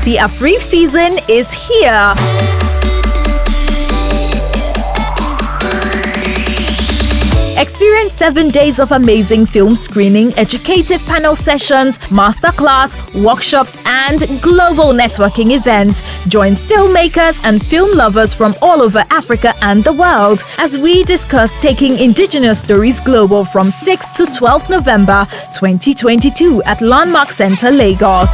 The AFRIFF season is here. Experience 7 days of amazing film screening, educative panel sessions, masterclass, workshops, and global networking events. Join filmmakers and film lovers from all over Africa and the world as we discuss taking indigenous stories global from 6 to 12 November 2022 at Landmark Center, Lagos.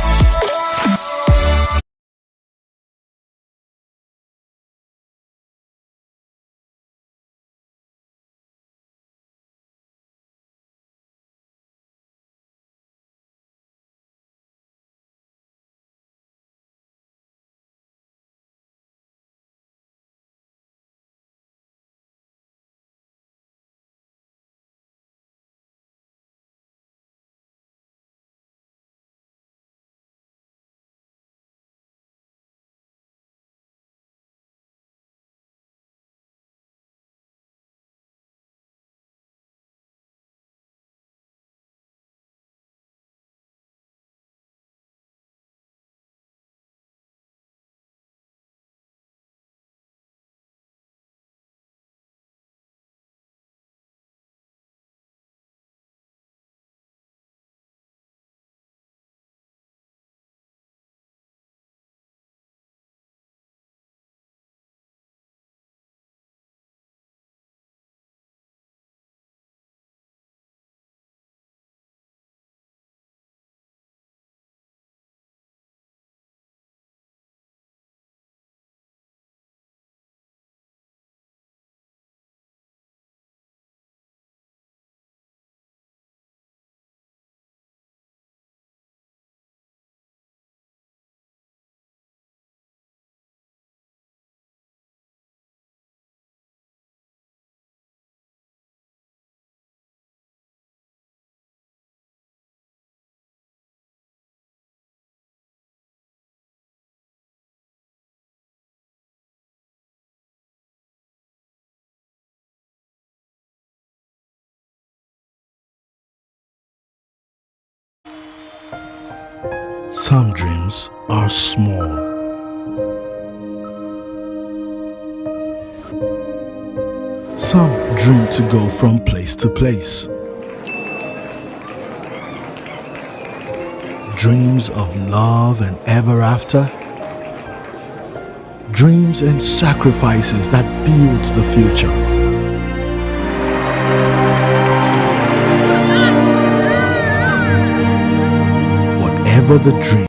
Some dreams are small. Some dream to go from place to place. Dreams of love and ever after. Dreams and sacrifices that builds the future. Whatever the dream,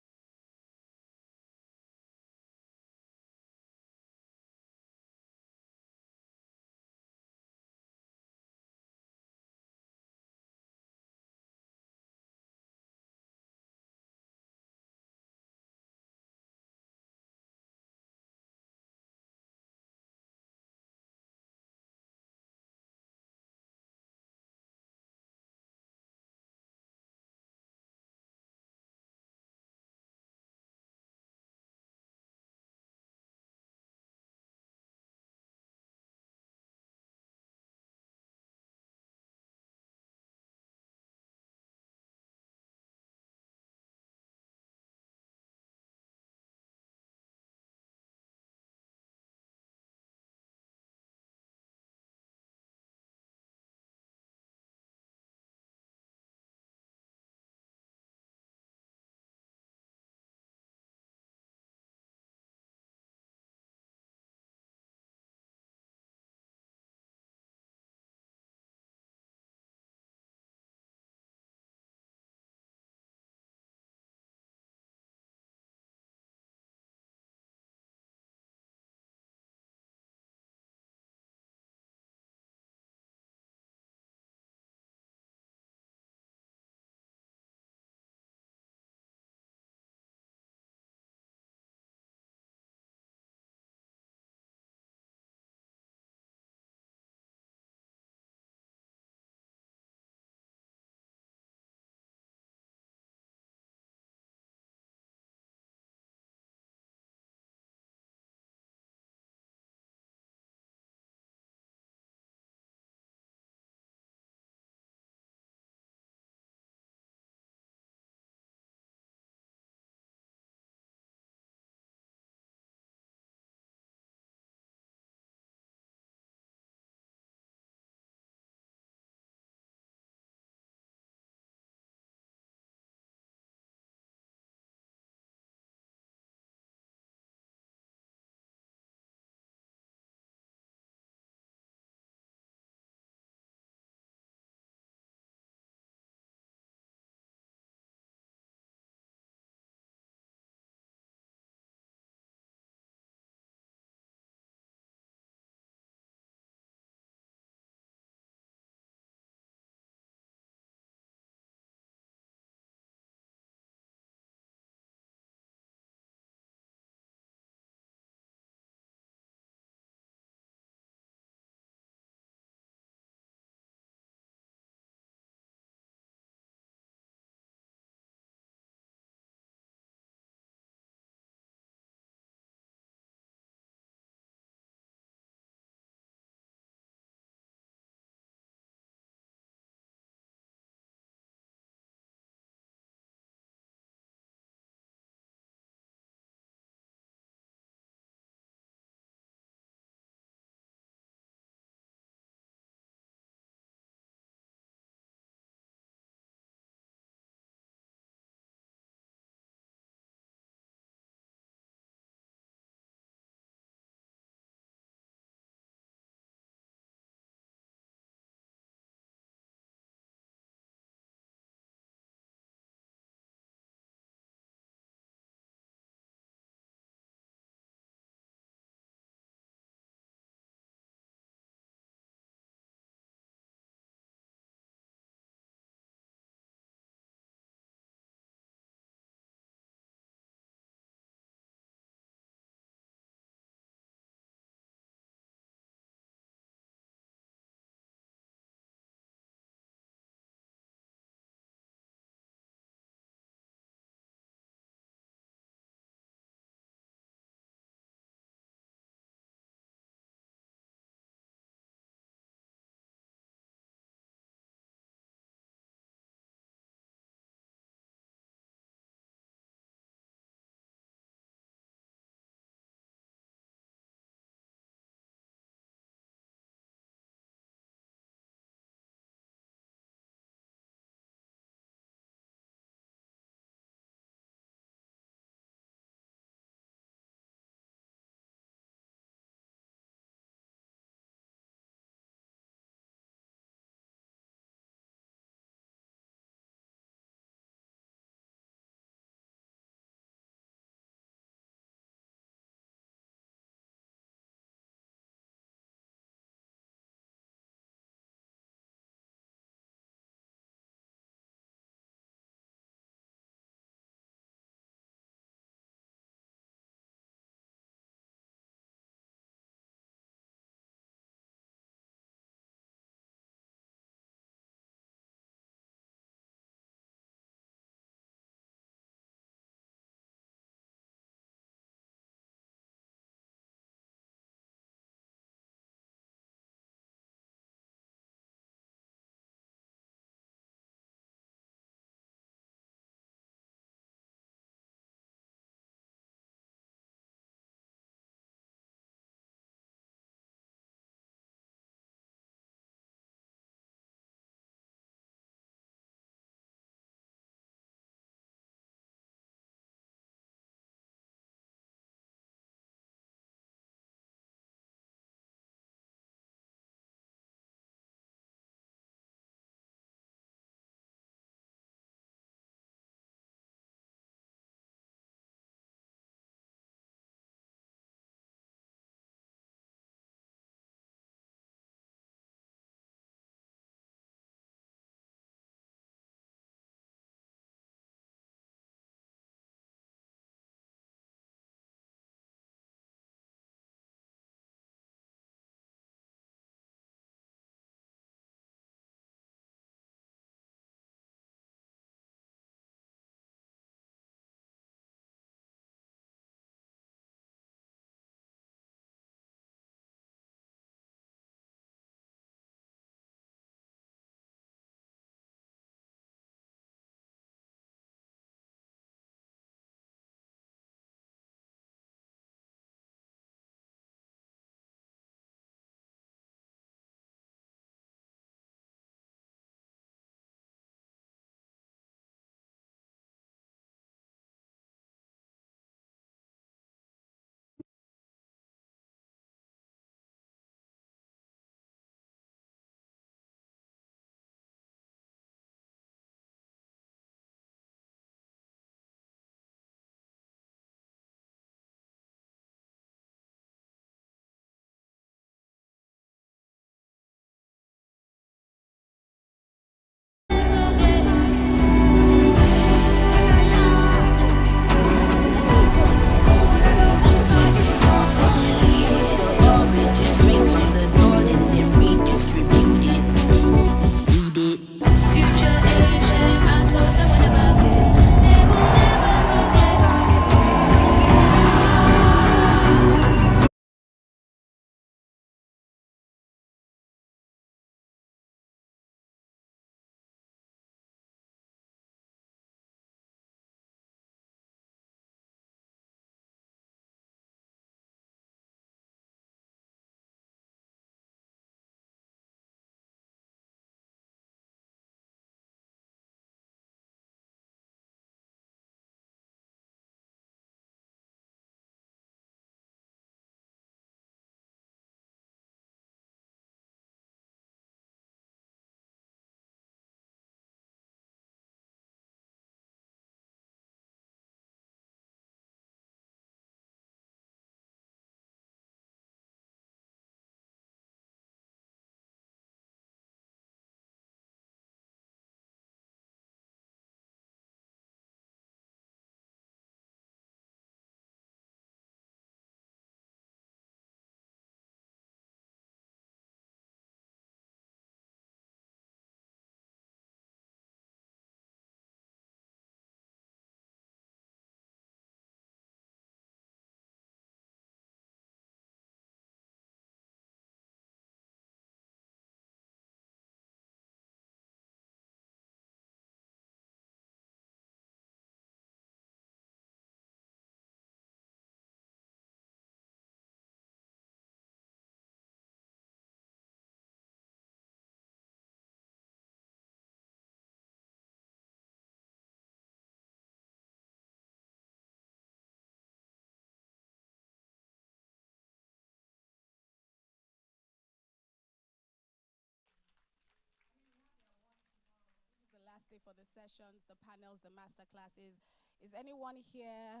day for the sessions, the panels, the master classes. Is anyone here,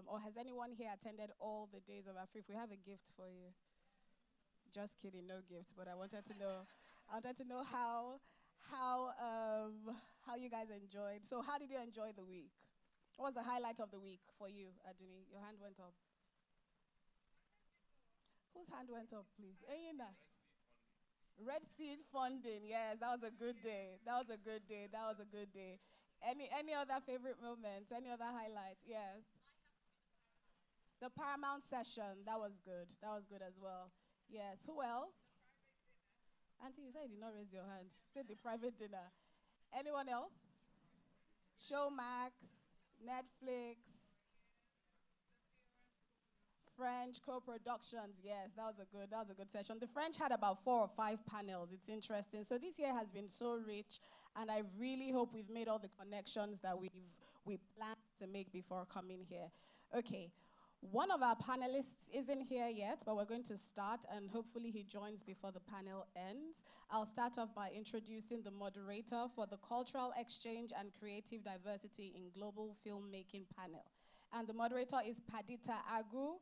or has anyone here attended all the days of AFRIFF? We have a gift for you. Just kidding, no gift, but I wanted to know how you guys enjoyed. So how did you enjoy the week? What was the highlight of the week for you, Aduni? Your hand went up. Whose hand went up, please? Eyina. Red Seed funding, yes, that was a good day. That was a good day. That was a good day. Any other favorite moments? Any other highlights? Yes. The Paramount session, that was good. That was good as well. Yes. Who else? Auntie, you said you did not raise your hand. You said the private dinner. Anyone else? Showmax, Netflix, French co-productions. Yes, that was a good session. The French had about 4 or 5 panels. It's interesting. So this year has been so rich, and I really hope we've made all the connections that we planned to make before coming here. Okay. One of our panelists isn't here yet, but we're going to start, and hopefully he joins before the panel ends. I'll start off by introducing the moderator for the Cultural Exchange and Creative Diversity in Global Filmmaking panel. And the moderator is Padita Agu.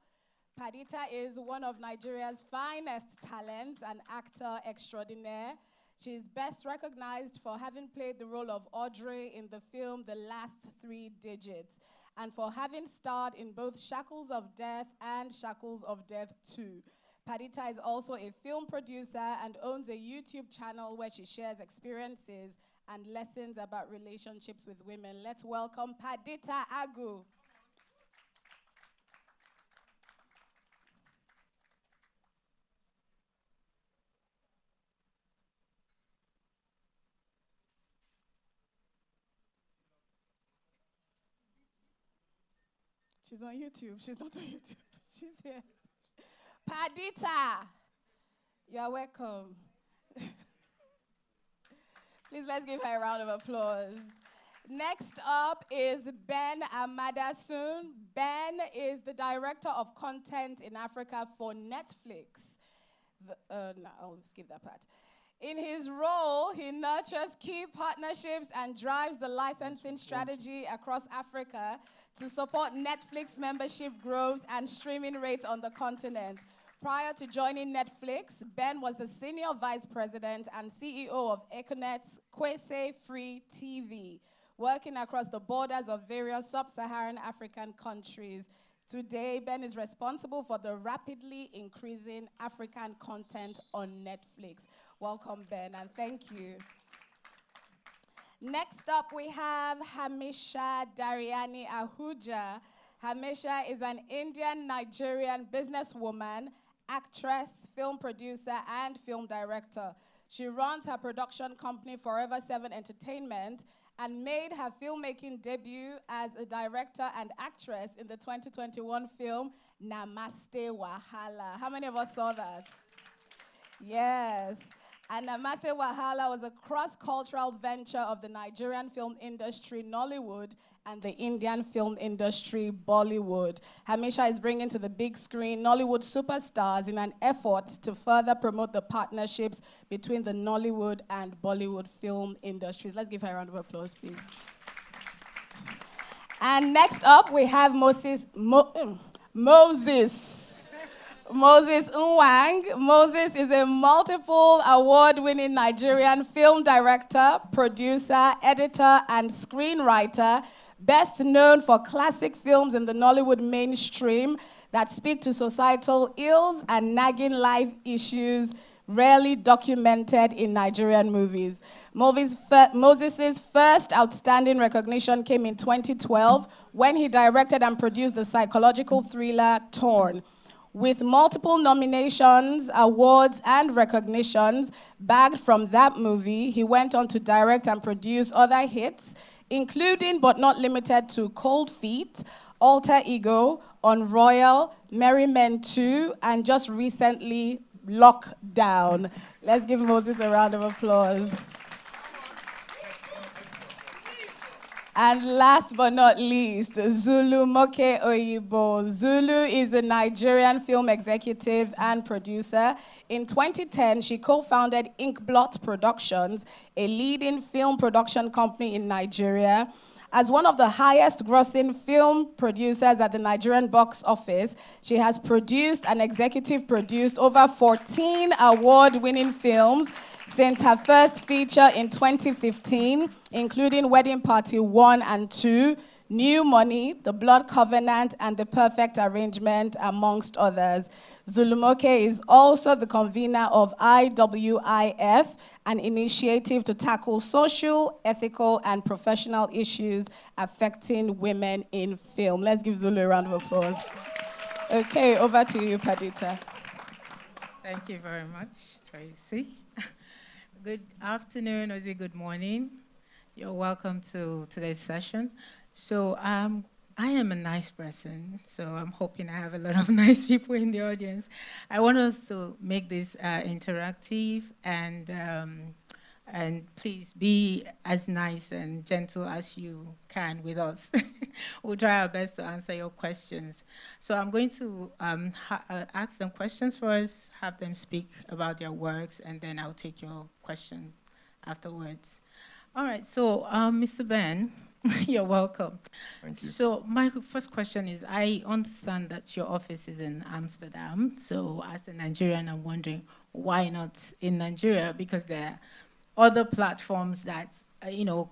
Padita is one of Nigeria's finest talents, an actor extraordinaire. She is best recognized for having played the role of Audrey in the film The Last Three Digits, and for having starred in both Shackles of Death and Shackles of Death 2. Padita is also a film producer and owns a YouTube channel where she shares experiences and lessons about relationships with women. Let's welcome Padita Agu. She's on YouTube. She's not on YouTube. She's here. Padita, you're welcome. Please let's give her a round of applause. Next up is Ben Amadasun. Ben is the Director of Content in Africa for Netflix. No, I'll skip that part. In his role, he nurtures key partnerships and drives the licensing strategy across Africa to support Netflix membership growth and streaming rates on the continent. Prior to joining Netflix, Ben was the Senior Vice President and CEO of Econet's Kwese Free TV, working across the borders of various sub-Saharan African countries. Today, Ben is responsible for the rapidly increasing African content on Netflix. Welcome, Ben, and thank you. Next up, we have Hamisha Dariani Ahuja. Hamisha is an Indian-Nigerian businesswoman, actress, film producer, and film director. She runs her production company, Forever 7 Entertainment, and made her filmmaking debut as a director and actress in the 2021 film, Namaste Wahala. How many of us saw that? Yes. And Namaste Wahala was a cross-cultural venture of the Nigerian film industry, Nollywood, and the Indian film industry, Bollywood. Hamisha is bringing to the big screen Nollywood superstars in an effort to further promote the partnerships between the Nollywood and Bollywood film industries. Let's give her a round of applause, please. And next up, we have Moses Nwang. Moses is a multiple award-winning Nigerian film director, producer, editor, and screenwriter, best known for classic films in the Nollywood mainstream that speak to societal ills and nagging life issues rarely documented in Nigerian movies. Moses' first outstanding recognition came in 2012 when he directed and produced the psychological thriller Torn. With multiple nominations, awards, and recognitions bagged from that movie, he went on to direct and produce other hits, including but not limited to Cold Feet, Alter Ego, On Royal, Merry Men 2, and just recently, Lockdown. Let's give Moses a round of applause. And last but not least, Zulu Moke Oyibo. Zulu is a Nigerian film executive and producer. In 2010, she co-founded Inkblot Productions, a leading film production company in Nigeria. As one of the highest grossing film producers at the Nigerian box office, she has produced and executive produced over 14 award-winning films since her first feature in 2015, including Wedding Party 1 and 2, New Money, The Blood Covenant, and The Perfect Arrangement, amongst others. Zulumoke is also the convener of IWIF, an initiative to tackle social, ethical, and professional issues affecting women in film. Let's give Zulu a round of applause. Okay, over to you, Padita. Thank you very much, Tracy. Good afternoon, or is it good morning? You're welcome to today's session. So I am a nice person, so I'm hoping I have a lot of nice people in the audience. I want us to make this interactive, and please be as nice and gentle as you can with us. We'll try our best to answer your questions. So I'm going to ask them questions first, have them speak about their works, and then I'll take your question afterwards. All right, so Mr. Ben, you're welcome. Thank you. So my first question is, I understand that your office is in Amsterdam. So as a Nigerian, I'm wondering why not in Nigeria? Because there are other platforms that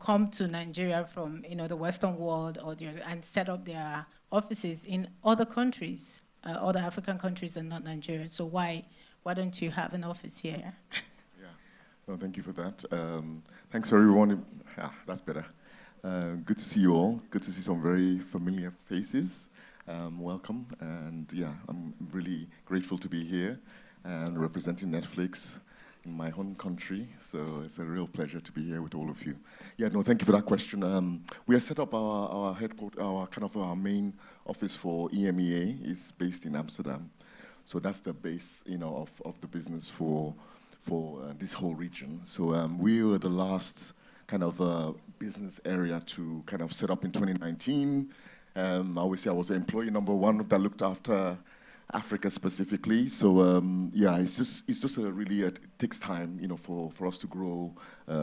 come to Nigeria from the Western world and set up their offices in other countries, other African countries, and not Nigeria. So why don't you have an office here? Yeah, no, thank you for that. Thanks everyone. That's better. Good to see you all. Good to see some very familiar faces. Welcome, and yeah, I'm really grateful to be here and representing Netflix in my home country. So it's a real pleasure to be here with all of you. Yeah, no, thank you for that question. We have set up our headquarters, our main office for EMEA is based in Amsterdam. So that's the base, of the business for this whole region. So we were the last kind of business area to kind of set up in 2019. I always say I was employee number one that looked after Africa specifically. So yeah, it's just it takes time, for us to grow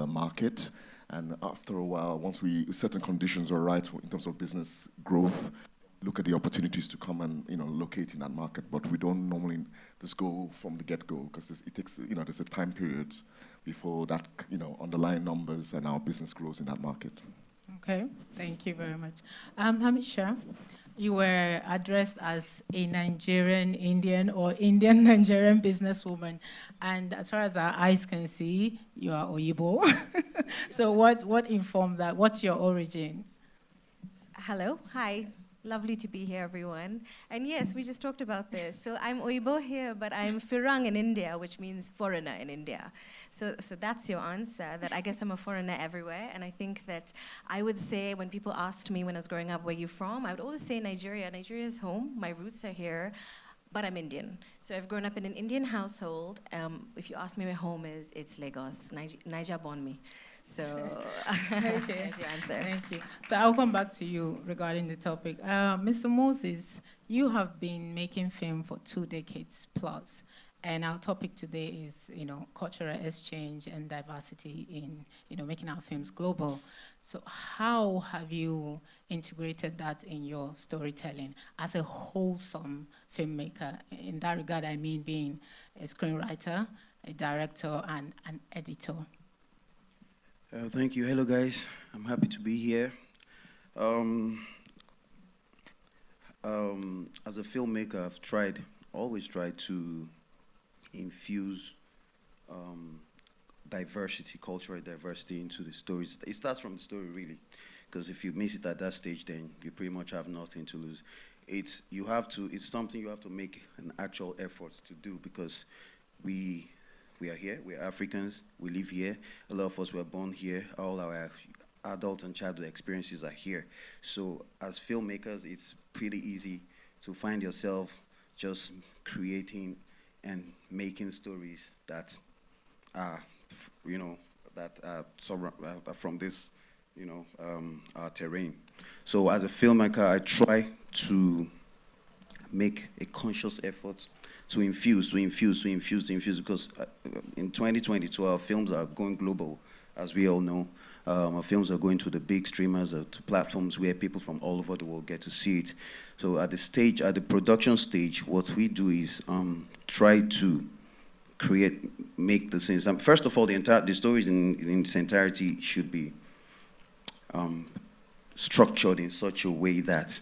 market. And after a while, once certain conditions are right in terms of business growth, look at the opportunities to come and locate in that market. But we don't normally just go from the get-go, because it takes there's a time period before that underlying numbers and our business grows in that market. Okay, thank you very much. Hamisha, you were addressed as a Nigerian Indian or Indian Nigerian businesswoman, and as far as our eyes can see, you are Oyibo. So what informed that? What's your origin? Hello, hi. Lovely to be here, everyone. And yes, we just talked about this. So I'm Oyibo here, but I'm Firang in India, which means foreigner in India. So that's your answer, that I guess I'm a foreigner everywhere. And I think that I would say, when people asked me when I was growing up, where are you from? I would always say Nigeria. Nigeria is home. My roots are here. But I'm Indian. So I've grown up in an Indian household. If you ask me where home is, it's Lagos. Niger born me. So Okay. There's your answer. Thank you. So I'll come back to you regarding the topic. Mr. Moses, you have been making film for 2 decades plus. And our topic today is, cultural exchange and diversity in, making our films global. So how have you integrated that in your storytelling as a wholesome filmmaker? In that regard, I mean being a screenwriter, a director, and an editor. Thank you. Hello, guys. I'm happy to be here. As a filmmaker, I've always tried to infuse diversity, cultural diversity into the stories. It starts from the story, really, because if you miss it at that stage, then you pretty much have nothing to lose. It's something you have to make an actual effort to do, because we are here, we're Africans, we live here, a lot of us were born here, all our adult and childhood experiences are here. So as filmmakers, it's pretty easy to find yourself just creating and making stories that are, from this our terrain. So as a filmmaker, I try to make a conscious effort to infuse, because in 2022, our films are going global, as we all know. Our films are going to the big streamers, to platforms where people from all over the world get to see it. So at the production stage, what we do is try to make the scenes. First of all, the stories in its entirety should be structured in such a way that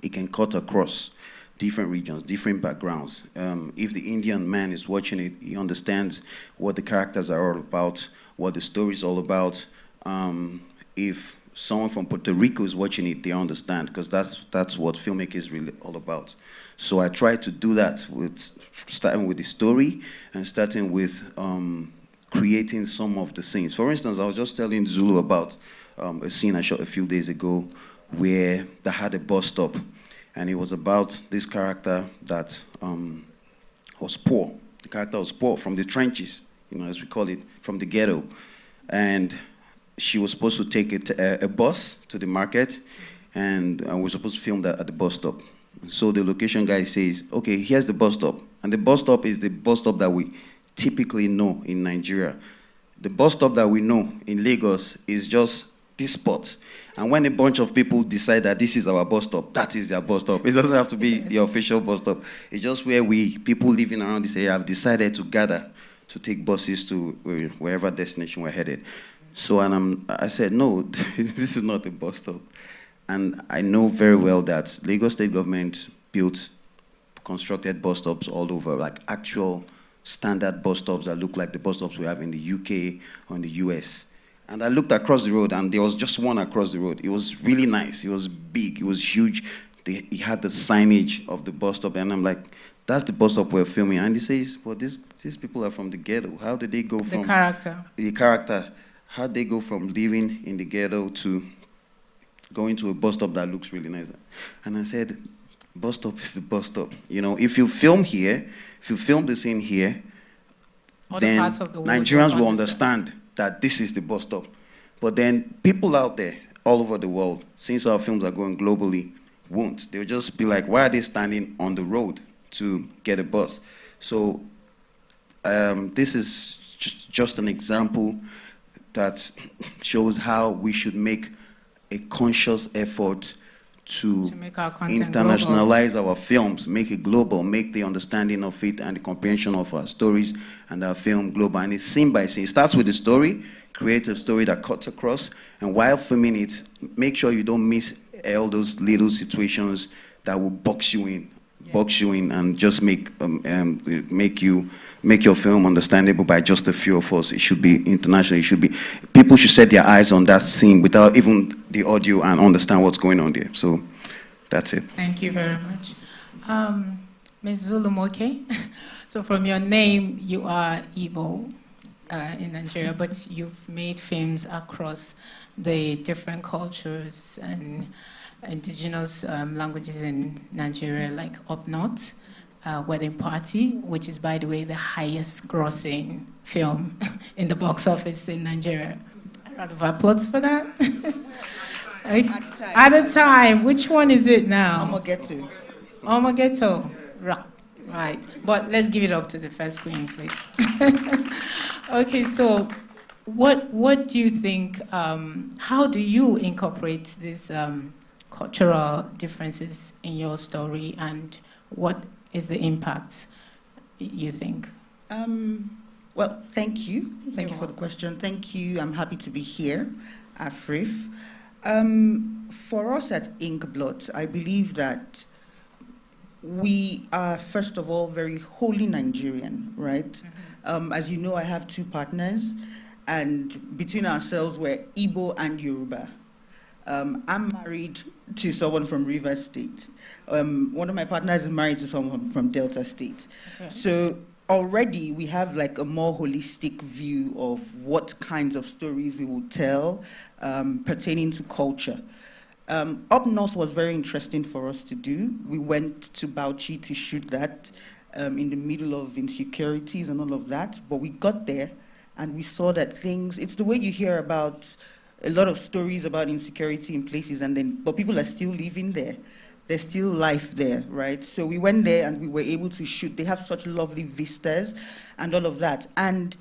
it can cut across different regions, different backgrounds. If the Indian man is watching it, he understands what the characters are all about, what the story is all about. If someone from Puerto Rico is watching it, they understand, because that's what filmmaking is really all about. So I try to do that starting with the story and starting with creating some of the scenes. For instance, I was just telling Zulu about a scene I shot a few days ago where they had a bus stop, and it was about this character that was poor. The character was poor, from the trenches, as we call it, from the ghetto. And she was supposed to take a bus to the market, and we're supposed to film that at the bus stop. So the location guy says, okay, here's the bus stop. And the bus stop is the bus stop that we typically know in Nigeria. The bus stop that we know in Lagos is just this spot. And when a bunch of people decide that this is our bus stop, that is their bus stop. It doesn't have to be the official bus stop. It's just where people living around this area have decided to gather to take buses to wherever destination we're headed. So I said, no, this is not a bus stop. And I know very well that Lagos State government constructed bus stops all over, like actual standard bus stops that look like the bus stops we have in the UK or in the US. And I looked across the road, and there was just one across the road. It was really nice. It was big. It was huge. He had the signage of the bus stop, and I'm like, that's the bus stop we're filming. And he says, well, these people are from the ghetto. How did they go from... The character. How did they go from living in the ghetto to going to a bus stop that looks really nice? And I said, bus stop is the bus stop. If you film here, if you film the scene here, then Nigerians will understand that this is the bus stop. But then people out there all over the world, since our films are going globally, won't. They'll just be like, why are they standing on the road to get a bus? So this is just an example that shows how we should make a conscious effort to make our content internationalize our films, make it global, make the understanding of it and the comprehension of our stories and our film global. And it's scene by scene. It starts with the story, create a story that cuts across, and while filming it, make sure you don't miss all those little situations that will box you in and just make your film understandable by just a few of us. It should be international. People should set their eyes on that scene without even the audio and understand what's going on there. So that's it. Thank you very much. Ms. Zulumoke, so from your name, you are Igbo in Nigeria, but you've made films across the different cultures and indigenous languages in Nigeria, like Up North, Wedding Party, which is, by the way, the highest grossing film in the box office in Nigeria. A round of applause for that. At a time, which one is it now? Omogeto. Omogeto, right. But let's give it up to the first queen, please. Okay, so what do you think, how do you incorporate these cultural differences in your story, and what is the impact, you think? Well, thank you. Thank you for the question. Thank you. I'm happy to be here at AFRIFF. For us at Inkblot, I believe that we are, first of all, very wholly Nigerian, right? Mm-hmm. As you know, I have two partners, and between ourselves, we're Igbo and Yoruba. I'm married to someone from Rivers State. One of my partners is married to someone from Delta State. Okay. So already we have like a more holistic view of what kinds of stories we will tell pertaining to culture. Up North was very interesting for us to do. We went to Bauchi to shoot that in the middle of insecurities and all of that, but we got there and we saw that it's the way you hear about a lot of stories about insecurity in places, but people are still living there. There's still life there, right? So we went there and we were able to shoot. They have such lovely vistas and all of that. And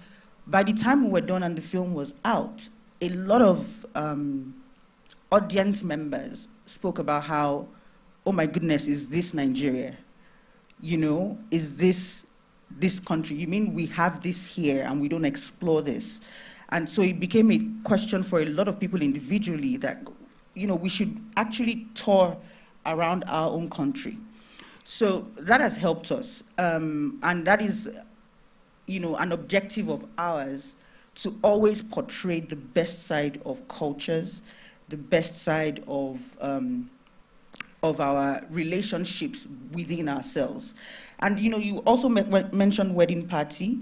by the time we were done and the film was out, a lot of audience members spoke about how, oh my goodness, is this Nigeria? You know, is this country? You mean we have this here and we don't explore this? And so it became a question for a lot of people individually that, you know, we should actually tour around our own country. So that has helped us. And that is, you know, an objective of ours, to always portray the best side of cultures, the best side of our relationships within ourselves. And, you know, you also mentioned Wedding Party.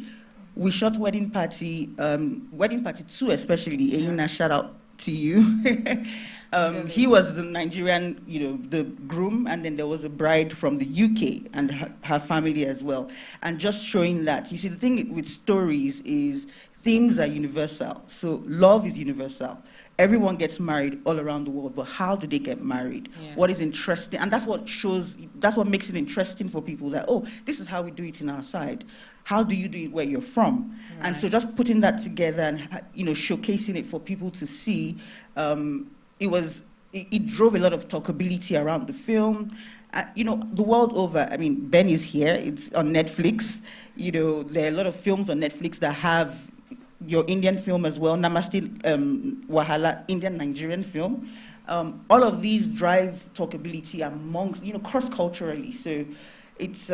We shot Wedding Party 2 especially. Aina, shout out to you. He was the Nigerian, you know, the groom, and then there was a bride from the UK and her family as well. And just showing that, you see, the thing with stories is themes are universal. So love is universal. Everyone gets married all around the world, but how do they get married? Yes. What is interesting? And that's what makes it interesting for people, that, oh, this is how we do it in our side. How do you do it where you're from? Right. And so just putting that together and, you know, showcasing it for people to see, it drove a lot of talkability around the film. You know, the world over, I mean, Ben is here, it's on Netflix. You know, there are a lot of films on Netflix that have your Indian film as well, Namaste Wahala, Indian-Nigerian film. All of these drive talkability amongst, you know, cross-culturally. So it's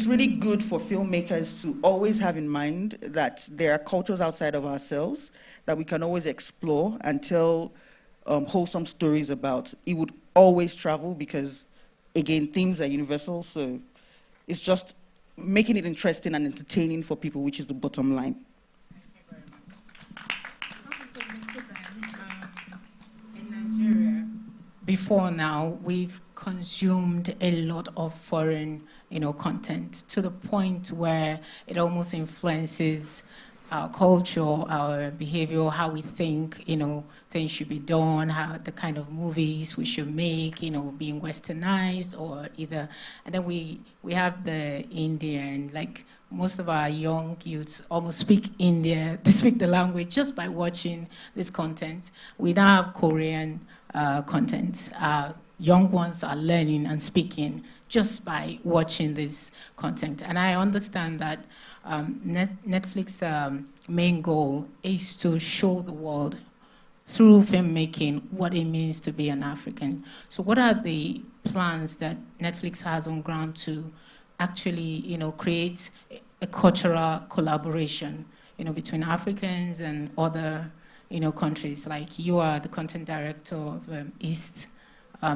really good for filmmakers to always have in mind that there are cultures outside of ourselves that we can always explore and tell wholesome stories about. It would always travel because, again, themes are universal. So it's just making it interesting and entertaining for people, which is the bottom line. Thank you very much. Okay, so Mr. Ben, in Nigeria, before now, we've consumed a lot of foreign, you know, content, to the point where it almost influences our culture, our behavior, how we think, you know, things should be done, how the kind of movies we should make, you know, being westernized or either. And then we have the Indian, like most of our young youths almost speak India, they speak the language just by watching this content. We now have Korean content. Young ones are learning and speaking just by watching this content. And I understand that Netflix's main goal is to show the world through filmmaking what it means to be an African. So what are the plans that Netflix has on ground to actually, you know, create a cultural collaboration, you know, between Africans and other, you know, countries? Like you are the content director of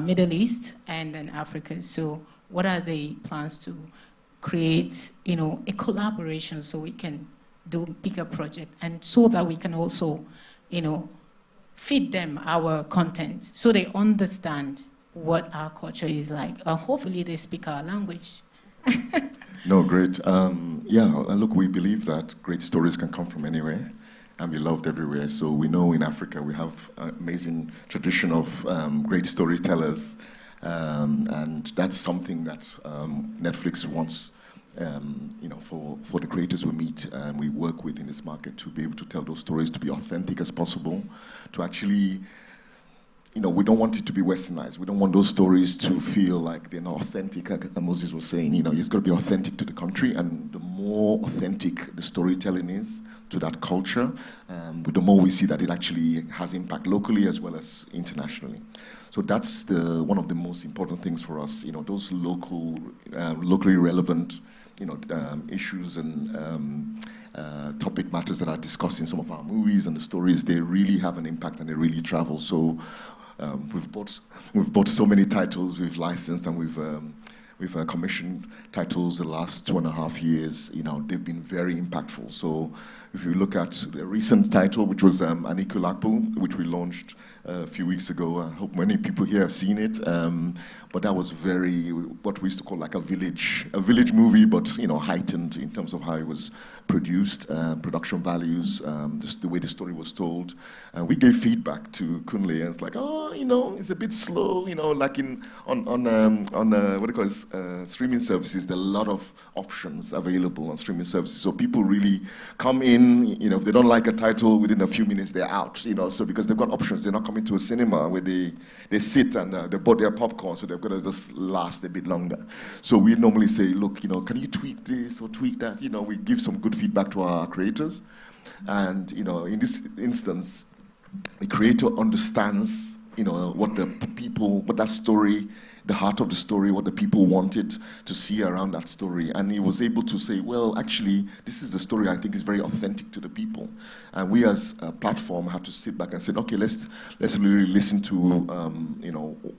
Middle East and then Africa. So what are the plans to create, you know, a collaboration so we can do a bigger project and so that we can also, you know, feed them our content so they understand what our culture is like. Hopefully they speak our language. No, great. Yeah, look, we believe that great stories can come from anywhere and be loved everywhere. So we know in Africa we have an amazing tradition of great storytellers. And that's something that Netflix wants, you know, for the creators we meet and we work with in this market to be able to tell those stories, to be authentic as possible, to actually, you know, we don't want it to be westernized. We don't want those stories to feel like they're not authentic, like Moses was saying. You know, it's got to be authentic to the country, and the more authentic the storytelling is to that culture, the more we see that it actually has impact locally as well as internationally. So that's one of the most important things for us. You know, those locally relevant, you know, issues and topic matters that are discussed in some of our movies and the stories, they really have an impact and they really travel. So we've bought so many titles, we've licensed, and we've commissioned titles the last 2.5 years. You know, they've been very impactful. So if you look at the recent title, which was Anikulakpo, which we launched a few weeks ago. I hope many people here have seen it. But that was very, what we used to call like a village movie, but heightened in terms of how it was produced, production values, just the way the story was told. We gave feedback to Kunle, and it's like, it's a bit slow, like on what do you call it, streaming services. There are a lot of options available on streaming services, so people really come in. If they don't like a title, within a few minutes they're out. So because they've got options, they're not coming to a cinema where they sit and they bought their popcorn, so they've got to just last a bit longer. So we normally say, look, can you tweak this or tweak that? We give some good feedback to our creators, and in this instance, the creator understands what that story, the heart of the story, what the people wanted to see around that story. And he was able to say, well, actually, this is a story I think is very authentic to the people. And we as a platform had to sit back and say, okay, let's really listen to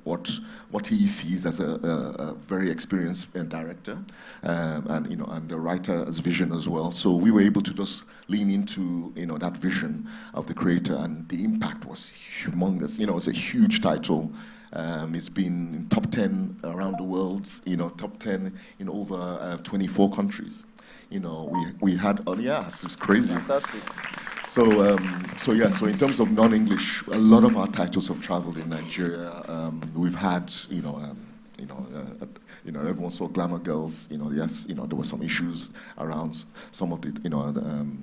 what he sees as a very experienced director, and the writer's vision as well. So we were able to just lean into that vision of the creator, and the impact was humongous. It's a huge title. It's been in top 10 around the world, top 10 in over 24 countries. We had, it's crazy. Fantastic. So in terms of non-English, a lot of our titles have traveled in Nigeria. We've had, everyone saw Glamour Girls. Yes, there were some issues around some of the,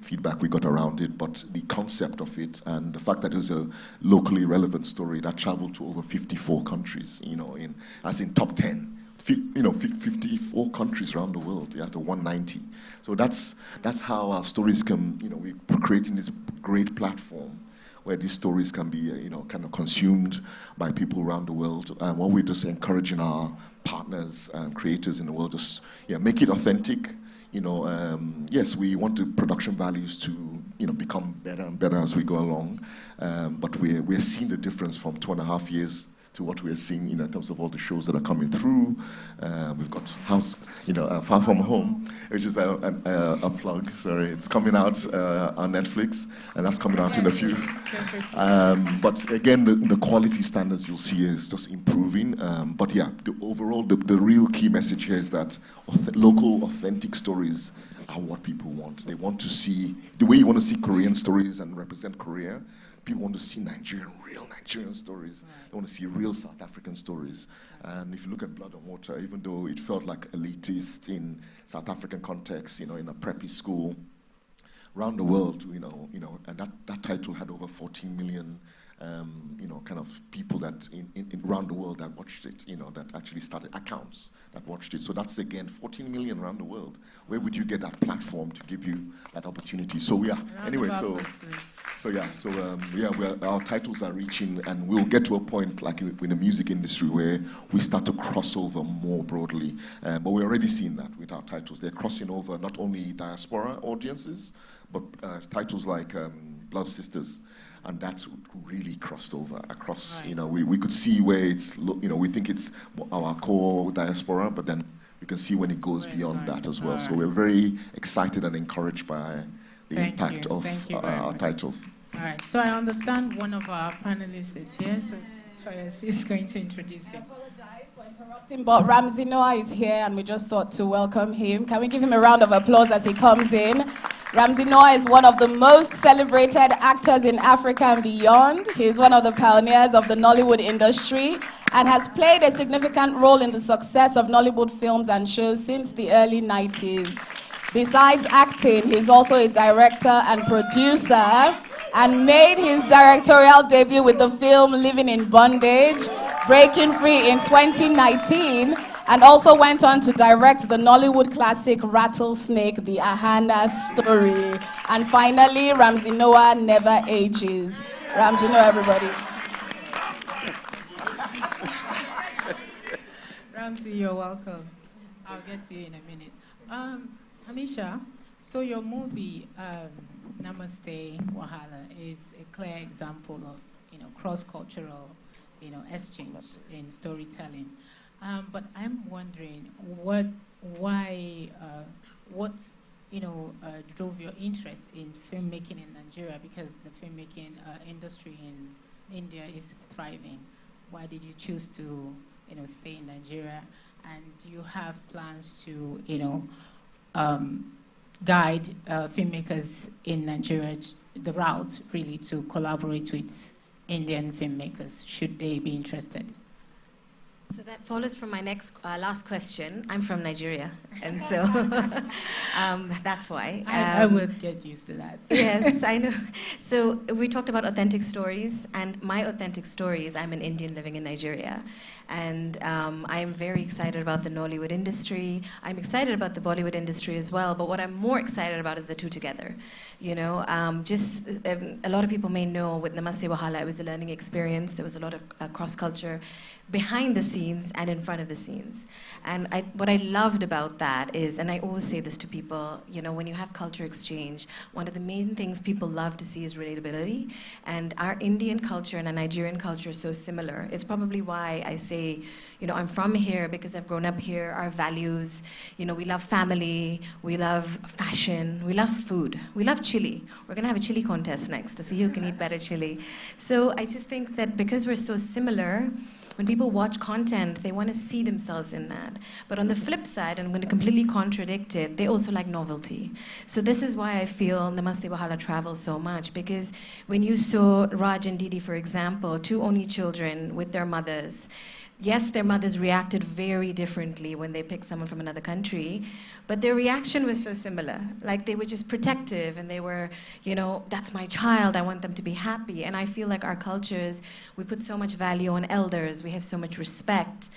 feedback we got around it, but the concept of it and the fact that it was a locally relevant story that traveled to over 54 countries, in top 10. 54 countries around the world, to 190. So that's how our stories can, we're creating this great platform where these stories can be, kind of consumed by people around the world. And what we're just encouraging our partners and creators in the world, just make it authentic. Yes, we want the production values to become better and better as we go along. But we're seeing the difference from 2.5 years to what we're seeing in terms of all the shows that are coming through. We've got Far From Home, which is a plug. Sorry, it's coming out on Netflix, and that's coming out in a few. But again, the quality standards you'll see is just improving. But the overall, the real key message here is that local, authentic stories are what people want. They want to see the way you want to see Korean stories and represent Korea. People want to see real Nigerian stories. They want to see real South African stories. And if you look at Blood and Water, even though it felt like elitist in South African context, in a preppy school, around the world, and that title had over 14 million, kind of people that around the world that watched it, that actually started accounts that watched it. So that's again 14 million around the world. Where would you get that platform to give you that opportunity? So our titles are reaching, and we'll get to a point like in the music industry where we start to cross over more broadly. But we're already seeing that with our titles. They're crossing over not only diaspora audiences, but titles like Blood Sisters. And that really crossed over across, we could see where it's, we think it's our core diaspora, but then you can see when it goes beyond that as well. So we're very excited and encouraged by the impact of our titles. All right, so I understand one of our panelists is here, so is going to introduce him. I apologize for interrupting, but Ramsey Noah is here, and we just thought to welcome him. Can we give him a round of applause as he comes in? Ramsey Noah is one of the most celebrated actors in Africa and beyond. He's one of the pioneers of the Nollywood industry and has played a significant role in the success of Nollywood films and shows since the early 90s. Besides acting, he's also a director and producer, and made his directorial debut with the film Living in Bondage, Breaking Free in 2019, and also went on to direct the Nollywood classic Rattlesnake, the Ahana story. And finally, Ramsey Noah never ages. Ramsey Noah, everybody. Ramsey, you're welcome. I'll get to you in a minute. Hamisha, so your movie, Namaste Wahala, is a clear example of, cross-cultural, exchange in storytelling. But I'm wondering what drove your interest in filmmaking in Nigeria, because the filmmaking industry in India is thriving. Why did you choose to, stay in Nigeria? And do you have plans to, guide filmmakers in Nigeria the route really to collaborate with Indian filmmakers, should they be interested? So that follows from my last question. I'm from Nigeria, and so that's why. I would get used to that. Yes, I know. So we talked about authentic stories, and my authentic story is I'm an Indian living in Nigeria. And I'm very excited about the Nollywood industry. I'm excited about the Bollywood industry as well, but what I'm more excited about is the two together. A lot of people may know with Namaste Wahala, it was a learning experience. There was a lot of cross-culture behind the scenes and in front of the scenes. And what I loved about that is, and I always say this to people, when you have culture exchange, one of the main things people love to see is relatability. And our Indian culture and our Nigerian culture is so similar. It's probably why I say, I'm from here because I've grown up here. Our values, we love family, we love fashion, we love food, we love chili. We're gonna have a chili contest next to see who can eat better chili. So I just think that because we're so similar, when people watch content, they want to see themselves in that. But on the flip side, and I'm going to completely contradict it, they also like novelty. So this is why I feel Namaste Wahala travels so much, because when you saw Raj and Didi, for example, two only children with their mothers, yes, their mothers reacted very differently when they picked someone from another country, but their reaction was so similar. Like, they were just protective, and they were, that's my child, I want them to be happy. And I feel like our cultures, we put so much value on elders, we have so much respect.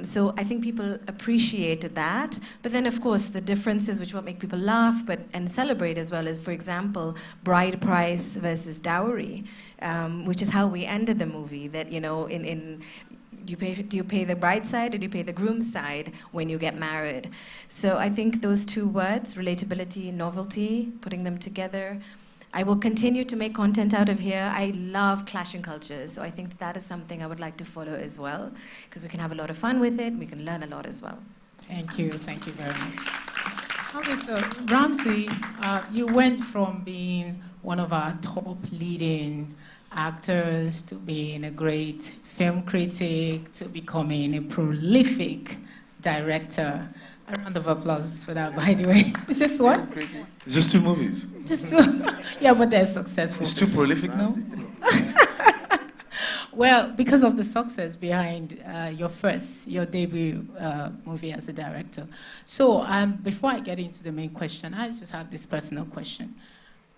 So I think people appreciated that. But then, of course, the differences which will make people laugh and celebrate as well is, for example, bride price versus dowry, which is how we ended the movie, that, do you pay the bride side or do you pay the groom side when you get married? So I think those two words, relatability, novelty, putting them together. I will continue to make content out of here. I love clashing cultures, so I think that is something I would like to follow as well, because we can have a lot of fun with it, we can learn a lot as well. Thank you very much. Okay, so Ramsey, you went from being one of our top leading actors to being a great film critic to becoming a prolific director. A round of applause for that, by the way. It's just what? It's just 2 movies. Just 2. Yeah, but they're successful. It's too prolific now? Well, because of the success behind your debut movie as a director. So before I get into the main question, I just have this personal question.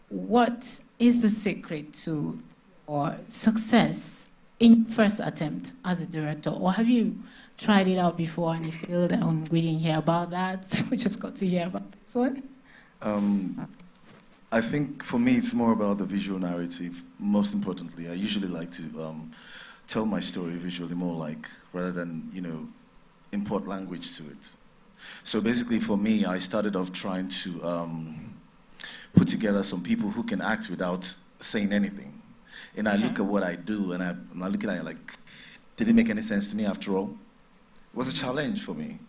What is the secret to or success in first attempt as a director? Or have you tried it out before and you failed and we didn't hear about that? We just got to hear about this one. I think for me it's more about the visual narrative. Most importantly, I usually like to tell my story visually more rather than, import language to it. So basically for me, I started off trying to put together some people who can act without saying anything. And I look at what I do, and I'm looking at it did it make any sense to me after all? It was a challenge for me.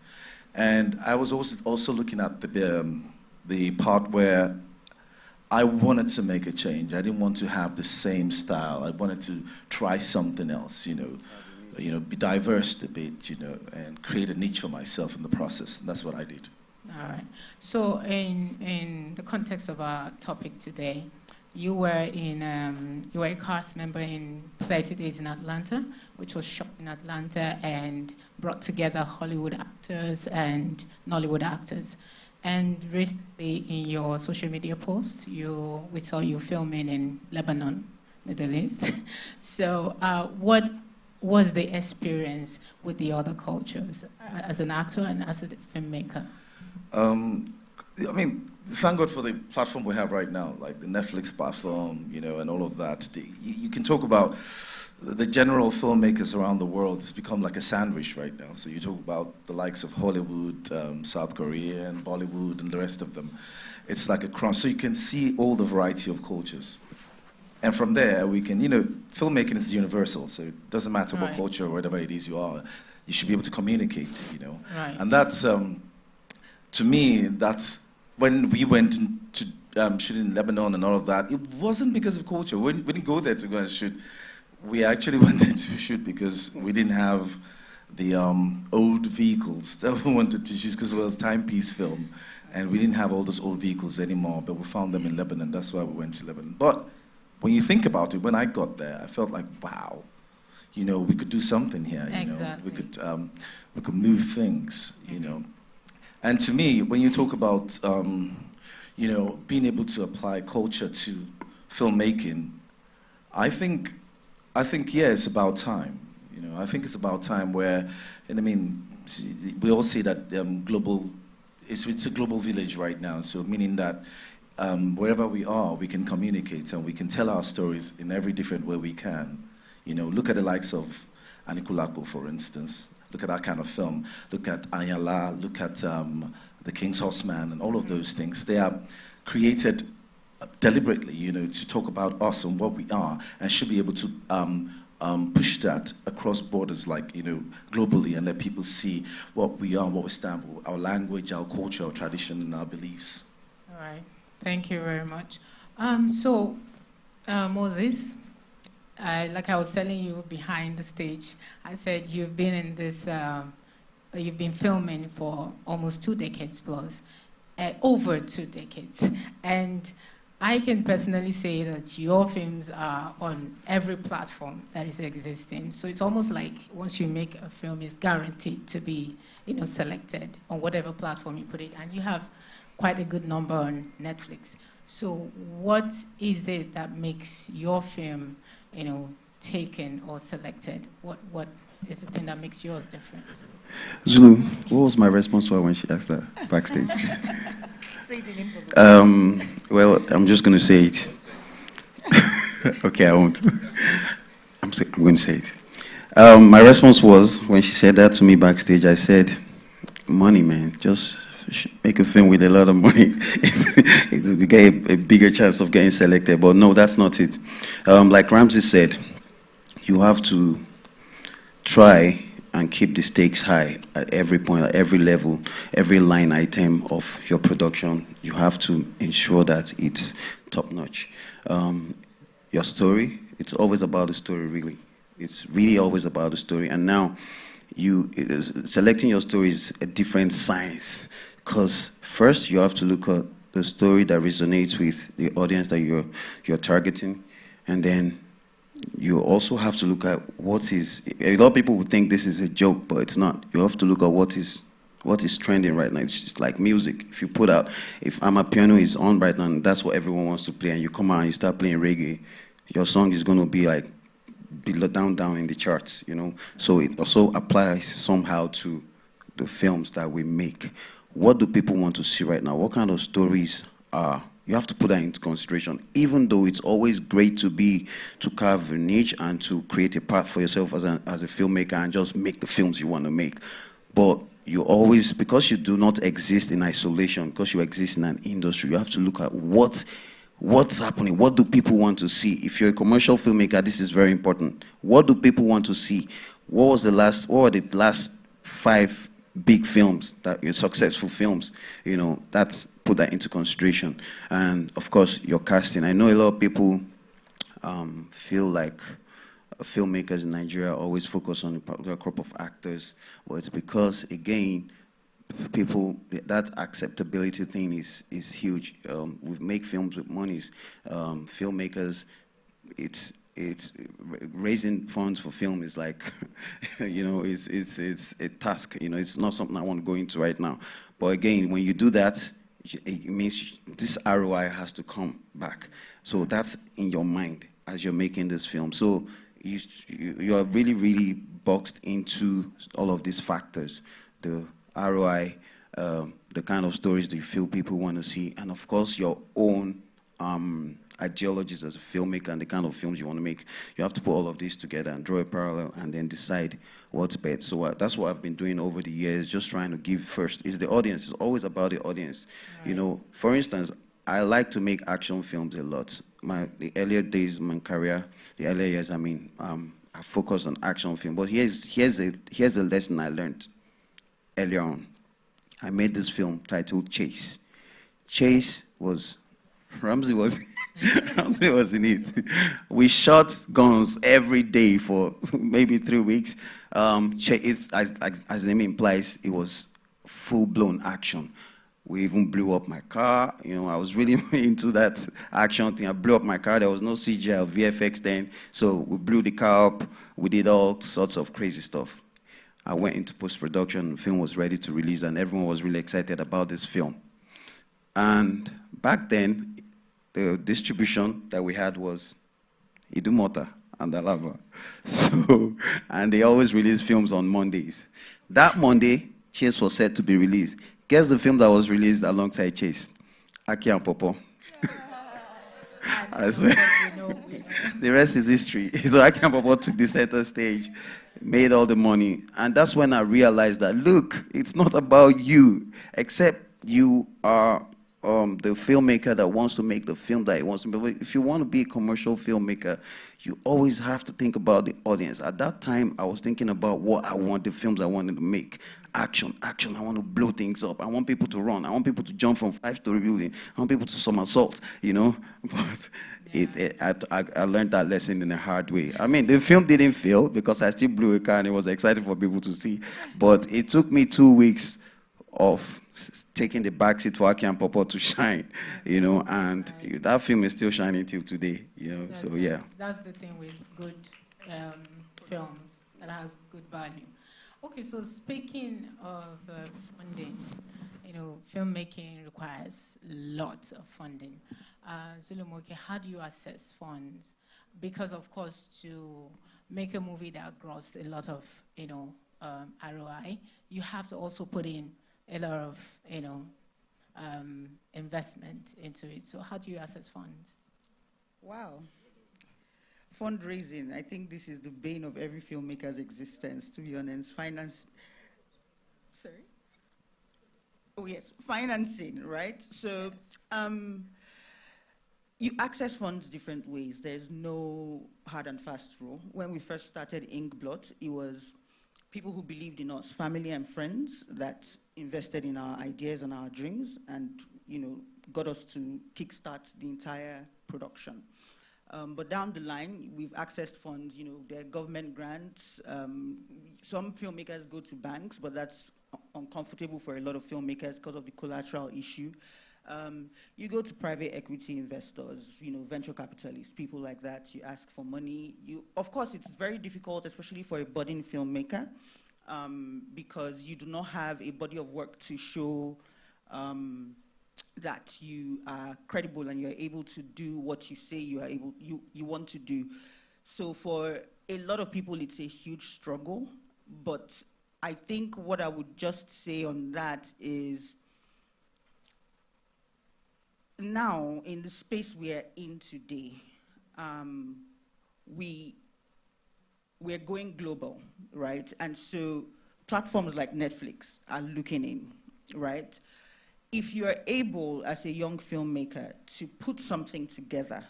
And I was also looking at the part where I wanted to make a change. I didn't want to have the same style. I wanted to try something else, be diverse a bit, and create a niche for myself in the process. And that's what I did. All right. So in the context of our topic today, you were a cast member in 30 Days in Atlanta, which was shot in Atlanta and brought together Hollywood actors and Nollywood actors. And recently, in your social media post, we saw you filming in Lebanon, Middle East. So, what was the experience with the other cultures as an actor and as a filmmaker? Thank God for the platform we have right now, like the Netflix platform, and all of that. You can talk about the general filmmakers around the world. It's become like a sandwich right now. So you talk about the likes of Hollywood, South Korea, and Bollywood, and the rest of them. It's like a cross. So you can see all the variety of cultures. And from there, we can, filmmaking is universal. So it doesn't matter what culture or whatever it is you are. You should be able to communicate, Right. And that's, to me, that's when we went to shoot in Lebanon and all of that. It wasn't because of culture. We didn't go there to go and shoot. We actually wanted to shoot because we didn't have the old vehicles that we wanted to shoot because it was timepiece film. And we didn't have all those old vehicles anymore, but we found them in Lebanon. That's why we went to Lebanon. But when you think about it, when I got there, I felt like, wow, you know, we could do something here. You Exactly. know, we could move things. You know, and to me, when you talk about, you know, being able to apply culture to filmmaking, I think yeah, it's about time. You know, I think it's about time where, and I mean, we all say that global. It's a global village right now, so meaning that wherever we are, we can communicate and we can tell our stories in every different way we can. You know, look at the likes of Anikulapo, for instance. Look at that kind of film. Look at Ayala, look at The King's Horseman, and all of those things. They are created deliberately, you know, to talk about us and what we are, and should be able to push that across borders, like, you know, globally, and let people see what we are, what we stand for, our language, our culture, our tradition, and our beliefs. All right. Thank you very much. Moses, like I was telling you behind the stage, I said you've been in this, you've been filming for almost 2 decades plus, over 2 decades. And I can personally say that your films are on every platform that is existing. So it's almost like once you make a film, it's guaranteed to be, you know, selected on whatever platform you put it. And you have quite a good number on Netflix. So what is it that makes your film, you know, taken or selected? What is the thing that makes yours different? Zulu, what was my response to her when she asked that backstage? Well, I'm just going to say it. Okay, I won't. I'm going to say it. My response was, when she said that to me backstage, I said, money, man. Just make a film with a lot of money. It will get a bigger chance of getting selected. But no, that's not it. Like Ramsey said, you have to try and keep the stakes high at every point, at every level, every line item of your production. You have to ensure that it's top-notch. Your story, it's always about the story, really. It's really always about the story. And now, selecting your story is a different science, because first you have to look at the story that resonates with the audience that you're targeting, and then you also have to look at what is. A lot of people would think this is a joke, but it's not. You have to look at what is trending right now. It's just like music. If you put out, if Amapiano is on right now, and that's what everyone wants to play, and you come out and you start playing reggae, your song is going to be like down in the charts, you know. So it also applies somehow to the films that we make. What do people want to see right now? What kind of stories are? You have to put that into consideration, even though it's always great to carve a niche and to create a path for yourself as a filmmaker and just make the films you want to make. But you always, because you do not exist in isolation, because you exist in an industry, you have to look at what's happening. What do people want to see? If you're a commercial filmmaker, this is very important. What do people want to see? What were the last 5 big films, successful films? You know, put that into consideration. And of course, your casting. I know a lot of people feel like filmmakers in Nigeria always focus on a particular crop of actors, but it's because, again, people, that acceptability thing is huge. We make films with monies. Filmmakers, it's raising funds for film is like, you know, it's a task. You know, it's not something I want to go into right now. But again, when you do that, it means this ROI has to come back. So that's in your mind as you're making this film. So you are really, really boxed into all of these factors: the ROI, the kind of stories that you feel people want to see, and of course your own ideologies as a filmmaker and the kind of films you want to make. You have to put all of these together and draw a parallel and then decide what's best. So that's what I've been doing over the years, just trying to give first. Is the audience. It's always about the audience. Right. You know, for instance, I like to make action films a lot. The earlier days of my career, the earlier years, I mean, I focused on action film. But here's a lesson I learned earlier on. I made this film titled Chase. Chase was Ramsey was Ramsey was in it. We shot guns every day for maybe 3 weeks. It's, as the name implies, it was full-blown action. We even blew up my car. You know, I was really into that action thing. I blew up my car. There was no CGI or VFX then, so we blew the car up. We did all sorts of crazy stuff. I went into post-production. The film was ready to release, and everyone was really excited about this film. And back then, the distribution that we had was Idumota and Alava. So, and they always release films on Mondays. That Monday, Chase was set to be released. Guess the film that was released alongside Chase? Aki and Popo. I swear. The rest is history. So Aki and Popo took the center stage, made all the money. And that's when I realized that, look, it's not about you, except you are the filmmaker that wants to make the film that he wants to make. If you want to be a commercial filmmaker, you always have to think about the audience. At that time, I was thinking about what I want, the films I wanted to make. Action, action, I want to blow things up. I want people to run. I want people to jump from 5-story building. I want people to somersault, you know? But I learned that lesson in a hard way. I mean, the film didn't fail because I still blew a car and it was exciting for people to see. But it took me 2 weeks of taking the backseat for Aki and Popo to shine, you know, and that film is still shining till today, you know, so yeah. That's the thing with good films, that has good value. Okay, so speaking of funding, you know, filmmaking requires lots of funding. Zulumoke, how do you assess funds? Because, of course, to make a movie that grossed a lot of, you know, ROI, you have to also put in a lot of, you know, investment into it. So how do you assess funds? Wow. Fundraising, I think this is the bane of every filmmaker's existence, to be honest. Sorry? Oh, yes, financing, right? So you access funds different ways. There's no hard and fast rule. When we first started Inkblot, it was people who believed in us, family and friends, that invested in our ideas and our dreams and, you know, got us to kickstart the entire production. But down the line, we've accessed funds, you know, there are government grants. Some filmmakers go to banks, but that's uncomfortable for a lot of filmmakers because of the collateral issue. You go to private equity investors, you know, venture capitalists, people like that. You ask for money. Of course, it's very difficult, especially for a budding filmmaker, because you do not have a body of work to show that you are credible and you're able to do what you say you want to do. So for a lot of people, it's a huge struggle. But I think what I would just say on that is, now, in the space we are in today, we're going global, right? And so platforms like Netflix are looking in, right? If you're able, as a young filmmaker, to put something together,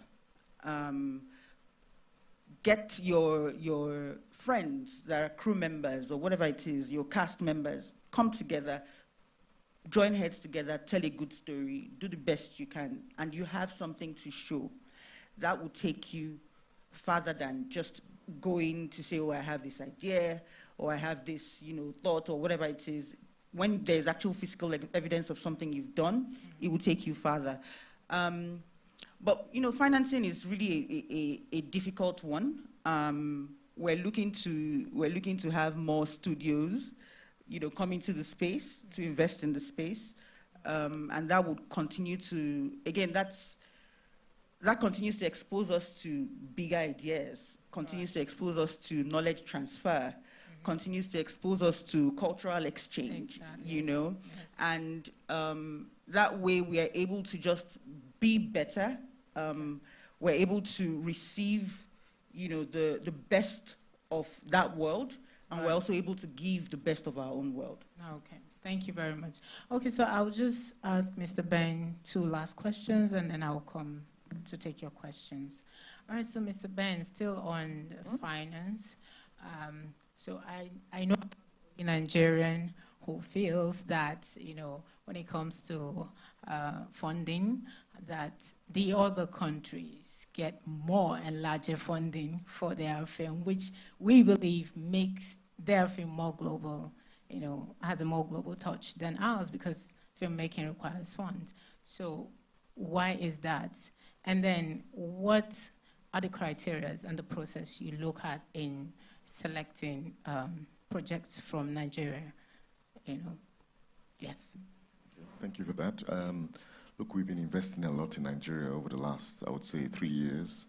get your friends that are crew members or whatever it is, your cast members, come together, join heads together, tell a good story, do the best you can, and you have something to show, that will take you farther than just going to say, oh, I have this idea, or I have this, you know, thought, or whatever it is. When there's actual physical evidence of something you've done, it will take you farther. But, you know, financing is really a difficult one. We're looking to have more studios, you know, come into the space, to invest in the space. And that would continue to, again, that continues to expose us to bigger ideas, continues to expose us to knowledge transfer, continues to expose us to cultural exchange, you know? Yes. And that way we are able to just be better. We're able to receive, you know, the best of that world, and we're also able to give the best of our own world. Okay, thank you very much. Okay, so I'll just ask Mr. Ben 2 last questions, and then I'll come to take your questions. All right, so Mr. Ben, still on finance. So I know a Nigerian who feels that, you know, when it comes to funding, that the other countries get more and larger funding for their film, which we believe makes their film more global, you know, has a more global touch than ours, because filmmaking requires funds. So why is that? And then what are the criteria and the process you look at in selecting projects from Nigeria? You know, yes. Thank you for that. Look, we've been investing a lot in Nigeria over the last, I would say, 3 years.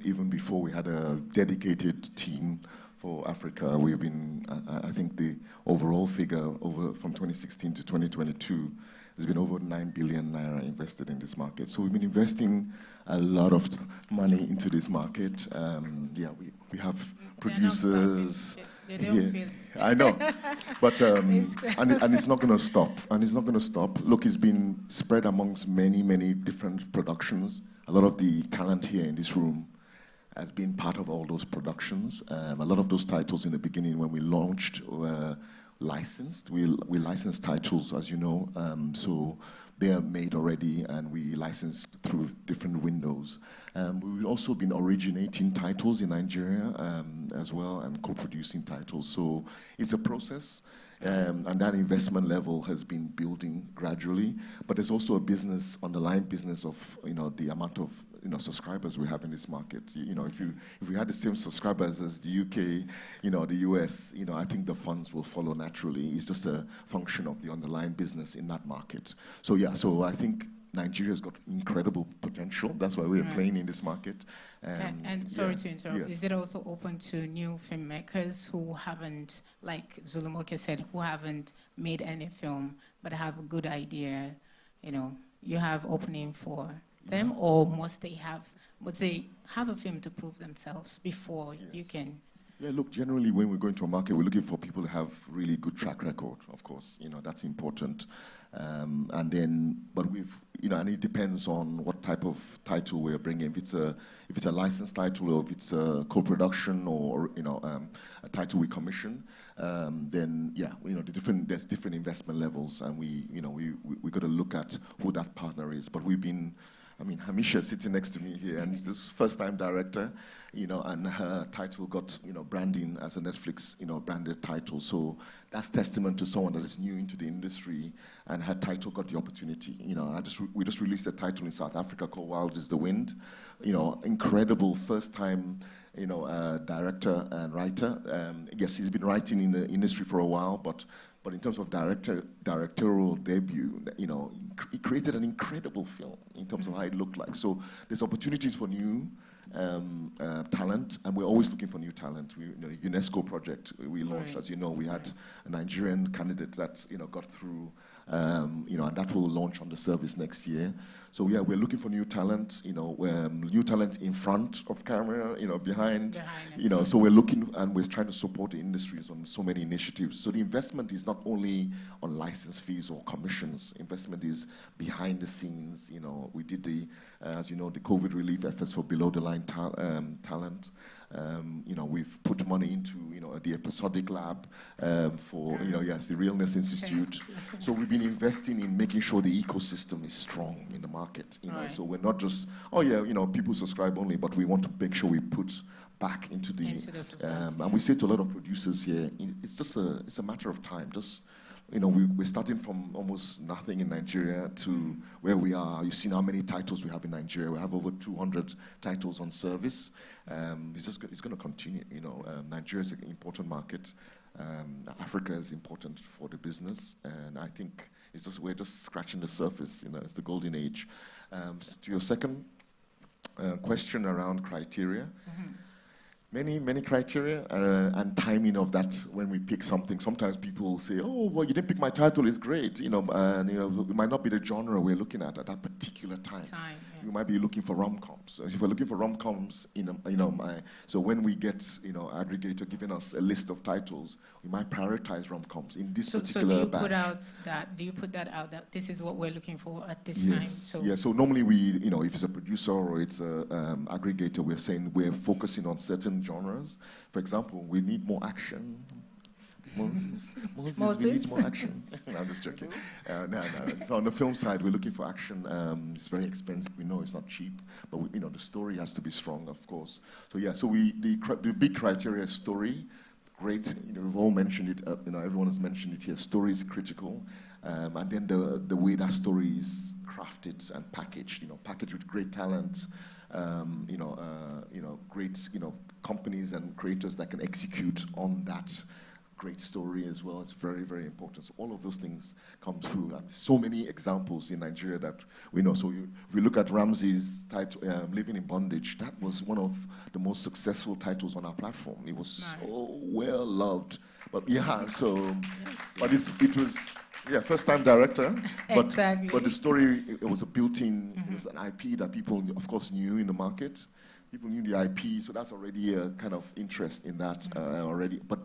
Even before we had a dedicated team for Africa, we've been, I think the overall figure from 2016 to 2022 has been over 9 billion naira invested in this market. So we've been investing a lot of money into this market. Yeah, we have producers. They don't feel. I know, but and it's not going to stop. And it's not going to stop. Look, it's been spread amongst many, many different productions. A lot of the talent here in this room has been part of all those productions. A lot of those titles in the beginning, when we launched, were licensed. We licensed titles, as you know, so they are made already, and we license through different windows. We've also been originating titles in Nigeria as well, and co-producing titles. So it's a process, and that investment level has been building gradually. But there's also a business, underlying business of, you know, the amount of, you know, subscribers we have in this market. You know, if we had the same subscribers as the UK, you know, the US, you know, I think the funds will follow naturally. It's just a function of the underlying business in that market. So yeah, so I think Nigeria's got incredible potential. That's why we're playing in this market. And sorry to interrupt, yes. Is it also open to new filmmakers who haven't, like Zulumoke said, who haven't made any film but have a good idea? You know, you have opening for them, or must they have a film to prove themselves before you can? Yeah, look, generally when we go into a market, we're looking for people who have really good track record, of course. You know, that's important. And then, but you know, and it depends on what type of title we're bringing. If it's a licensed title, or if it's a co-production, or, you know, a title we commission, then yeah, you know, there's different investment levels, and we got to look at who that partner is. But we've been, I mean, Hamisha sitting next to me here, and this first-time director, you know, and her title got, you know, branding as a Netflix, you know, branded title. So that's testament to someone that is new into the industry, and her title got the opportunity. You know, we just released a title in South Africa called Wild is the Wind. You know, incredible first-time, you know, director and writer. Yes, he's been writing in the industry for a while, but in terms of directorial debut, you know, he created an incredible film in terms of how it looked like. So there's opportunities for new talent, and we're always looking for new talent. You know, UNESCO project we launched, as you know, we had a Nigerian candidate that, you know, got through, you know, and that will launch on the service next year. So yeah, we're looking for new talent, you know, new talent in front of camera, you know, behind you know, so we're looking, and we're trying to support the industries on so many initiatives. So the investment is not only on license fees or commissions. Investment is behind the scenes. You know, we did as you know, the COVID relief efforts for below the line talent. You know, we've put money into, you know, the episodic lab for, you know, yes, the Realness Institute. So we've been investing in making sure the ecosystem is strong in the market, you know. So we're not just, oh yeah, you know, people subscribe only, but we want to make sure we put back into the and we say to a lot of producers here, it's just it's a matter of time. Just, you know, we're starting from almost nothing in Nigeria to where we are. You've seen how many titles we have in Nigeria. We have over 200 titles on service. It's going to continue. You know, Nigeria is an important market. Africa is important for the business, and I think we're just scratching the surface. You know, it's the golden age. To your second question around criteria. Many criteria and timing of that when we pick something. Sometimes people say, oh, well, you didn't pick my title, it's great. You know, and, you know, it might not be the genre we're looking at that particular time. You might be looking for rom-coms. So if we're looking for rom-coms, you know, so when we get, you know, aggregator giving us a list of titles, we might prioritize rom-coms in this particular batch. Do you put that out that this is what we're looking for at this time? So yeah, so normally we, you know, if it's a producer or it's a aggregator, we're saying we're focusing on certain genres. For example, we need more action. Moses, we need more action. No, I'm just joking. No. So on the film side, we're looking for action. It's very expensive. We know it's not cheap, but the story has to be strong, of course. So yeah, so the big criteria is story. Great, we've all mentioned it. Everyone has mentioned it here. Story is critical, and then the way that story is crafted and packaged. Packaged with great talent. Great companies and creators that can execute on that great story as well. It's very, very important. So all of those things come through. So many examples in Nigeria that we know. So if we look at Ramsey's title, Living in Bondage, that was one of the most successful titles on our platform. It was so well loved. But yeah, but it was first-time director. But, exactly. But the story, it was a built-in, it was an IP that people, of course, knew in the market. People knew the IP, so that's already a kind of interest in that already. But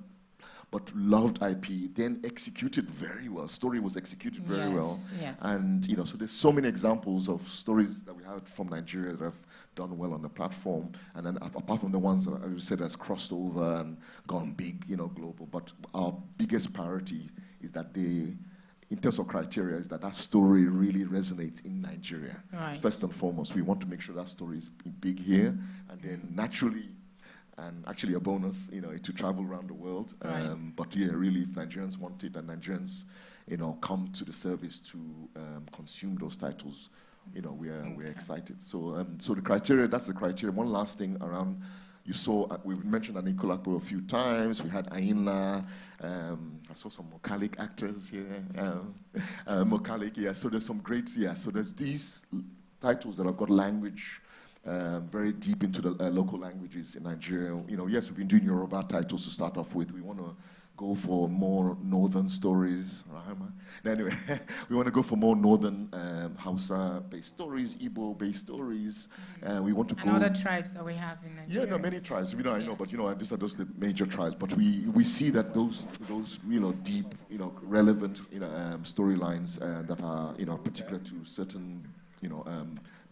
loved IP, then executed very well. Story was executed very well. Yes. And, so there's so many examples of stories that we have from Nigeria that have done well on the platform. And then apart from the ones that I said has crossed over and gone big, global. But our biggest priority is that in terms of criteria, is that story really resonates in Nigeria. Right. First and foremost, we want to make sure that story is big here, and then naturally, and actually a bonus, to travel around the world. Right. But yeah, really, if Nigerians want it and Nigerians, come to the service to consume those titles, we're excited. So the criteria, that's the criteria. One last thing around. You saw, we mentioned Anikulapo a few times. We had Ainla. I saw some Mokalik actors here. Mokalik, yeah. So there's some great, So there's these titles that have got language very deep into the local languages in Nigeria. Yes, we've been doing Yoruba titles to start off with. We want to go for more northern stories. Anyway, we want to go for more northern Hausa-based stories, Igbo-based stories. We want to go... And other tribes that we have in Nigeria. Yeah, many tribes. I know, but these are just the major tribes. But we see that those deep, relevant, storylines that are, particular to certain,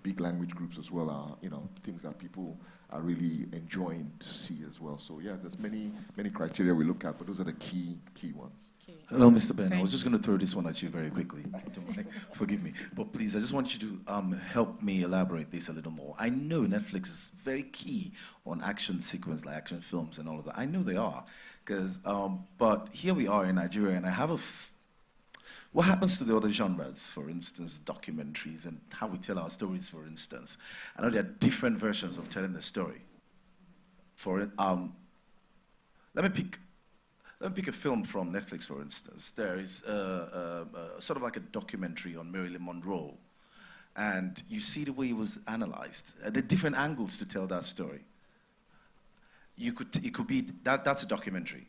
big language groups as well are, things that people are really enjoying to see as well. So yeah, there's many criteria we look at, but those are the key ones. Hello, Mr. Ben. I was just going to throw this one at you very quickly. Forgive me. But please, I just want you to help me elaborate this a little more. I know Netflix is very key on action sequence, like action films and all of that. I know they are. But here we are in Nigeria, and I have what happens to the other genres, for instance, documentaries and how we tell our stories, for instance? I know there are different versions of telling the story. Let me pick a film from Netflix, for instance. There is sort of like a documentary on Marilyn Monroe, and you see the way it was analyzed, the different angles to tell that story. It could be that's a documentary.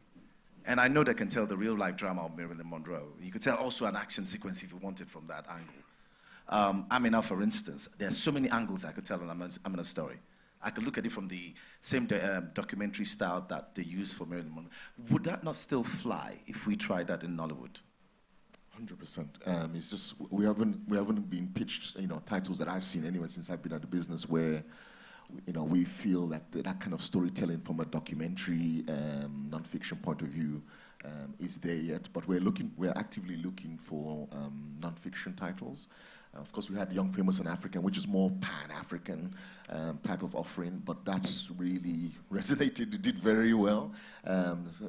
And I know they can tell the real-life drama of Marilyn Monroe. You could tell also an action sequence if you wanted from that angle. Amina, for instance, there are so many angles I could tell in Amina's story. I could look at it from the same documentary style that they used for Marilyn Monroe. Would that not still fly if we tried that in Nollywood? 100%. It's just we haven't been pitched titles that I've seen anyway since I've been at the business where we feel that that kind of storytelling from a documentary, non-fiction point of view is there yet. But we're actively looking for non-fiction titles. Of course, we had Young, Famous, and African, which is more Pan-African type of offering, but that's really resonated. It did very well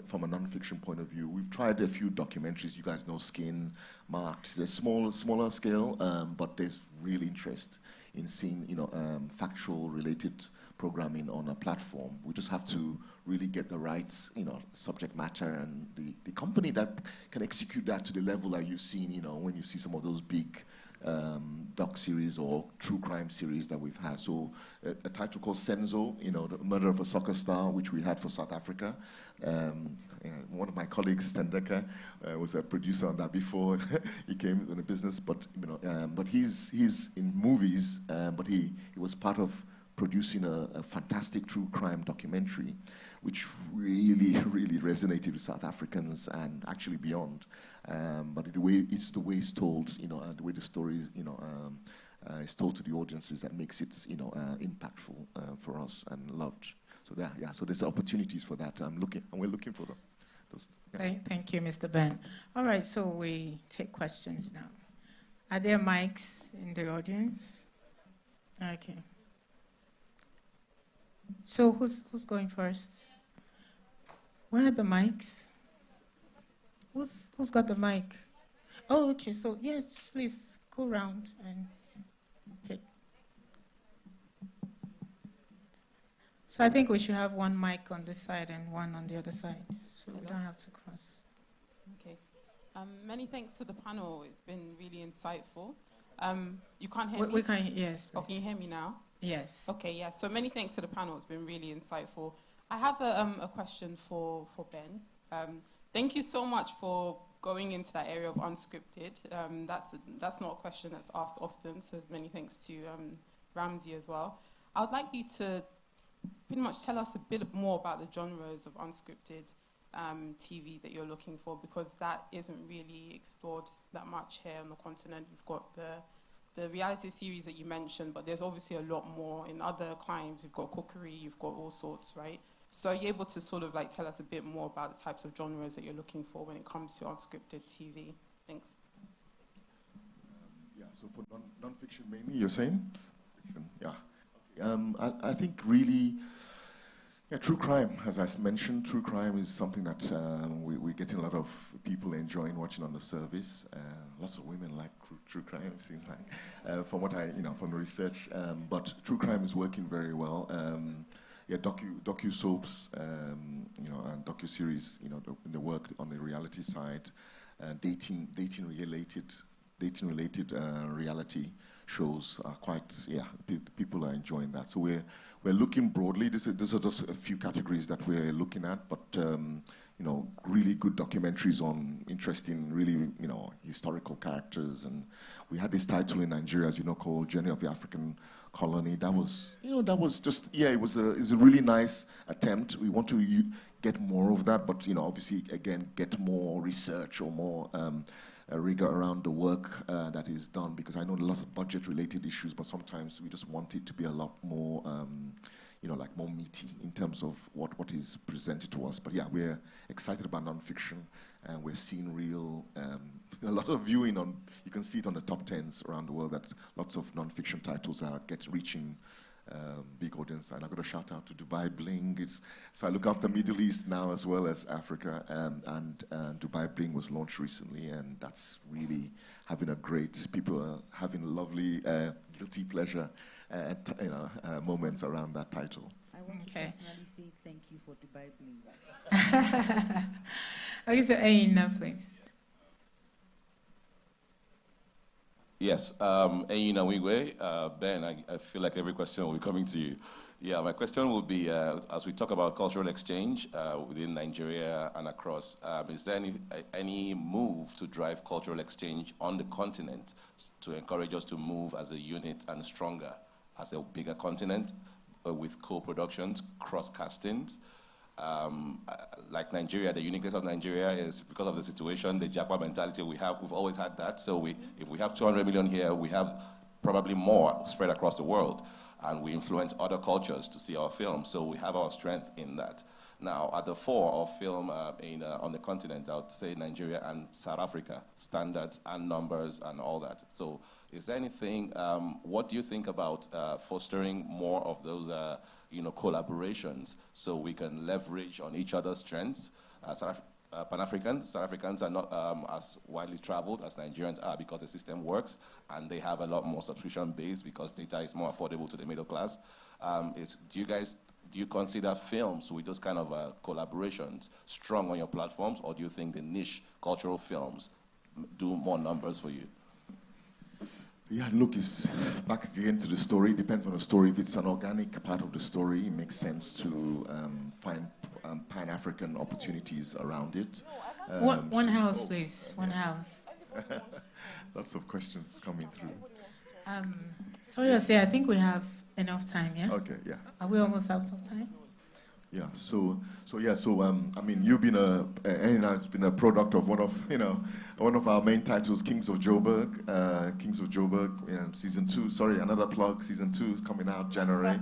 from a non-fiction point of view. We've tried a few documentaries. You guys know Skin, Marked. They're smaller scale, but there's real interest in seeing, factual related programming on a platform. We just have to really get the right, subject matter and the company that can execute that to the level that you've seen, when you see some of those big doc series or true crime series that we've had. So a title called Senzo, the murder of a soccer star, which we had for South Africa. One of my colleagues, Stendeka, was a producer on that before he came into the business. But but he's in movies. But he was part of producing a fantastic true crime documentary, which really resonated with South Africans and actually beyond. But the way it's told, the way the story is told to the audiences that makes it, impactful for us and loved. So so there's opportunities for that. We're looking for them. Thank you, Mr. Ben. All right, so we take questions now. Are there mics in the audience? Okay. So who's going first? Where are the mics? Who's got the mic? Oh, okay. So yes, just please go round and pick. So I think we should have one mic on this side and one on the other side, so we don't have to cross. Okay. Many thanks to the panel. It's been really insightful. You can't hear me? We can, yes, please. Oh, can you hear me now? Yes. Okay, yes. So many thanks to the panel. It's been really insightful. I have a question for Ben. Thank you so much for going into that area of unscripted. That's not a question that's asked often, so many thanks to Ramsey as well. I would like you to pretty much tell us a bit more about the genres of unscripted TV that you're looking for, because that isn't really explored that much here on the continent. You've got the reality series that you mentioned, but there's obviously a lot more in other climes. You've got cookery, you've got all sorts, right? So are you able to sort of like tell us a bit more about the types of genres that you're looking for when it comes to unscripted TV? Thanks. Yeah, so for non-fiction mainly, you're saying? Fiction, yeah. I think really, yeah, true crime, as I mentioned, true crime is something that we're getting a lot of people enjoying watching on the service. Lots of women like true crime, it seems like, from what from the research. But true crime is working very well. Yeah, docu soaps, and docu-series, the work on the reality side, dating related reality shows are quite, people are enjoying that. So we're looking broadly. These are just a few categories that we're looking at, but really good documentaries on interesting, really, historical characters. And we had this title in Nigeria, as you know, called Journey of the African Colony. That was just, it was a really nice attempt. We want to get more of that, but, obviously, again, get more research or more rigor around the work that is done, because I know a lot of budget-related issues, but sometimes we just want it to be a lot more, more meaty in terms of what is presented to us. But yeah, we're excited about nonfiction, and we're seeing real, a lot of viewing on, you can see it on the top 10s around the world, that lots of nonfiction titles are reaching big audience. And I've got a shout out to Dubai Bling. So I look after Middle East now as well as Africa, and Dubai Bling was launched recently, and that's really having a great, people are having lovely guilty pleasure moments around that title. I want to personally say thank you for Dubai Bling. Okay, so Aina, please. Yes, Aina Wigwe. Ben, I feel like every question will be coming to you. Yeah, my question will be, as we talk about cultural exchange within Nigeria and across, is there any move to drive cultural exchange on the continent to encourage us to move as a unit and stronger as a bigger continent with co-productions, cross-castings? Like Nigeria, the uniqueness of Nigeria is because of the situation, the Japa mentality we have. We've always had that. So if we have 200 million here, we have probably more spread across the world. And we influence other cultures to see our films. So we have our strength in that. Now, at the fore of film on the continent, I would say Nigeria and South Africa, standards and numbers and all that. So is there anything, what do you think about fostering more of those collaborations so we can leverage on each other's strengths? Pan-African, South Africans are not as widely traveled as Nigerians are because the system works, and they have a lot more subscription base because data is more affordable to the middle class. Do you consider films with those kind of collaborations strong on your platforms, or do you think the niche cultural films do more numbers for you? Yeah, look, it's back again to the story. It depends on the story. If it's an organic part of the story, it makes sense to find Pan-African opportunities around it. One house, please. One house. Lots of questions coming through. Toyose, I think we have enough time, yeah? Okay, yeah. Are we almost out of time? Yeah. I mean, you've been has been a product of one of our main titles, Kings of Joburg. Kings of Joburg, season 2. Sorry, another plug. Season 2 is coming out January.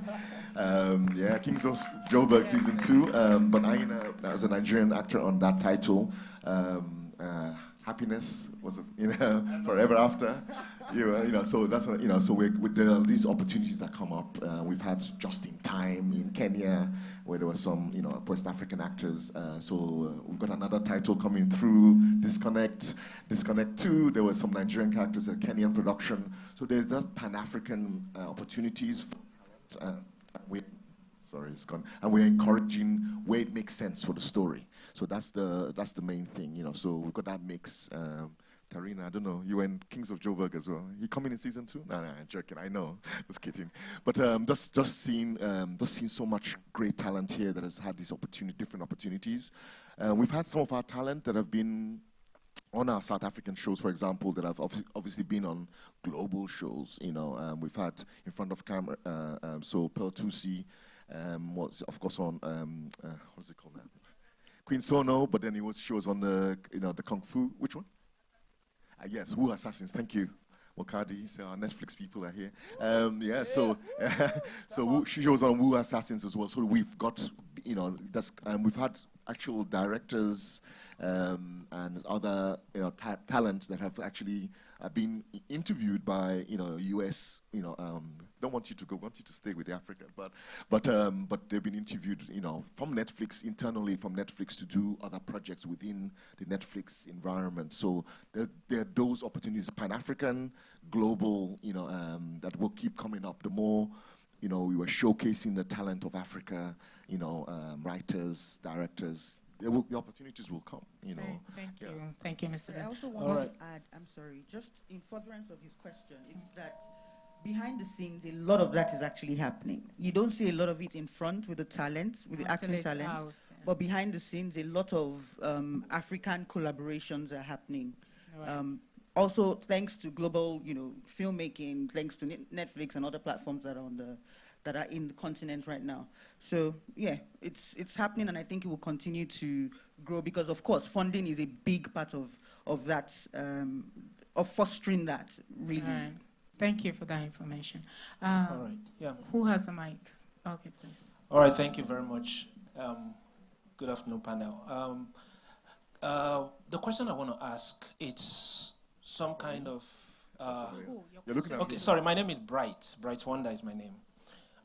Kings of Joburg season 2. But Aina, as a Nigerian actor on that title, happiness was forever after. So that's so with these opportunities that come up, we've had Just in Time in Kenya, where there were some West African actors. We've got another title coming through, Disconnect 2. There were some Nigerian characters, a Kenyan production. So there's that Pan-African opportunities for talent. It's gone. And we're encouraging where it makes sense for the story. So that's the main thing, So we've got that mix. Tarina, I don't know. You were in Kings of Joburg as well. You coming in season 2? No, I'm joking. I know. Just kidding. But just seeing so much great talent here that has had these different opportunities. We've had some of our talent that have been on our South African shows, for example, that have obviously been on global shows. We've had in front of camera. So Pearl Tusi was, of course, on what's it called now? Queen Sono. But then she was on the the Kung Fu. Which one? Yes, Wu Assassins. Thank you, Wakadi. So our Netflix people are here. So she was on Wu Assassins as well. So we've got we've had actual directors and other talent that have actually been interviewed by US don't want you to go, want you to stay with Africa, but they've been interviewed from Netflix, internally from Netflix, to do other projects within the Netflix environment. So there are those opportunities, Pan-African, global, that will keep coming up. The more we were showcasing the talent of Africa, writers, directors. The opportunities will come, Thank you, Mr. I also want to add, I'm sorry, just in furtherance of his question, it's that behind the scenes, a lot of that is actually happening. You don't see a lot of it in front with the talent, with the acting talent, but behind the scenes, a lot of African collaborations are happening. Right. Also, thanks to global, filmmaking, thanks to Netflix and other platforms that are in the continent right now. So yeah, it's happening, and I think it will continue to grow because, of course, funding is a big part of that, of fostering that, really. All right. Thank you for that information. All right, yeah. Who has the mic? Okay, please. All right, thank you very much. Good afternoon, panel. The question I want to ask, it's some kind of... You're looking at okay, sorry, my name is Bright. Bright Wonder is my name.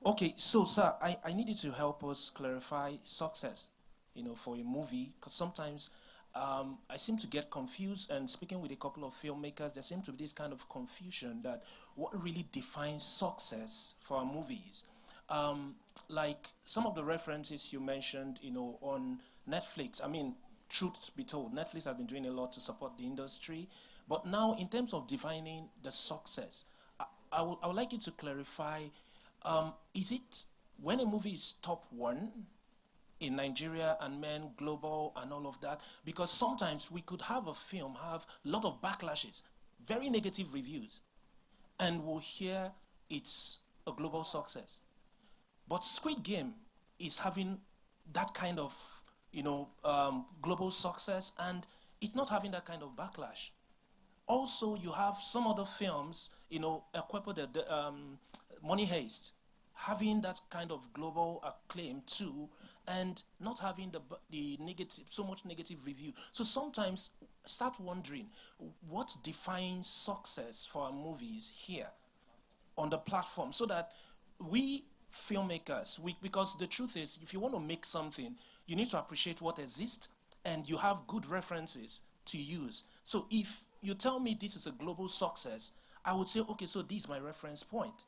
Okay, so, sir, I need you to help us clarify success, for a movie, because sometimes I seem to get confused, and speaking with a couple of filmmakers, there seems to be this kind of confusion that what really defines success for our movies. Like some of the references you mentioned, on Netflix. I mean, truth be told, Netflix have been doing a lot to support the industry, but now in terms of defining the success, I would like you to clarify, is it when a movie is top 1 in Nigeria and men global and all of that? Because sometimes we could have a film have a lot of backlashes, very negative reviews, and we'll hear it's a global success. But Squid Game is having that kind of global success, and it's not having that kind of backlash. Also, you have some other films, Money Heist, having that kind of global acclaim too, and not having the negative, so much negative review. So sometimes start wondering, what defines success for our movies here on the platform, so that we filmmakers, because the truth is, if you want to make something, you need to appreciate what exists, and you have good references to use. So if you tell me this is a global success, I would say, okay, so this is my reference point.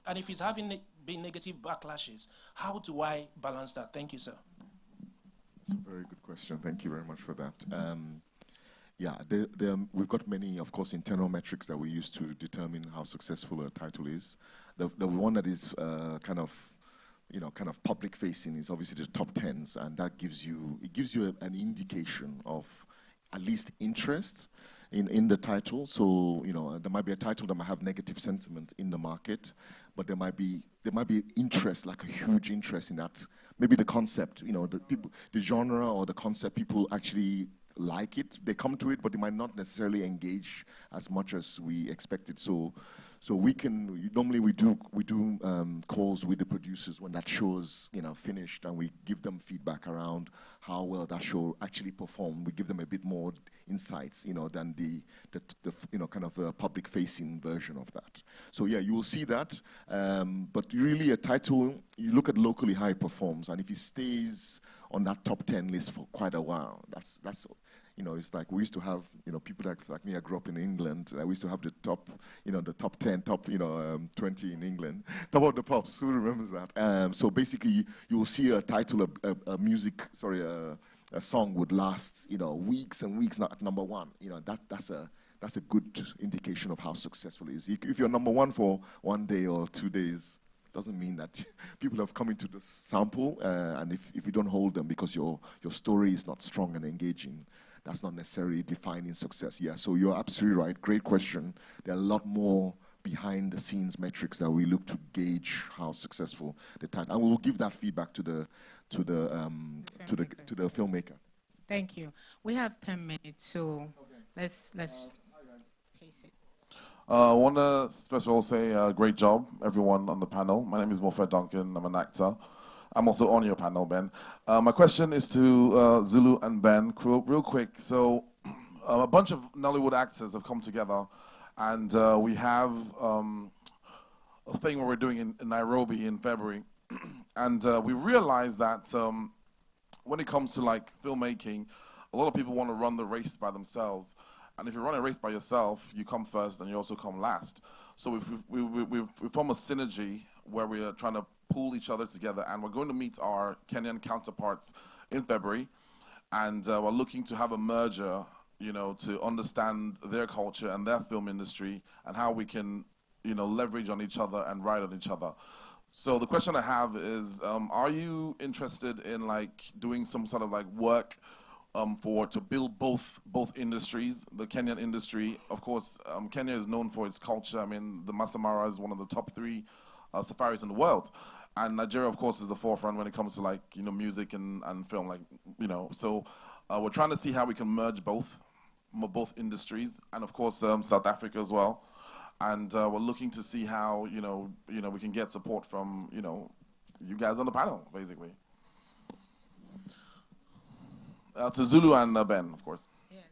And if it's having been negative backlashes, how do I balance that? Thank you, sir. That's a very good question. Thank you very much for that. We've got many, of course, internal metrics that we use to determine how successful a title is. The one that is kind of public facing is obviously the top 10s, and that gives you an indication of at least interest in the title. So there might be a title that might have negative sentiment in the market, but there might be interest, like a huge interest in that maybe the concept, the genre or the concept, people actually like it. They come to it, but they might not necessarily engage as much as we expected. So we can normally we do calls with the producers when that show's finished, and we give them feedback around how well that show actually performed. We give them a bit more insights, than the kind of a public-facing version of that. So yeah, you will see that. But really, a title, you look at locally how it performs, and if it stays on that top 10 list for quite a while, that's it's like we used to have, people like me, I grew up in England. We used to have the top, the top 10, top, 20 in England. Top of the pops, who remembers that? So basically, you will see a title, a song would last, weeks and weeks, not at number one. That's a good indication of how successful it is. If you're number one for 1 day or 2 days, doesn't mean that people have come into the sample, and if you don't hold them because your story is not strong and engaging, that's not necessarily defining success. Yeah, so you're absolutely right. Great question. There are a lot more behind the scenes metrics that we look to gauge how successful the title, and we will give that feedback to the filmmaker. Thank you. We have 10 minutes, so let's pace it. I want to first of all say great job, everyone on the panel. My name is Moffett Duncan. I'm an actor. I'm also on your panel, Ben. My question is to Zulu and Ben, real quick. So a bunch of Nollywood actors have come together, and we have a thing where we're doing in Nairobi in February. And we realized that when it comes to like filmmaking, a lot of people want to run the race by themselves. And if you run a race by yourself, you come first and you also come last. So we've formed a synergy where we are trying to pull each other together, and we're going to meet our Kenyan counterparts in February, and we're looking to have a merger, to understand their culture and their film industry and how we can, leverage on each other and ride on each other. So the question I have is, are you interested in like doing some sort of like work to build both industries? The Kenyan industry, of course, Kenya is known for its culture. I mean, the Masai Mara is one of the top 3 safaris in the world, and Nigeria, of course, is the forefront when it comes to like music and film, like So we're trying to see how we can merge both industries, and of course South Africa as well. And we're looking to see how we can get support from you guys on the panel, basically. To Zulu and Ben, of course. Yes.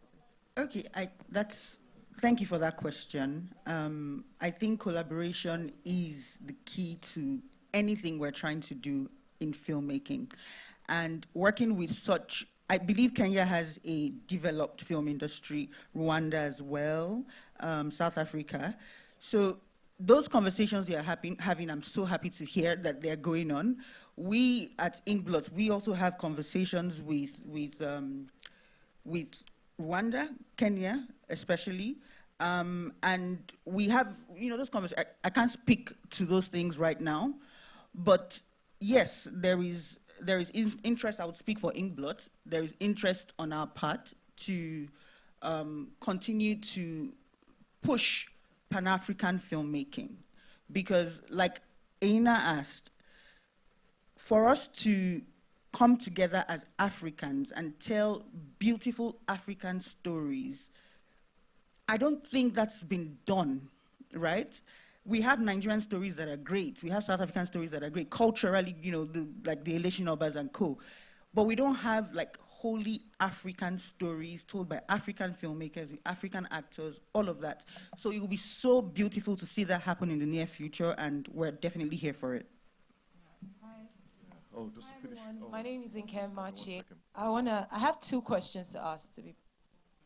Okay, thank you for that question. I think collaboration is the key to anything we're trying to do in filmmaking. And working with I believe Kenya has a developed film industry, Rwanda as well, South Africa. So those conversations they are having, I'm so happy to hear that they're going on. We at Inkblot, we also have conversations with Rwanda, Kenya especially, and we have those conversations. I can't speak to those things right now, but yes, there is interest. I would speak for Inkblot. There is interest on our part to continue to push Pan-African filmmaking, because like Aina asked, for us to come together as Africans and tell beautiful African stories, I don't think that's been done, right? We have Nigerian stories that are great. We have South African stories that are great. Culturally, like the Elation Obas and co. But we don't have like wholly African stories told by African filmmakers, with African actors, all of that. So it will be so beautiful to see that happen in the near future, and we're definitely here for it. Oh, just to finish. Oh, my name is Nkem Machi. I have 2 questions to ask.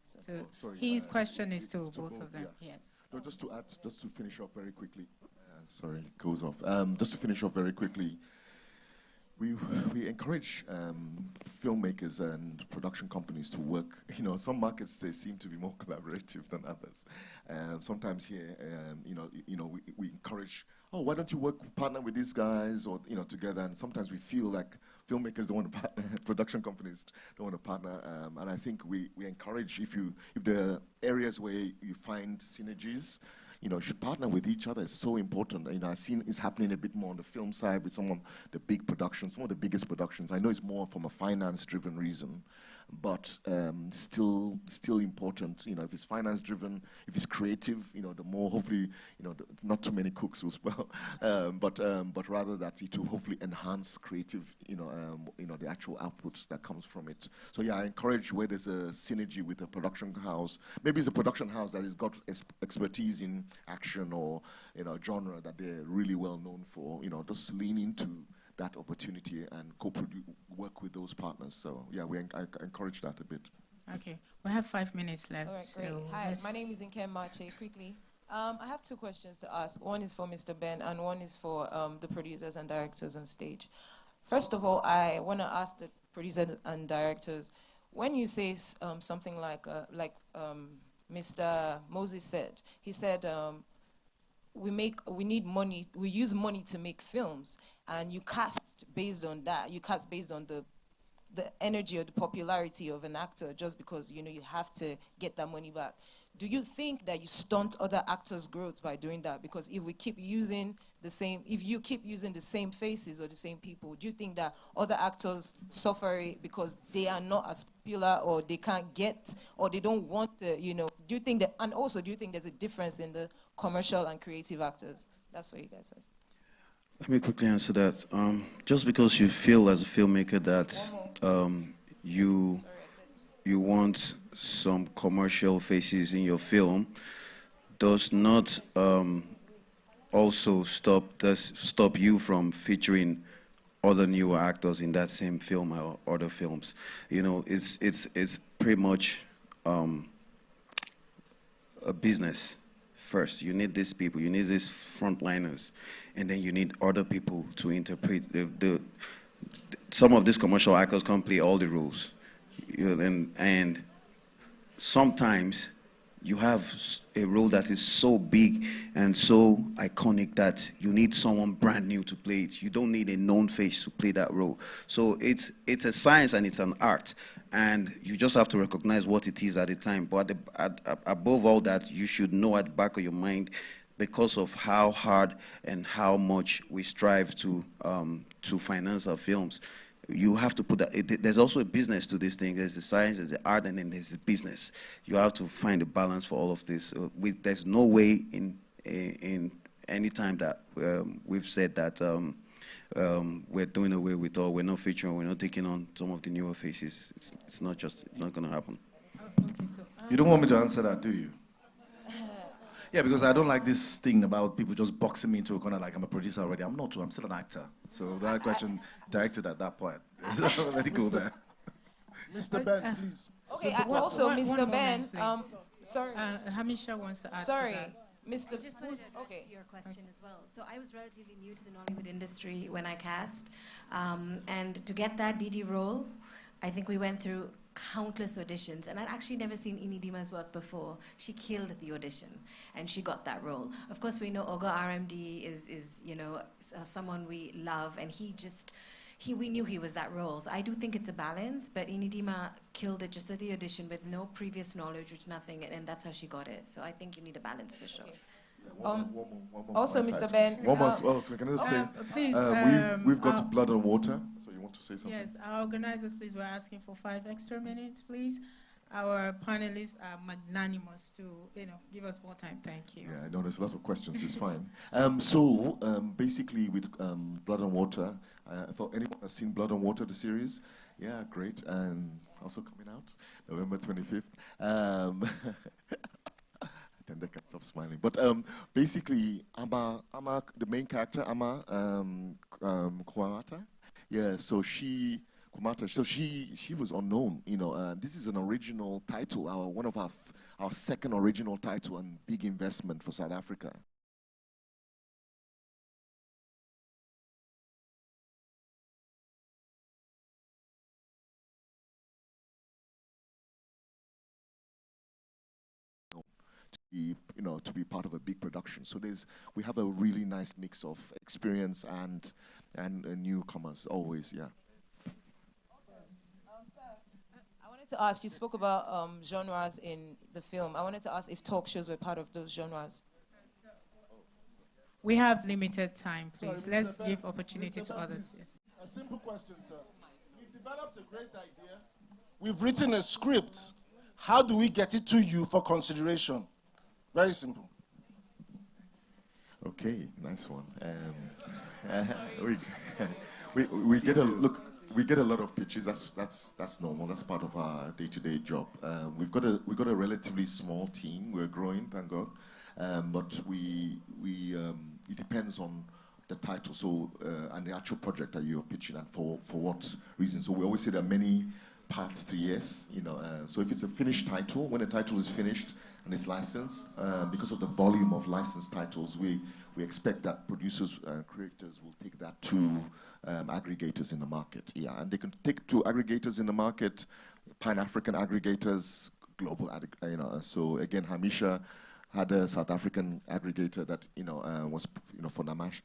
Sorry, his question is to both of them. Yeah. Yes. No, just to finish off very quickly. Sorry, it goes off. Just to finish off very quickly. We encourage filmmakers and production companies to work. Some markets they seem to be more collaborative than others. Sometimes here, we encourage. Oh, why don't you partner with these guys or together? And sometimes we feel like filmmakers don't want to partner, production companies don't want to partner. And I think we encourage if there are areas where you find synergies, should partner with each other. It's so important. I've seen it's happening a bit more on the film side with some of the big productions, some of the biggest productions. I know it's more from a finance-driven reason, but still important. If it's finance-driven, if it's creative, the more hopefully, not too many cooks will spoil, but rather that it will hopefully enhance creative, the actual output that comes from it. So yeah, I encourage where there's a synergy with a production house. Maybe it's a production house that has got expertise in action or genre that they're really well known for. Just lean into that opportunity and work with those partners. So yeah, I encourage that a bit. Okay, we have 5 minutes left. All right, great. So Hi, my name is Nkem Mache. Quickly, I have 2 questions to ask. One is for Mr. Ben, and one is for the producers and directors on stage. First of all, I want to ask the producers and directors, when you say something like Mr. Moses said, he said, we need money, we use money to make films, and you cast based on that. You cast based on the energy or the popularity of an actor just because, you have to get that money back. Do you think that you stunt other actors' growth by doing that? Because if you keep using the same faces or the same people, do you think that other actors suffer it because they are not as popular, or they can't get, or they don't want to, do you think that, and also do you think there's a difference in the commercial and creative actors? That's what you guys first. Let me quickly answer that. Just because you feel as a filmmaker that you want some commercial faces in your film does not also stop you from featuring other newer actors in that same film or other films. It's pretty much a business. First, you need these people, you need these frontliners, and then you need other people to interpret. Some of these commercial actors can't play all the roles, and sometimes you have a role that is so big and so iconic that you need someone brand new to play it. You don't need a known face to play that role. So it's a science and it's an art, and you just have to recognize what it is at the time. But above all that, you should know at the back of your mind, because of how hard and how much we strive to finance our films, you have to put that. There's also a business to this thing. There's the science, there's the art, and then there's the business. You have to find a balance for all of this. There's no way in any time that we've said that we're doing away with, or we're not featuring, we're not taking on some of the newer faces. It's not going to happen. You don't want me to answer that, do you? Yeah, because I don't like this thing about people just boxing me into a corner like I'm a producer already. I'm not, I'm still an actor. So that question directed at that point. Let it go there. Mr. Ben, please. Okay, also, Mr. Ben, sorry. Hamisha wants to add sorry. to that. Mr. I just wanted to address your question as well. So I was relatively new to the Nollywood industry when I cast. And to get that DD role, I think we went through countless auditions, and I'd actually never seen Inidima's work before. She killed the audition, and she got that role. Of course, we know Oga RMD is someone we love, and we knew he was that role. So I do think it's a balance, but Inidima killed it just at the audition with no previous knowledge, with nothing, and that's how she got it. So I think you need a balance for sure. One more also, Mr. Ben. One more. So can I just say, please, we've got blood and water. So you want to say something? Yes, our organizers, please, we're asking for 5 extra minutes, please. Our panelists are magnanimous to, give us more time. Thank you. Yeah, I know there's a lot of questions. It's fine. Basically, with Blood and Water, for anyone who's seen Blood and Water, the series, yeah, great, and also coming out November 25th. Then they can stop smiling. But basically, Ama, the main character, Ama Kwamata, yeah. So she was unknown. This is an original title, one of our second original title, and big investment for South Africa. To be part of a big production. So we have a really nice mix of experience and newcomers always, yeah. Also, sir, I wanted to ask, you spoke about genres in the film. I wanted to ask if talk shows were part of those genres. We have limited time, please. Sorry, Let's Ben, give opportunity Mr. to Ben, others. please. Yes. A simple question, sir. We've developed a great idea. We've written a script. How do we get it to you for consideration? Very simple. Okay, nice one. We get a look. We get a lot of pitches. That's normal. That's part of our day-to-day job. We've got a relatively small team. We're growing, thank God. But it depends on the title, so and the actual project that you're pitching, and for what reason. So we always say there are many paths to yes. So if it's a finished title, when a title is finished and it's licensed, because of the volume of licensed titles, we expect that producers and creators will take that to aggregators in the market. Yeah, and they can take to aggregators in the market, Pan-African aggregators, global, So again, Hamisha had a South African aggregator that was for Namaste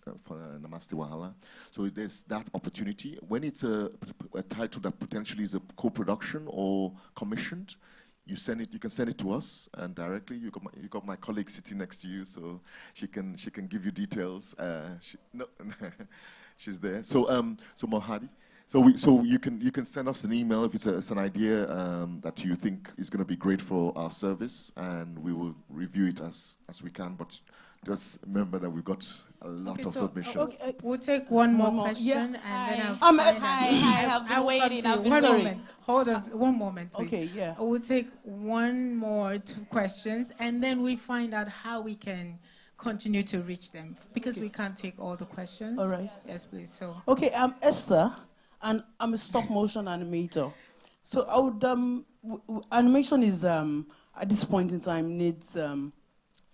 Wahala. So there's that opportunity. When it's a title that potentially is a co-production or commissioned, you can send it to us and directly. You got my colleague sitting next to you, so she can give you details. She's there. So Mohadi. So you can send us an email if it's an idea that you think is going to be great for our service, and we will review it as we can. But just remember that we've got a lot of submissions. Okay, we'll take one more question, and then I'll I have been waiting. One moment. Hold on, one moment, please. Okay, yeah. We'll take one more, 2 questions, and then we find out how we can continue to reach them, because we can't take all the questions. All right. Yes, please. So. Okay, I'm Esther, and I'm a stop motion animator. So I would animation is at this point in time needs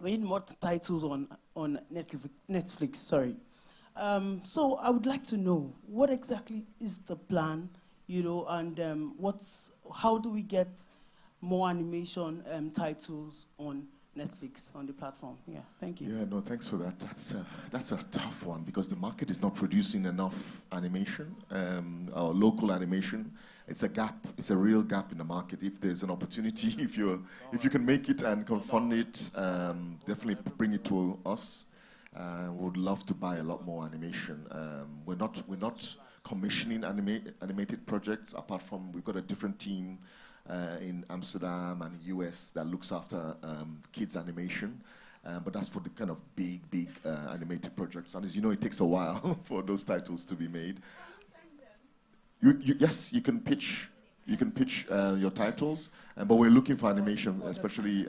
we need more titles on Netflix. Sorry. So I would like to know what exactly is the plan, and how do we get more animation titles on Netflix, on the platform? Yeah, thank you. Yeah, no, thanks for that. That's a tough one, because the market is not producing enough animation, or local animation. It's a gap. It's a real gap in the market. If there's an opportunity, if you can make it and can fund it, definitely bring it to us. We would love to buy a lot more animation. We're not commissioning animated projects, apart from we've got a different team in Amsterdam and US that looks after kids animation. But that's for the kind of big animated projects. And as you know, it takes a while for those titles to be made. Yes, you can pitch. You can pitch your titles, but we're looking for animation, especially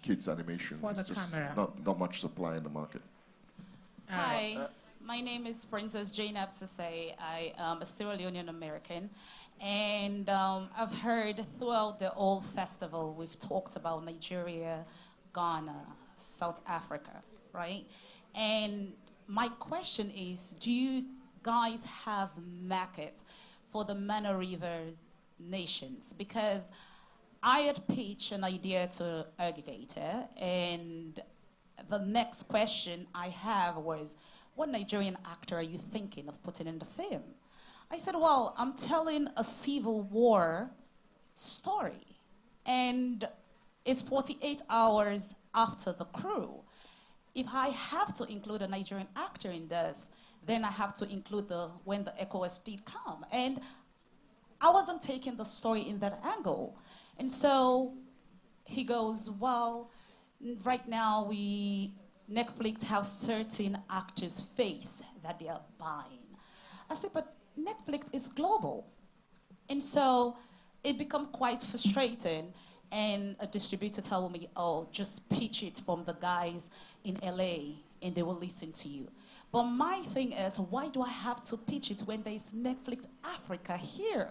kids animation. For the camera. Not much supply in the market. Hi, my name is Princess Jane Absisay. I am a Sierra Leonean American. And I've heard throughout the whole festival, we've talked about Nigeria, Ghana, South Africa, right? And my question is, do you guys have market for the Mana Rivers nations? Because I had pitched an idea to aggregator, and the next question I have was, what Nigerian actor are you thinking of putting in the film? I said, well, I'm telling a civil war story, and it's 48 hours after the crew. If I have to include a Nigerian actor in this, then I have to include when the ECOWAS did come. And I wasn't taking the story in that angle. And so he goes, well, right now Netflix have certain actors' face that they are buying. I said, but Netflix is global. And so it became quite frustrating. And a distributor told me, oh, just pitch it from the guys in LA and they will listen to you. But my thing is, why do I have to pitch it when there's Netflix Africa here?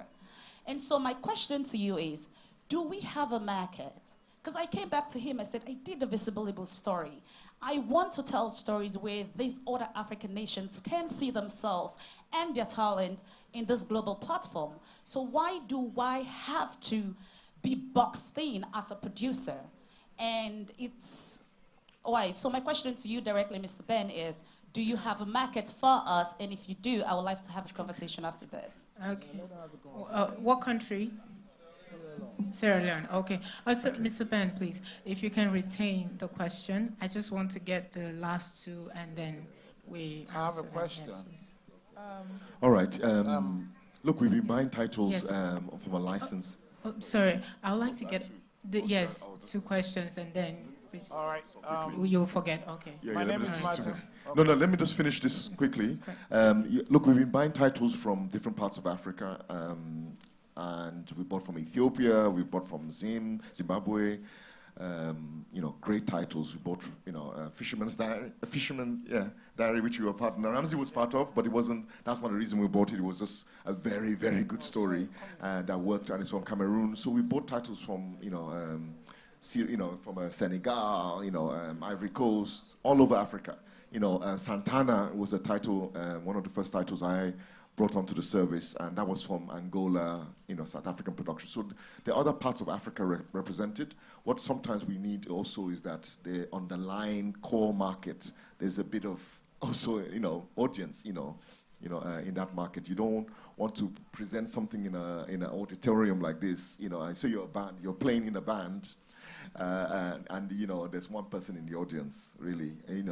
And so my question to you is, do we have a market? Because I came back to him, I said, I did a Visibility story. I want to tell stories where these other African nations can see themselves and their talent in this global platform. So why do I have to be boxed in as a producer? And it's why. So my question to you directly, Mr. Ben, is, do you have a market for us? And if you do, I would like to have a conversation after this. Okay. What country? Sierra Leone, okay. Also, Mr. Ben, please, if you can retain the question. I just want to get the last 2, and then we I have a answer them. question. Yes, please. All right. Look, we've been buying titles Yes. from a license. Oh, sorry, I would like to get, two questions and then All right. you'll forget, okay. Yeah, My let name me is just- Martin. No, let me just finish this quickly. Look, we've been buying titles from different parts of Africa, and we bought from Ethiopia, we bought from Zimbabwe. Great titles. We bought, Fisherman's Diary, Diary, which we were part of. Ramsey was part of, but it wasn't. That's not the reason we bought it. It was just a very, very good story that worked, and it's from Cameroon. So we bought titles from, from Senegal, Ivory Coast, all over Africa. Santana was a title, one of the first titles I brought onto the service, and that was from Angola, South African production. So the other parts of Africa represented. What sometimes we need also is that the underlying core market, there's a bit of also, audience, in that market. You don't want to present something in an auditorium like this, and so you're a band, you're playing in a band, and there's one person in the audience, really. It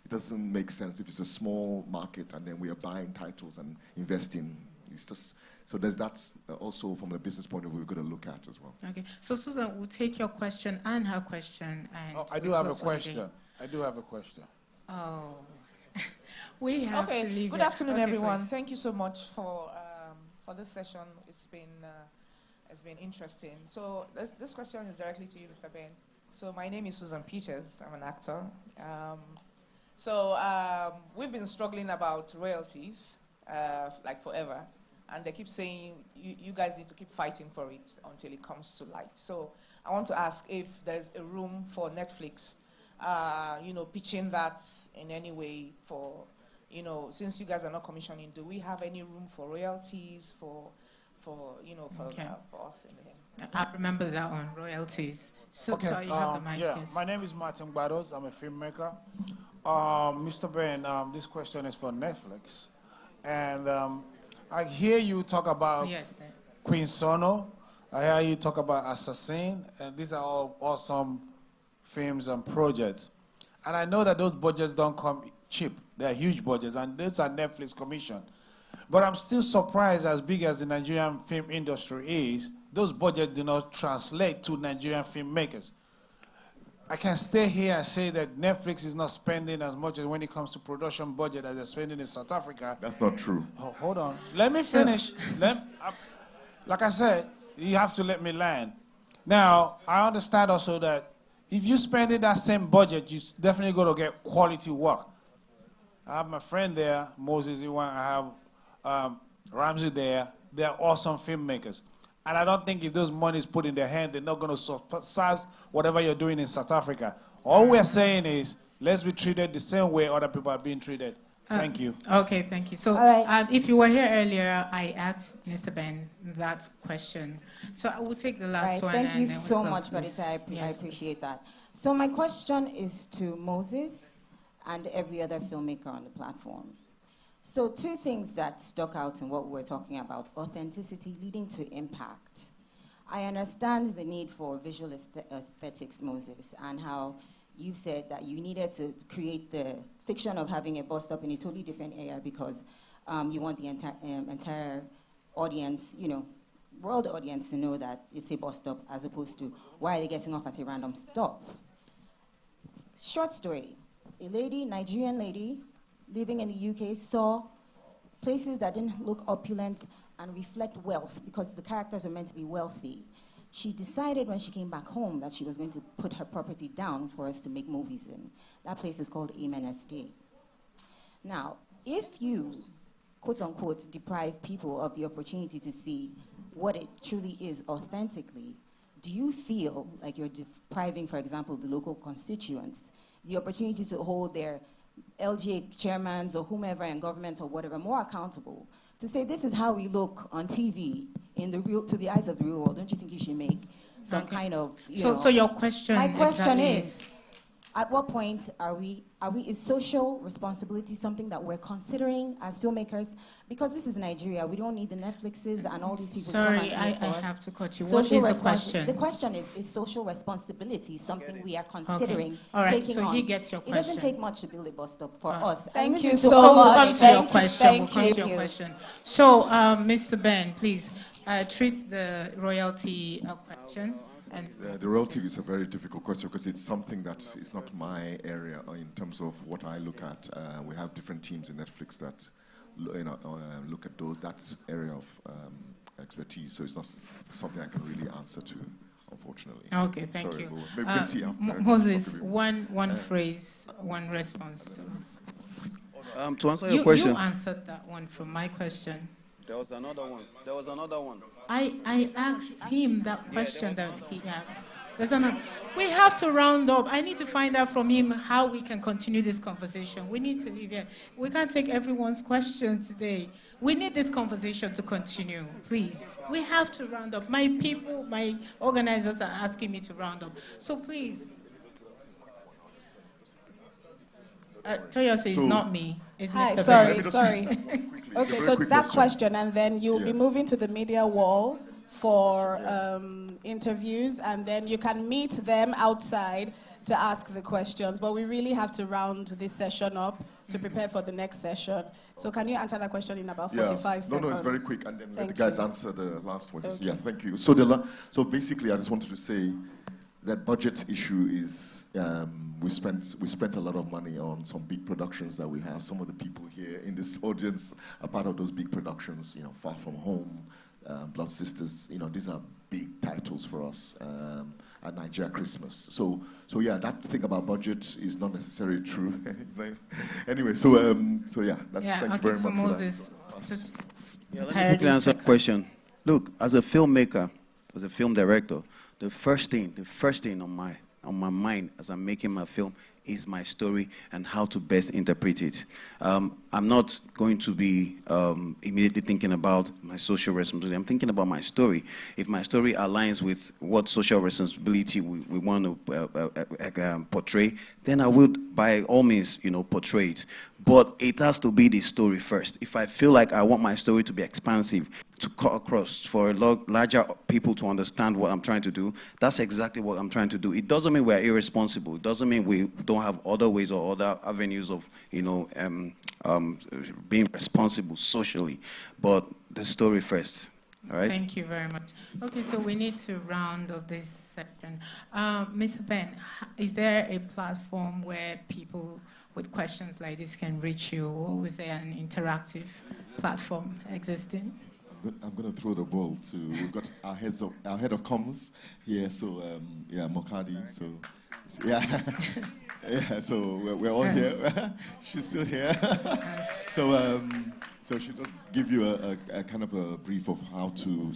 doesn't make sense if it's a small market and then we are buying titles and investing. It's just, so there's that also from a business point of view we're going to look at as well. Okay, so Susan, we'll take your question and her question. And I do have a question. I do have a question. Oh, we have to Okay, leave good it. afternoon, Okay, everyone. please. Thank you so much for this session. It's been interesting. So this question is directly to you, Mr. Ben. So my name is Susan Peters. I'm an actor. We've been struggling about royalties like forever, and they keep saying you guys need to keep fighting for it until it comes to light. So I want to ask if there's a room for Netflix, pitching that in any way for, since you guys are not commissioning, do we have any room for royalties for us in here? I remember that one, royalties. So, Okay, so you have the mic, yeah, yes. my name is Martin Bados. I'm a filmmaker. Mr. Ben, this question is for Netflix. And I hear you talk about Queen Sono. I hear you talk about Assassin. And these are all awesome films and projects. And I know that those budgets don't come cheap. They're huge budgets, and those are Netflix commissioned. But I'm still surprised, as big as the Nigerian film industry is, those budgets do not translate to Nigerian filmmakers. I can stay here and say that Netflix is not spending as much as when it comes to production budget as they're spending in South Africa. That's not true. Oh, hold on. Let me finish. Like I said, you have to let me land. Now, I understand also that if you spend that same budget, you're definitely going to get quality work. I have my friend there, Moses Iwan. I have Ramsey there. They're awesome filmmakers. And I don't think if those monies put in their hand, they're not going to surpass whatever you're doing in South Africa. All we're saying is, let's be treated the same way other people are being treated. Thank you. Okay, thank you. So if you were here earlier, I asked Mr. Ben that question. So I will take the last one. Thank you and then so we'll much, close, Barita. please. I appreciate that. So my question is to Moses and every other filmmaker on the platform. So two things that stuck out in what we were talking about: authenticity leading to impact. I understand the need for visual aesthetics, Moses, and how you've said that you needed to create the fiction of having a bus stop in a totally different area because you want the entire audience, world audience to know that it's a bus stop as opposed to why are they getting off at a random stop. Short story. A lady, Nigerian lady, living in the UK, saw places that didn't look opulent and reflect wealth because the characters are meant to be wealthy. She decided when she came back home that she was going to put her property down for us to make movies in. That place is called Amen Estate. Now, if you, quote unquote, deprive people of the opportunity to see what it truly is authentically, do you feel like you're depriving, for example, the local constituents the opportunity to hold their LGA chairmans or whomever in government or whatever more accountable to say this is how we look on TV in the real, to the eyes of the real world? Don't you think you should make some kind of, So your question my question exactly is, At what point is social responsibility something that we're considering as filmmakers? Because this is Nigeria, we don't need the Netflixes and all these people to come and do it for us. I have to cut you. Social What is the question? The question is social responsibility something we are considering All right, taking so on? he gets your It doesn't question. take much to build a bus stop for Right. us. Thank you so so much. much. We'll come to your question. We'll come to your you. question. So, Mr. Ben, please treat the royalty question. And The royalty is a very difficult question because it's something that is not my area in terms of what I look at. We have different teams in Netflix that look at that area of expertise. So it's not something I can really answer to, unfortunately. Okay, thank Sorry, you. Maybe we'll see after. Moses, one phrase, one response. To answer your question. You answered that one from my question. There was another one. I asked him that question that he asked. There's another. We have to round up. I need to find out from him how we can continue this conversation. We need to leave here. We can't take everyone's questions today. We need this conversation to continue, please. We have to round up. My people, my organizers are asking me to round up. So please. Toyose, it's not me. It's Hi, Mr. sorry. Okay, so that question, and then you'll be moving to the media wall for interviews, and then you can meet them outside to ask the questions. But we really have to round this session up to prepare for the next session. So can you answer that question in about 45 seconds? No, it's very quick, and then let the Thank guys you. answer the last one. Okay. Yeah, thank you. So basically, I just wanted to say that budget issue is we spent a lot of money on some big productions that we have. Some of the people here in this audience are part of those big productions. Far From Home, Blood Sisters. These are big titles for us. At Nigeria Christmas. So yeah, that thing about budget is not necessarily true. Anyway, so yeah, thank you very much Moses, for that. Let me quickly answer the question. Look, as a filmmaker, as a film director, the first thing on my mind as I'm making my film is my story and how to best interpret it. I'm not going to be immediately thinking about my social responsibility. I'm thinking about my story. If my story aligns with what social responsibility we want to portray, then I would, by all means, portray it. But it has to be the story first. If I feel like I want my story to be expansive, to cut across for larger people to understand what I'm trying to do, that's exactly what I'm trying to do. It doesn't mean we're irresponsible. It doesn't mean we don't have other ways or other avenues of, being responsible socially. But the story first. All right? Thank you very much. Okay, so we need to round up this section. Mr. Ben, is there a platform where people with questions like this can reach you, or is there an interactive platform existing? I'm going to throw the ball to, we've got our head of comms here, so Mokadi, so yeah, yeah, so we're all here. She's still here. So she'll just give you a kind of a brief of how to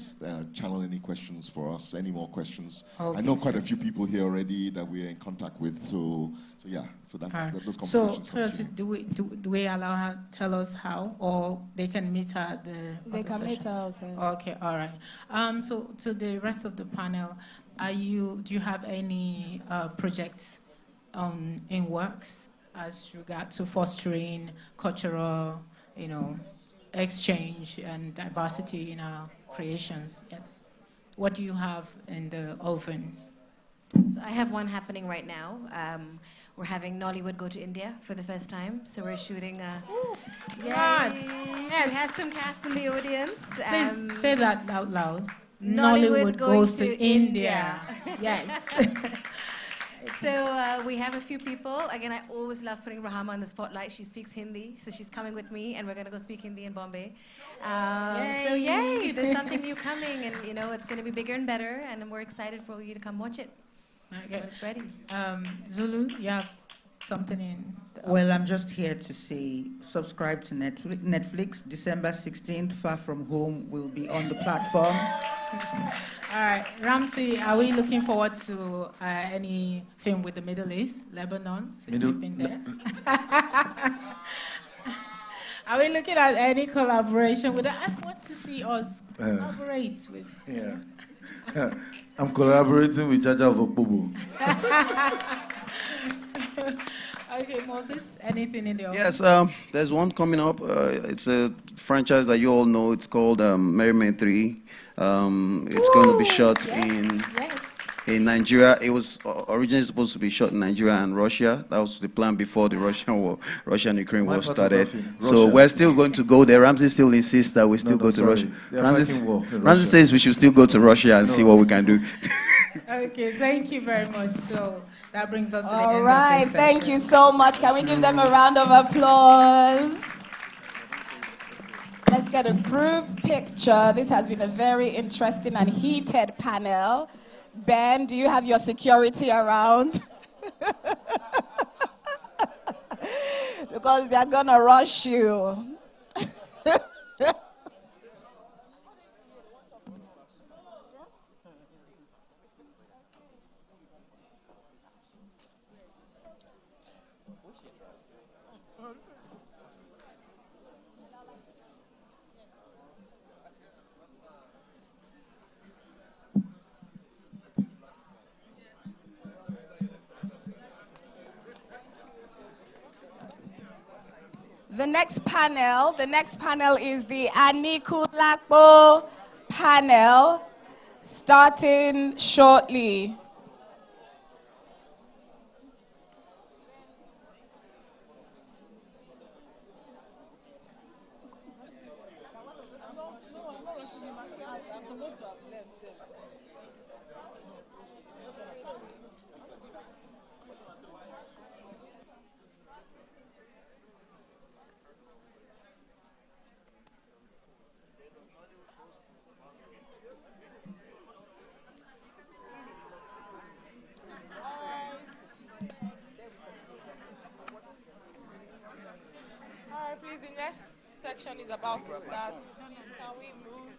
channel any questions for us, any more questions. Okay, I know quite a few people here already that we're in contact with, so yeah, so those conversations. So do we allow her to tell us how, or they can meet her at the They can meet her outside. Okay, all right. So to the rest of the panel, do you have any projects in works as regard to fostering cultural, exchange and diversity in our creations? Yes. What do you have in the oven? So I have one happening right now. We're having Nollywood go to India for the first time. So we're shooting God. Yes. We have some cast in the audience. Please say that out loud. Nollywood goes going to India. Yes. So we have a few people. Again, I always love putting Rahama on the spotlight. She speaks Hindi, so she's coming with me, and we're going to go speak Hindi in Bombay. So yay, there's something new coming, and it's going to be bigger and better, and we're excited for you to come watch it when it's ready. Zulu, you have something in? Well, I'm just here to say subscribe to Netflix. December 16th, Far From Home will be on the platform. All right, Ramsey, are we looking forward to any film with the Middle East, Lebanon? Are we looking at any collaboration with that? I want to see us collaborate with. Yeah. I'm collaborating with Jaja Vokbobo. Okay, Moses, anything in the Yes, office? there's one coming up. It's a franchise that you all know. It's called Merryman 3. It's going to be shot in Nigeria. It was originally supposed to be shot in Nigeria and Russia. That was the plan before the Russian war, Russia-Ukraine war started. So we're still going to go there. Ramsey still insists that we still go to Russia. Ramsey says we should still go to Russia and see what we can do. Okay, thank you very much. So that brings us to the end All of right, this thank session. you so much. Can we give them a round of applause? Let's get a group picture. This has been a very interesting and heated panel. Ben, do you have your security around? Because they're gonna rush you. The next panel is the Anikulapo panel, starting shortly. Please, the next section is about to start. Please, can we move?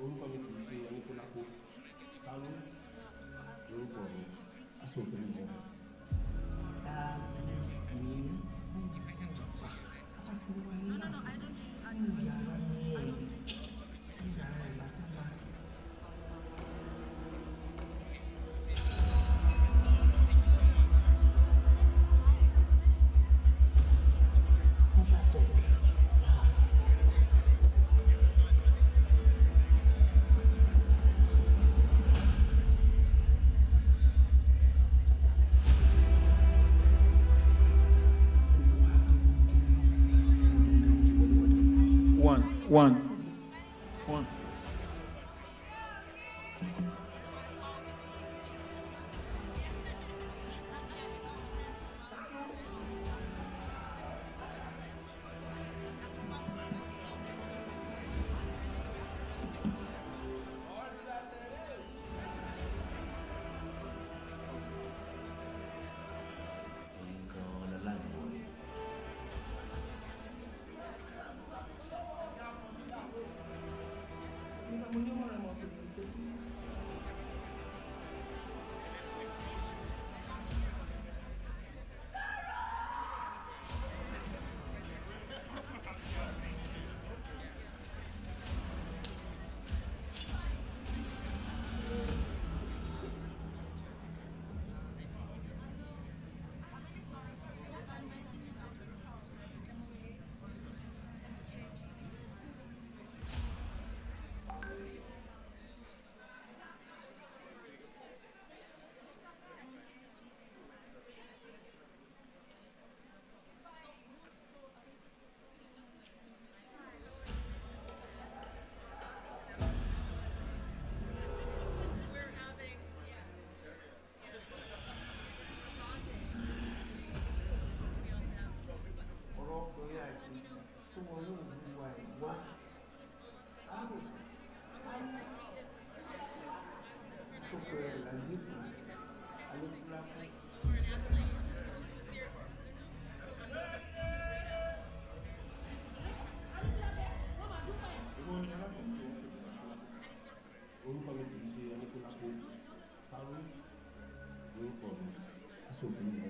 orúkọ mi kì í ṣe Aníkúlápó Sálú lórúkọ mi aṣòfin mi. One. Orúkọ mi kì í ṣe Aníkúlápó Sálú lórúkọ mi aṣòfin mi.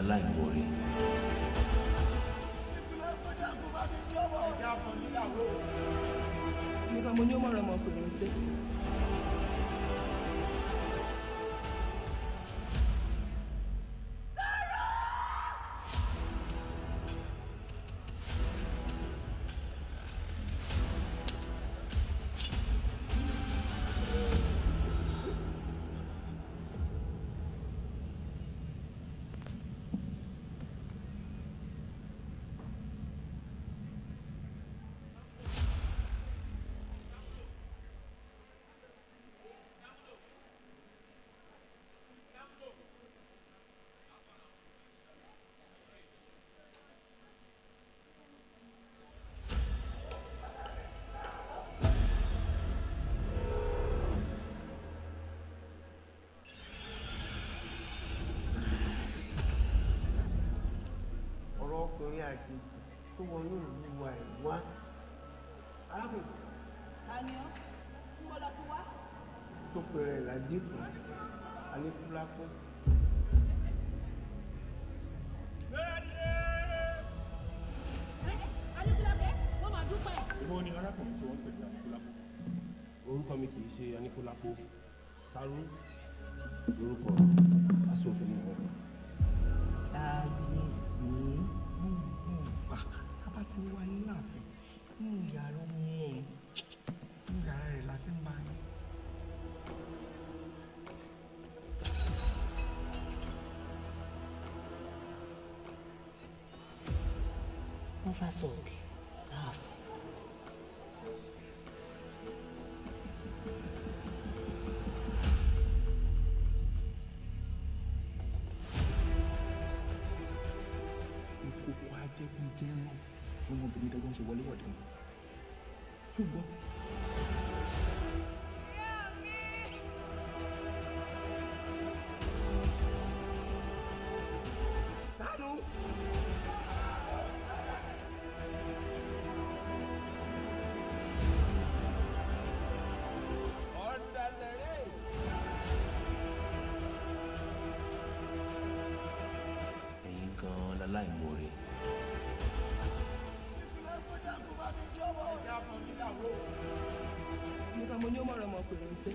Aláìmoore. Nípa mo ní ó mọ̀ràn ọmọkùnrin ṣe. Ọkùnrin àjèjì tó wọnú ìlú wa ẹ̀ wá. Arábìnrin. Àníọ́, ń bọ́lá tó wá tó pèrè ládìkù aníkúlákó. Èwo ni arákùnrin tí wọ́n ń pè ní aníkúlákó? Orúkọ mi kì í ṣe aníkúlákó. Sáró lórúkọ aṣòfin ni wọ́n. Kábíyèsí tábà ti wáyé láàfin nínú yàrá wọn nínú yàrá rẹ̀ láti ń bá yín. Wọ́n fà sọ̀rọ̀ láàfin. Ìkòkò ajẹ́gunjẹ́rán fún ọmọbìnrin tẹ́gbọ́n ṣe wọléwọ̀de wọn. Ṣùgbọ́n ẹ̀yin gan-an láláìmoore. Nígbà mo ní ó mọ̀rọ̀ ọmọkùnrin sí.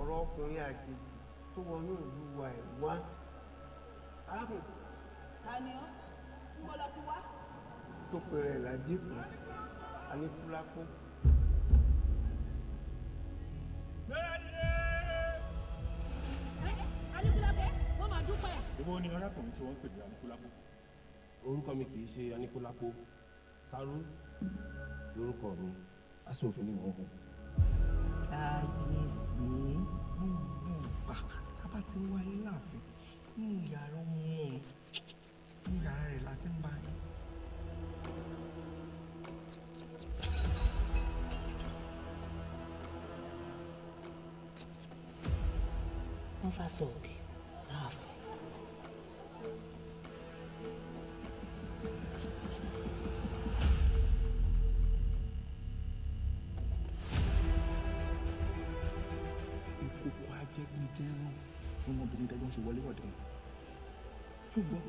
Ọ̀rọ̀ ọkùnrin àjèjì tó wọnú ìlú wa ẹ̀ wá. Arákùnrin Ta ni ọ́? Mo lọ ti wá. tó pèrè ládìkù aníkúlákó. Èwo ni arákùnrin tí wọ́n ń pè ní aníkúlákó? Orúkọ mi kì í ṣe aníkúlákó. Sáró lórúkọ mi aṣòfin ni wọ́n. Kábíyèsí tábà ti wáyé láàfin nínú yàrá wọn nínú yàrá rẹ̀ láti ń bá yín. Wọ́n fà sọ̀rọ̀ láàfin. Ìkòkò ajẹ́gunjẹ́rán fún ọmọbìnrin tẹ́gbọ́n ṣe wọléwọ̀de wọn. Ṣùgbọ́n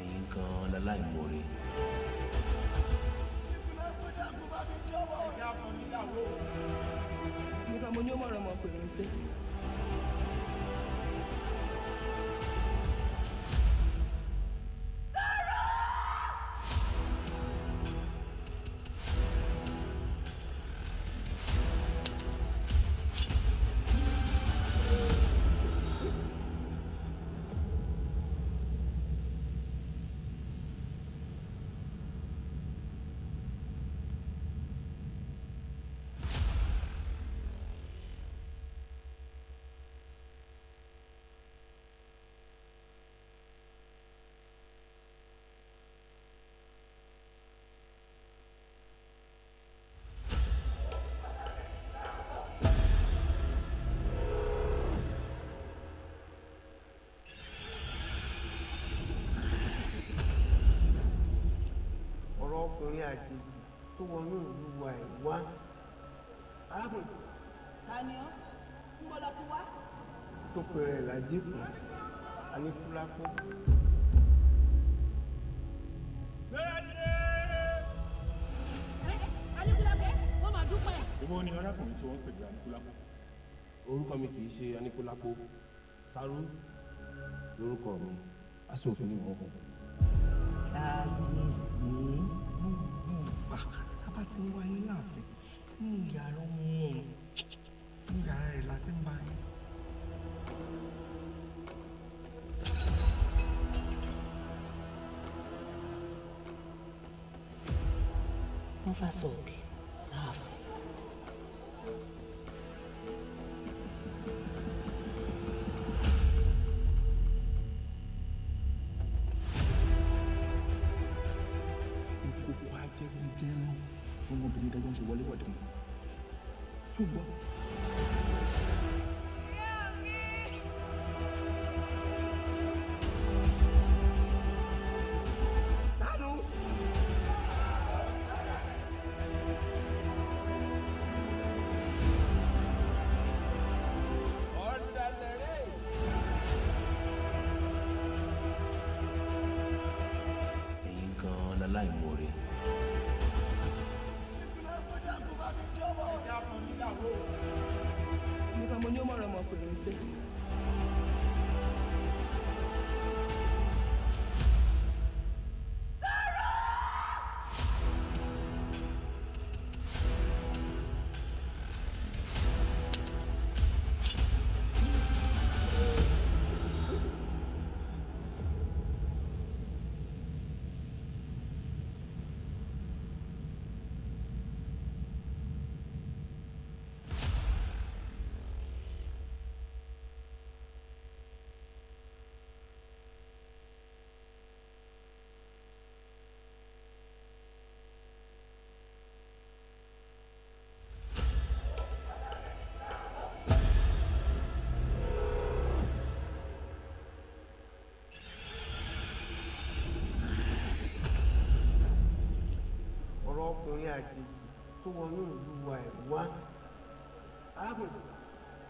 ẹ̀yin gan-an láláìmoore. nígbà mo ní ó mọ̀rọ̀ ọmọkùnrin sí. ọkùnrin àjèjì tó wọnú ìlú wa ẹ̀ wá. Arákùnrin Ta ni ọ́? tó pe rẹ̀ ládìkù aníkúlápó. Èwo ni arákùnrin tí wọ́n ń pè ní Aníkúlápó? Orúkọ mi kì í ṣe Aníkúlápó. Sáró lórúkọ mi. Aṣòfin ni wọ́n kọ. Kábíyèsí gbogbo tábà tí ń wáyé láàfin nínú yàrá ọmọ nínú yàrá rẹ̀ la sì ń bá yín. Wọ́n fà sókè láàfin. Ìkòkò ajẹ́gúndínrún fún ọmọbìnrin dájọ́ ń ṣe wọléwọ̀de wọn. Ṣùgbọ́n. Ẹ̀yin gan-an láláìmoore. Nípa mo ní ó mọ̀ràn ọmọkùnrin sí. Ọ̀rọ̀ ọkùnrin àjèjì tó wọnú ìlú wa ẹ̀ wá. Arákùnrin.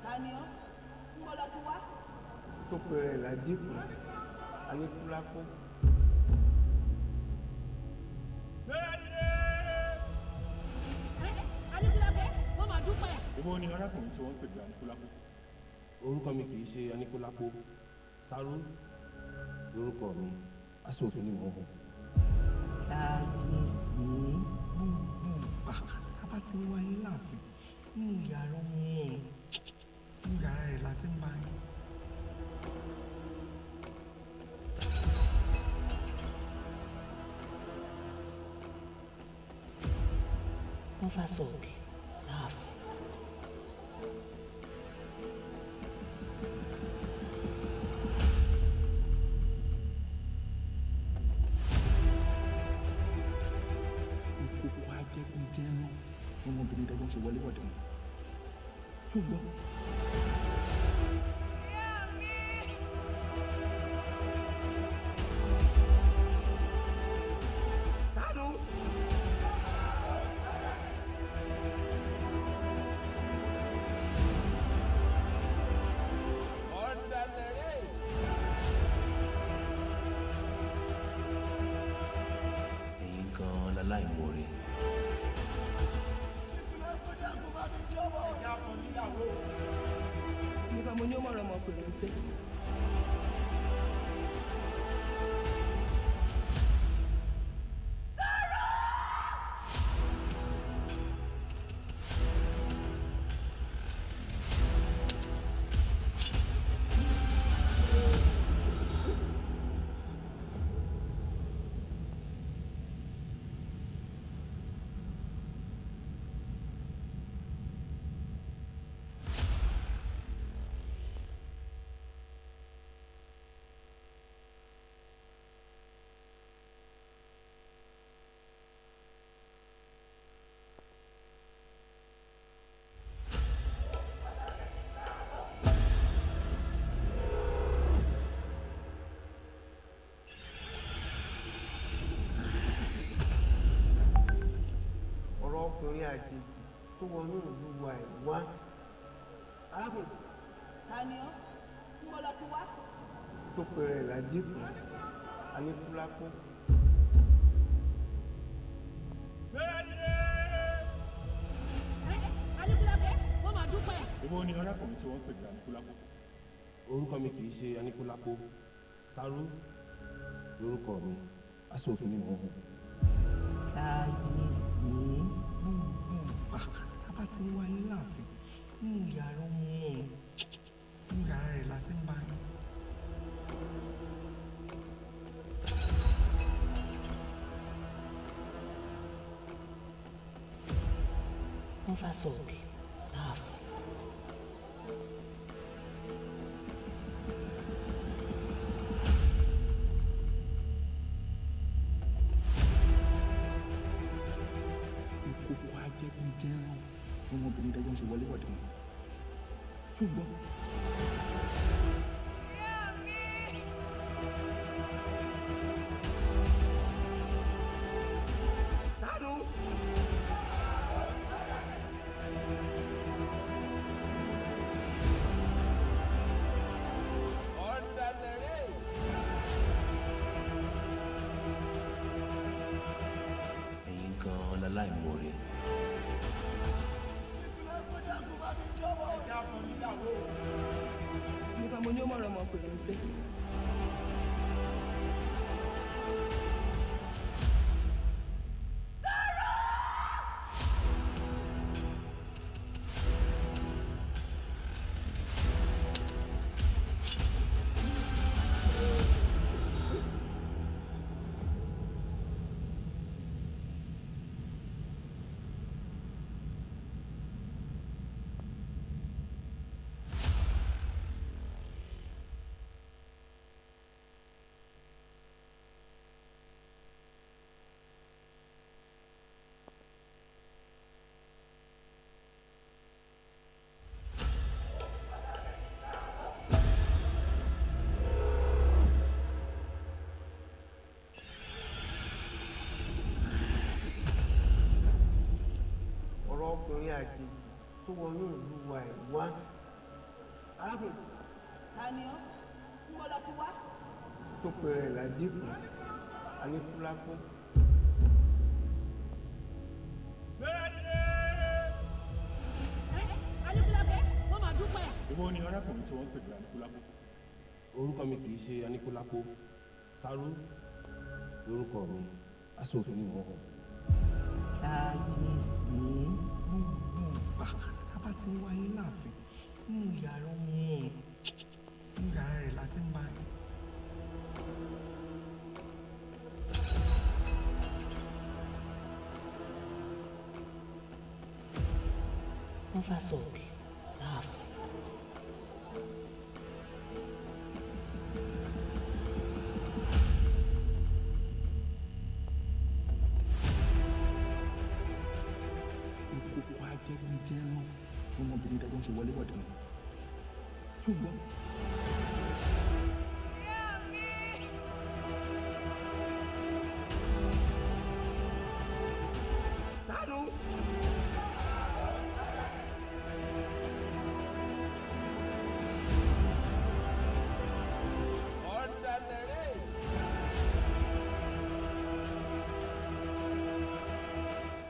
Ta ni ọ́? Ń bọ́ lọ ti wá. Tó pe rẹ̀ ládìkù aníkúlápó. Èwo ni arákùnrin tí wọ́n ń pè ní Aníkúlápó? Orúkọ mi kì í ṣe Aníkúlápó. Sáró lórúkọ mi. Aṣòfin ni wọ́n kọ. Kábíyèsí gbogbo tábà tí ń wáyé láàfin nínú yàrá ọmọ nínú yàrá rẹ̀ la sì ń bá yín. Wọ́n fà sókè láàfin. Ìkòkò ajẹ́gúndínrún fún ọmọbìnrin dájọ́ ń ṣe wọléwọ̀de wọn. Ṣùgbọ́n. Ẹ̀yin gan-an láláìmoore. Nípa mo ní ó mọ̀ràn ọmọkùnrin sí. Ọ̀rọ̀ ọkùnrin àjèjì tó wọnú ìlú wa ẹ̀ wá. Arákùnrin. tó pèrè ládìkù aníkúlápó. Èwo ni arákùnrin tí wọ́n pè ní Aníkúlápó? Orúkọ mi kì í ṣe Aníkúlápó. Sáró lórúkọ mi. Aṣòfin ni mò ń hù. Káyèsí tábà tí ń wáyé láàfin nínú yàrá ọmọ nínú yàrá rẹ̀ la sì ń bá yín. Wọ́n fà sókè láàfin. Ìkòkò ajẹ́gunjẹran fún ọmọbìnrin dájọ́ ń ṣe wọléwọ̀de wọn. Ṣùgbọ́n. Ẹ̀yin gan-an láláìmoore. Nípa mo ní ó mọ̀rọ̀ ọmọkùnrin sí. Ọ̀rọ̀ ọkùnrin àjèjì tó wọnú ìlú wa ẹ̀ wá. Arákùnrin. Tani ọ́? Ń bọ́ lọ ti wá. Tó pèrè ládìkù aníkúlápó. Wọ́n máa dúpẹ́. Èwo ni arákùnrin tí wọ́n pè ní Aníkúlápó? Orúkọ mi kì í ṣe Aníkúlápó. Sáró lórúkọ mi. Aṣòfin ni mò ń hù. Káyèsí tábà tí ń wáyé láàfin nínú yàrá ọmọ nínú yàrá rẹ̀ la sì ń bá yín. Wọ́n fà sókè láàfin. Ìkòkò ajẹ́gunjẹran fún ọmọbìnrin dájọ́ ń ṣe wọléwọ̀de wọn. Ṣùgbọ́n.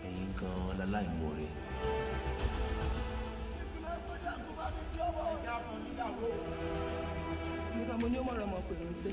Ẹ̀yin gan-an láláìmoore. Nípa mo ní ó mọ̀rọ̀ ọmọkùnrin sí.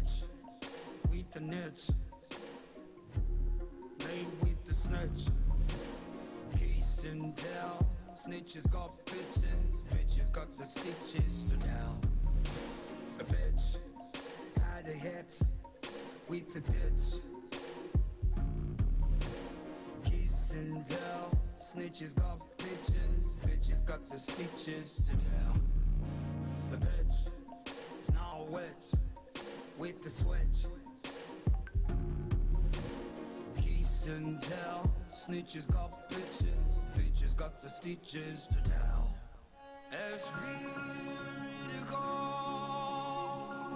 bitch with the niche, made with the snitch. Kiss and tell, snitches got bitches, bitches got the stitches to tell. A bitch had a hit with the ditch. Kiss and tell, snitches got bitches, bitches got the stitches to tell. The bitch is now a witch with the switch. Kiss and tell, snitches got bitches, bitches got the stitches to tell. Esprit de corps,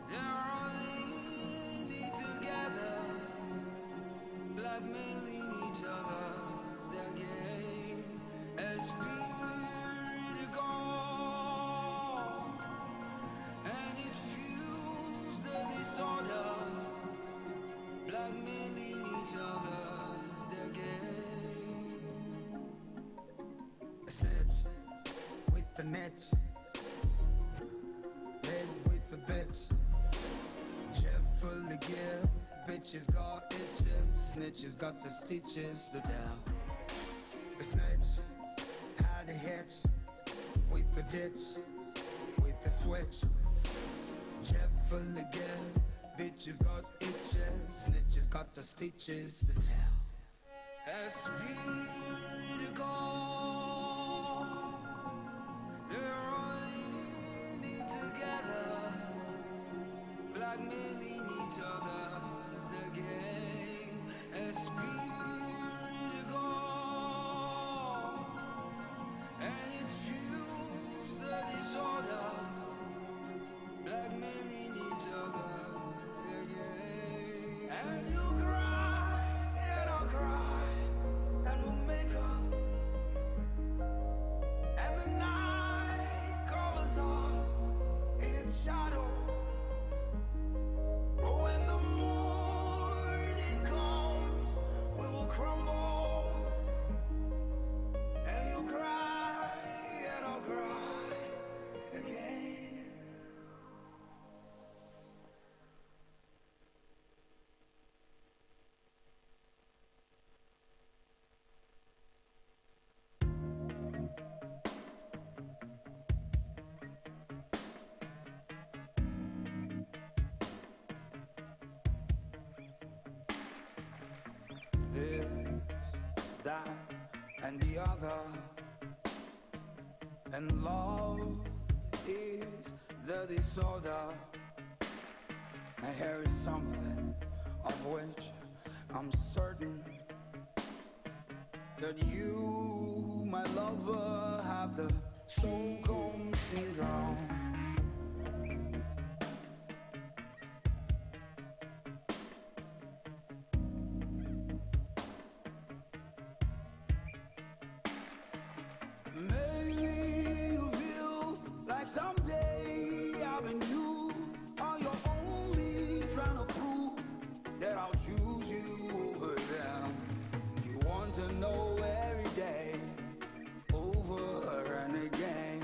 they're all in it together, blackmailing each other's their game. Esprit de corps, and it fuels the disorder, blackmailing each other's their game. A snitch with the niche, head with the bitch, Jeff full of give, bitches got itches, snitches got the stitches to tell. A snitch had a hitch with the ditch, with the switch, Jeff full of give, bitches got itches, snitches got the stitches to tell. Esprit de corps, they're all in it together, blackmailing each other's their game. Esprit de corps, and it fuels the disorder, blackmailing each other's their game. And you cry, and I'll cry, and we'll make up. And the night covers us in its shadow. But when the morning comes, we will crumble. And you'll cry, and I'll cry again. This, that, and the other. And love is the disorder. And here is something of which I'm certain, that you, my lover, have the Stockholm syndrome. Maybe you feel like someday I'll be you, or you're only trying to prove that I'll choose you over them. You want to know every day, over and again.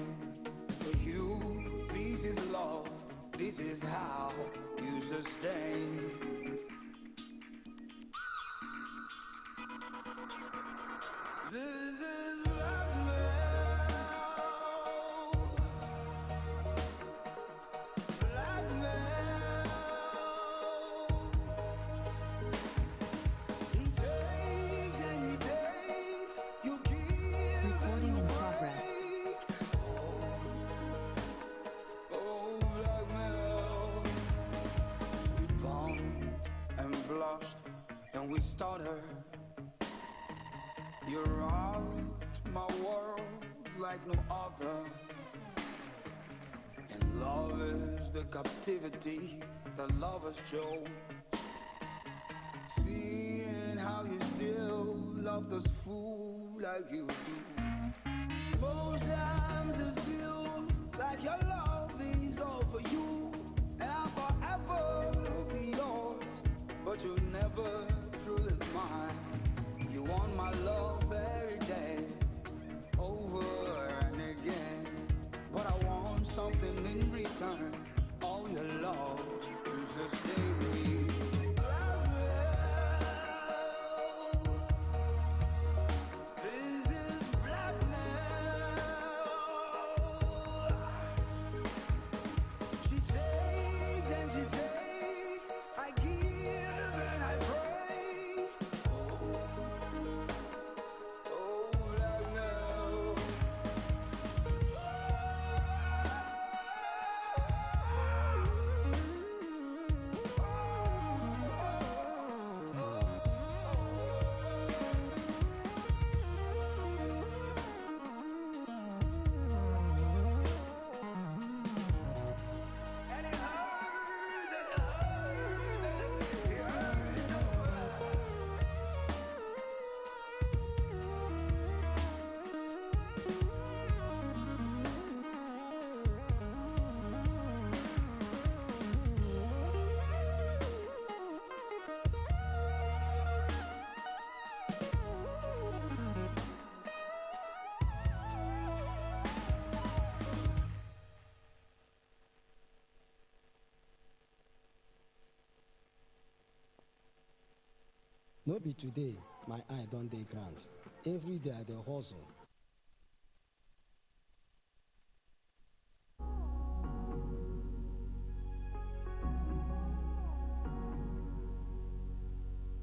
For you, this is love, this is how you sustain. This is blackmail, blackmail. He takes and he takes, you give. Recording in progress. Oh, blackmail. We bumped and blushed and we stuttered. You rocked my world like no other. And love is the captivity that lovers chose. Seeing how you still love this fool like you do. Most times it feels like your love is all for you, and I'll forever be yours, but you'll never truly mine. You want my love every day, over and again, but I want something in return, all your love No be today, my eye don dey ground. Every day I dey hustle.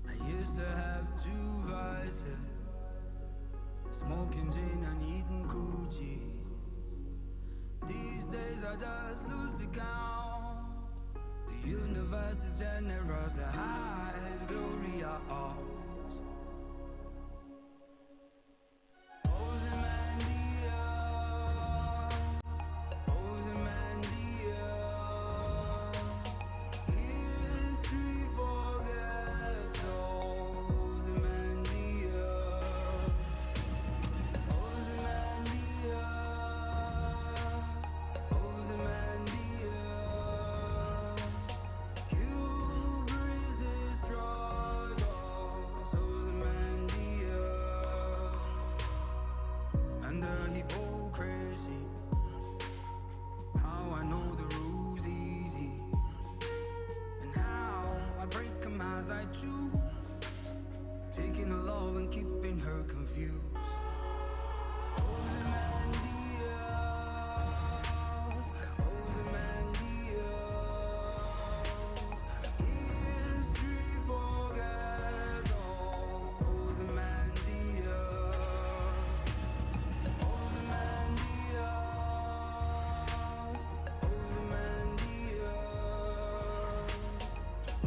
I used to have 2 vices, smoking gin and eating coochie. These days I just lose the count. The universe is generous, the highest glory are ours. History forgets Ozymandias. Hubris destroys us, Ozymandias. And the hypocrisy, how I know the rules easy, and how I break them as I choose, taking her love and keeping her confused. History forgets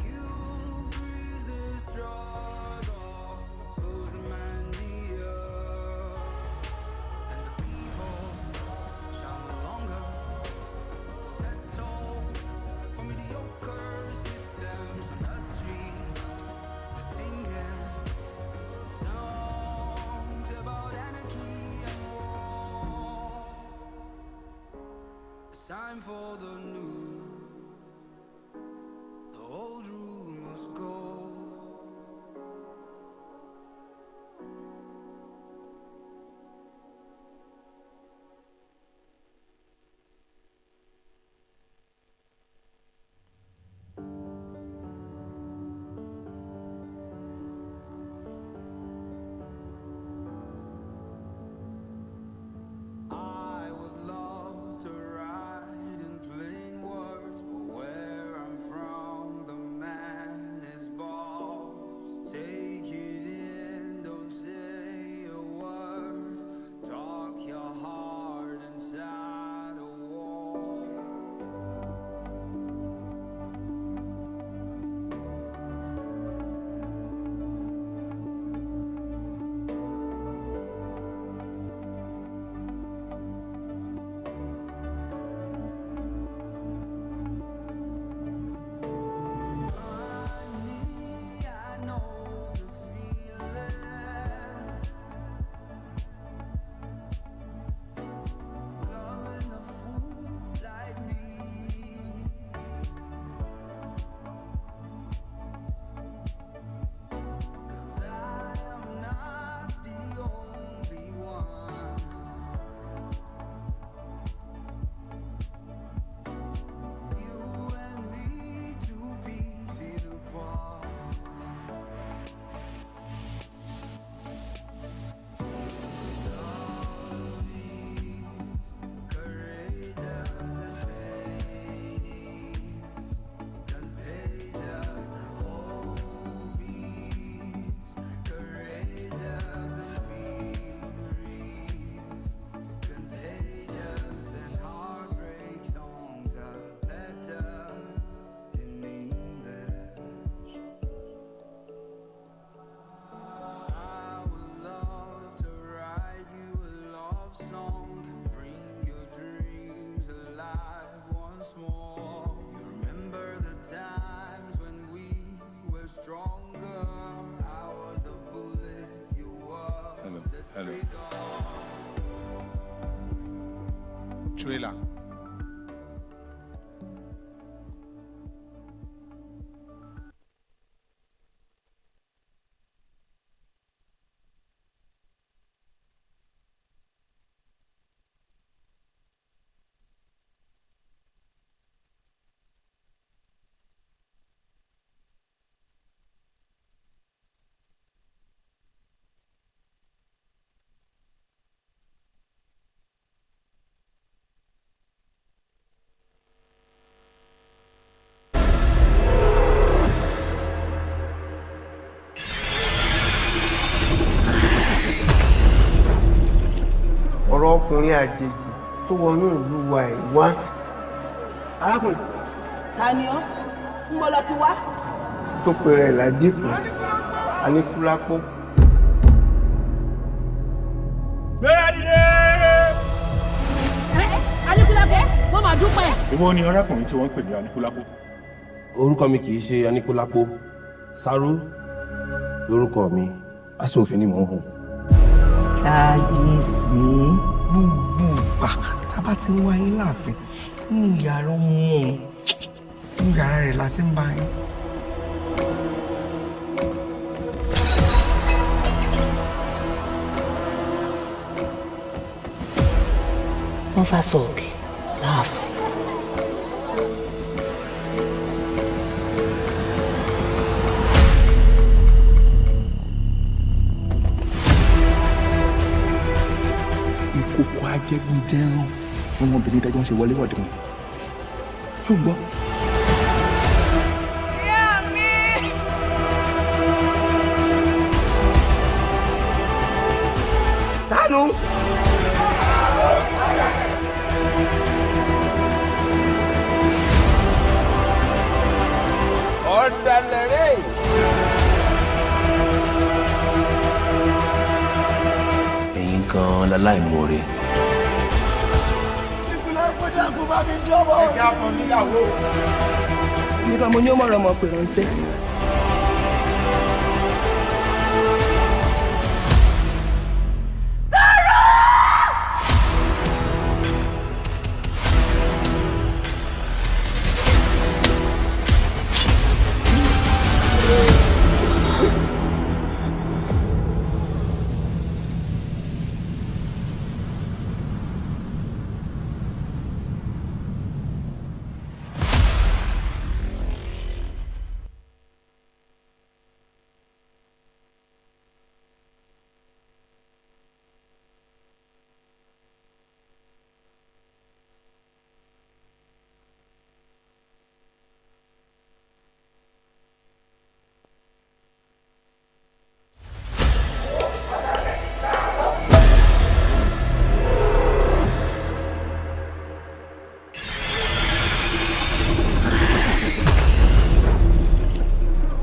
Hubris destroys us, Ozymandias. And the people shall no longer settle for mediocre systems on the street. They're singing songs about anarchy and war. It's time for the new. The old rule must go. I would love to write in plain words, but where I'm from, the man is boss. Take it in, don't say a word. Talk your heart inside a wall. Honey, I know the feeling. Loving a fool like me. 'Cause I am not the only one. You and me, 2 pieces apart. Love is courageous and pain is contagious. Hope is courageous and fear is contagious, and heartbreak songs are better in English. I would love to write you a love song and bring your dreams alive once more. You remember the times when we were stronger. I was the bullet, you were the trigger. Trailer. ọkùnrin àjèjì tó wọnú ìlú wa ẹ̀ wá. Arákùnrin. Ta ni ọ́? Ń bọ́ lọ ti wá. Tó pe rẹ̀ Ládìpọ̀, Aníkúlápó. Gbéra dìde! Aníkúlápó, mo máa dúpẹ́. Èwo ni arákùnrin tí wọ́n ń pè ní Aníkúlápó? Orúkọ mi kì í ṣe Aníkúlápó. Sáró lórúkọ mi. Aṣòfin ni mò ń hùn. Kábíyèsí gbogbo ìgbà tábà ti ń wáyé láàfin nínú yàrá ọmọ ẹ̀ nínú yàrá rẹ̀ la ti ń bá yín. Wọ́n fa sọ̀kì láàfin. Ìkòkò ajẹ́gúndẹ́rán fún ọmọbìnrin tẹ́jọ́ ń ṣe wọléwọ̀de wọn. Ṣó ń gbọ́? Ìyá mi! Tánú! Ọ̀dàlẹ̀rẹ̀! Ẹ̀yin gan-an láláìmoore. Ìpínlẹ̀ Pẹ́jà kò bá mi jọ́bọ̀. Ẹ̀jẹ̀ àpọ̀ níyàwó. Nípa mo ní ó mọ̀rọ̀ ọmọ pè ránṣẹ́.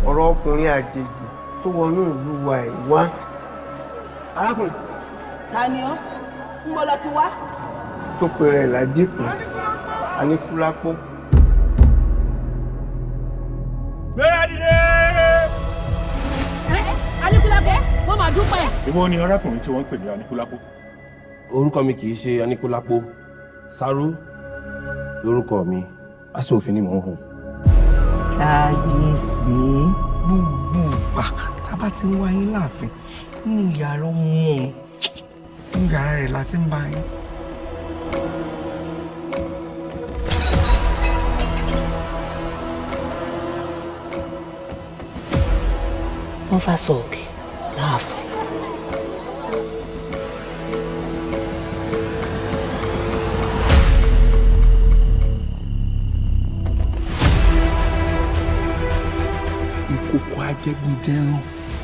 Ọ̀rọ̀ ọkùnrin àjèjì tó wọnú ìlú wa ẹ̀ wá. Arákùnrin. Ta ni ọ́? Ń bọ́ lọ ti wá. Tó pe rẹ̀ Ládìpọ̀, Aníkúlápó. Gbéra dìde! Aníkúlápó, mo máa dúpẹ́. Èwo ni arákùnrin tí wọ́n ń pè ní Aníkúlápó? Orúkọ mi kì í ṣe Aníkúlápó. Sáró lórúkọ mi. Aṣòfin ni mò ń hùn. Kábíyèsí gbogbo ìgbà tábà ti ń wáyé láàfin nínú yàrá ọmọ ẹ̀ nínú yàrá rẹ̀ la ti ń bá yín. Wọ́n fa sọ̀kì láàfin. Ìkòkò ajẹ́gúndẹ́rán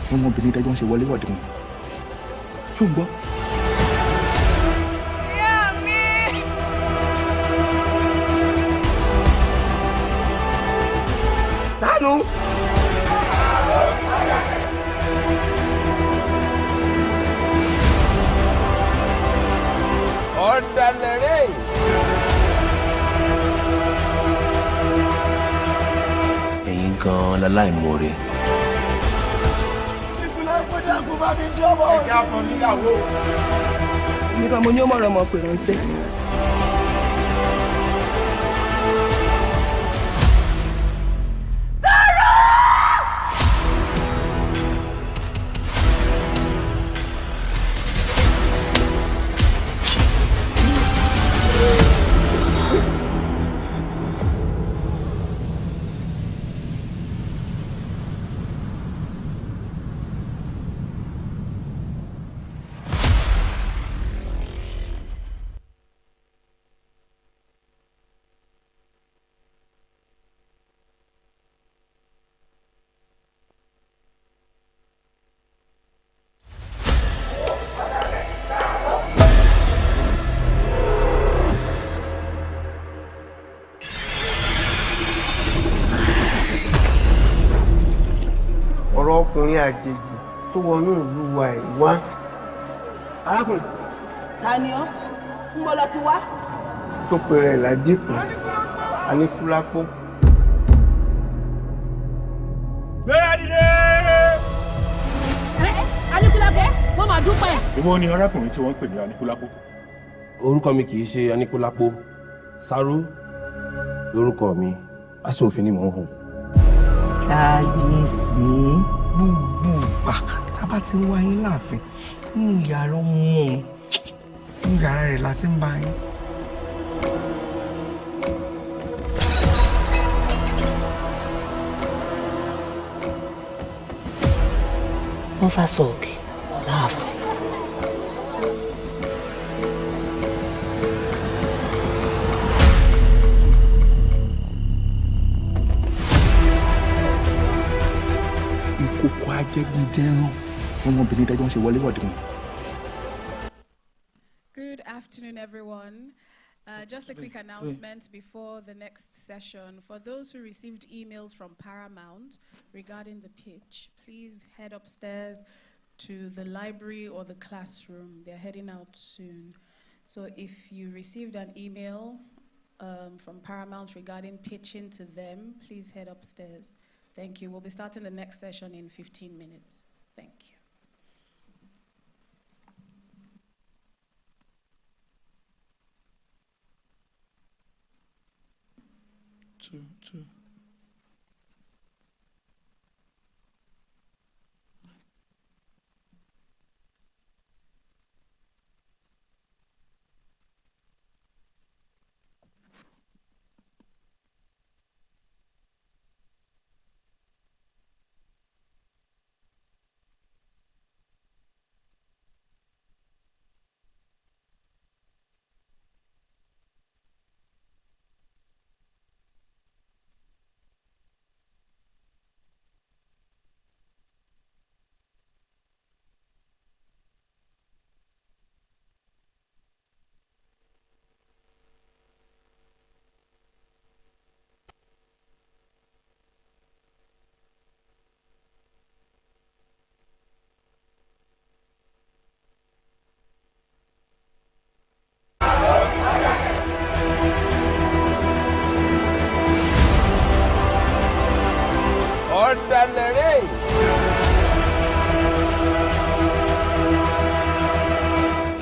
fún ọmọbìnrin tẹ́jọ́ ń ṣe wọléwọ̀de wọn. Ṣó ń gbọ́? Ìyá mi! Tánú! Ọ̀dàlẹ̀rẹ̀! Ẹ̀yin gan-an láláìmoore. Ìpínlẹ̀ Pẹ́jà kò bá mi jọ́bọ̀. Ẹ̀jẹ̀ àpọ̀ níyàwó. Nípa mo ní ó mọ̀rọ̀ ọmọ pè ránṣẹ́. ọ̀rọ̀ ọkùnrin àjèjì tó wọnú ìlú wa ẹ̀ wá. Arákùnrin. Ta ni ọ́? Ń bọ́ lọ ti wá. Tó pe rẹ̀ Ládìpọ̀, Aníkúlápó. Gbéra dìde! Aníkúlápó, wọ́n máa dúpẹ́. Ìwọ ni arákùnrin tí wọ́n ń pè ní Aníkúlápó. Orúkọ mi kì í ṣe Aníkúlápó. Sáró lórúkọ mi. Aṣòfin ni mò ń hùn. Kábíyèsí gbogbo ìgbà tábà ti ń wá yín láàfin nínú yàrá ọmọ nínú yàrá rẹ̀ la ti ń bá yín. Wọ́n fa sọ̀kì láàfin. Ìkòkò ajẹ́gúndẹ́rán fún ọmọbìnrin tẹ́jọ́ ń ṣe wọléwọ̀de wọn. Good afternoon, everyone. Just a quick announcement before the next session. For those who received emails from Paramount regarding the pitch, please head upstairs to the library or the classroom. They're heading out soon. So if you received an email from Paramount regarding pitching to them, please head upstairs. Thank you. We'll be starting the next session in 15 minutes. Thank you. Two.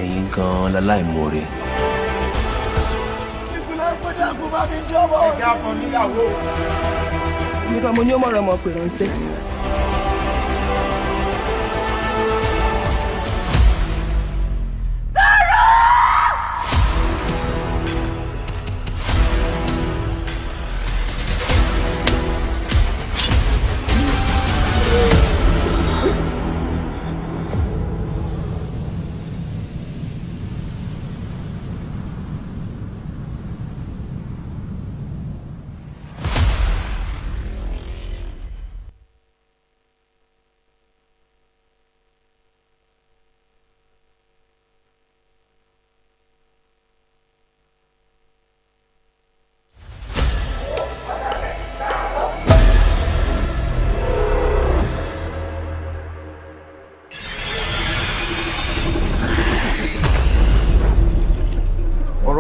Ẹ̀yin gan-an láláìmoore. Ìpínlẹ̀ gbọ́dọ̀ kó bá mi jọ́bọ̀. Ẹ̀ka kan níyàwó. Nípa mo ní ó mọ̀ràn ọmọ pè ránṣẹ́.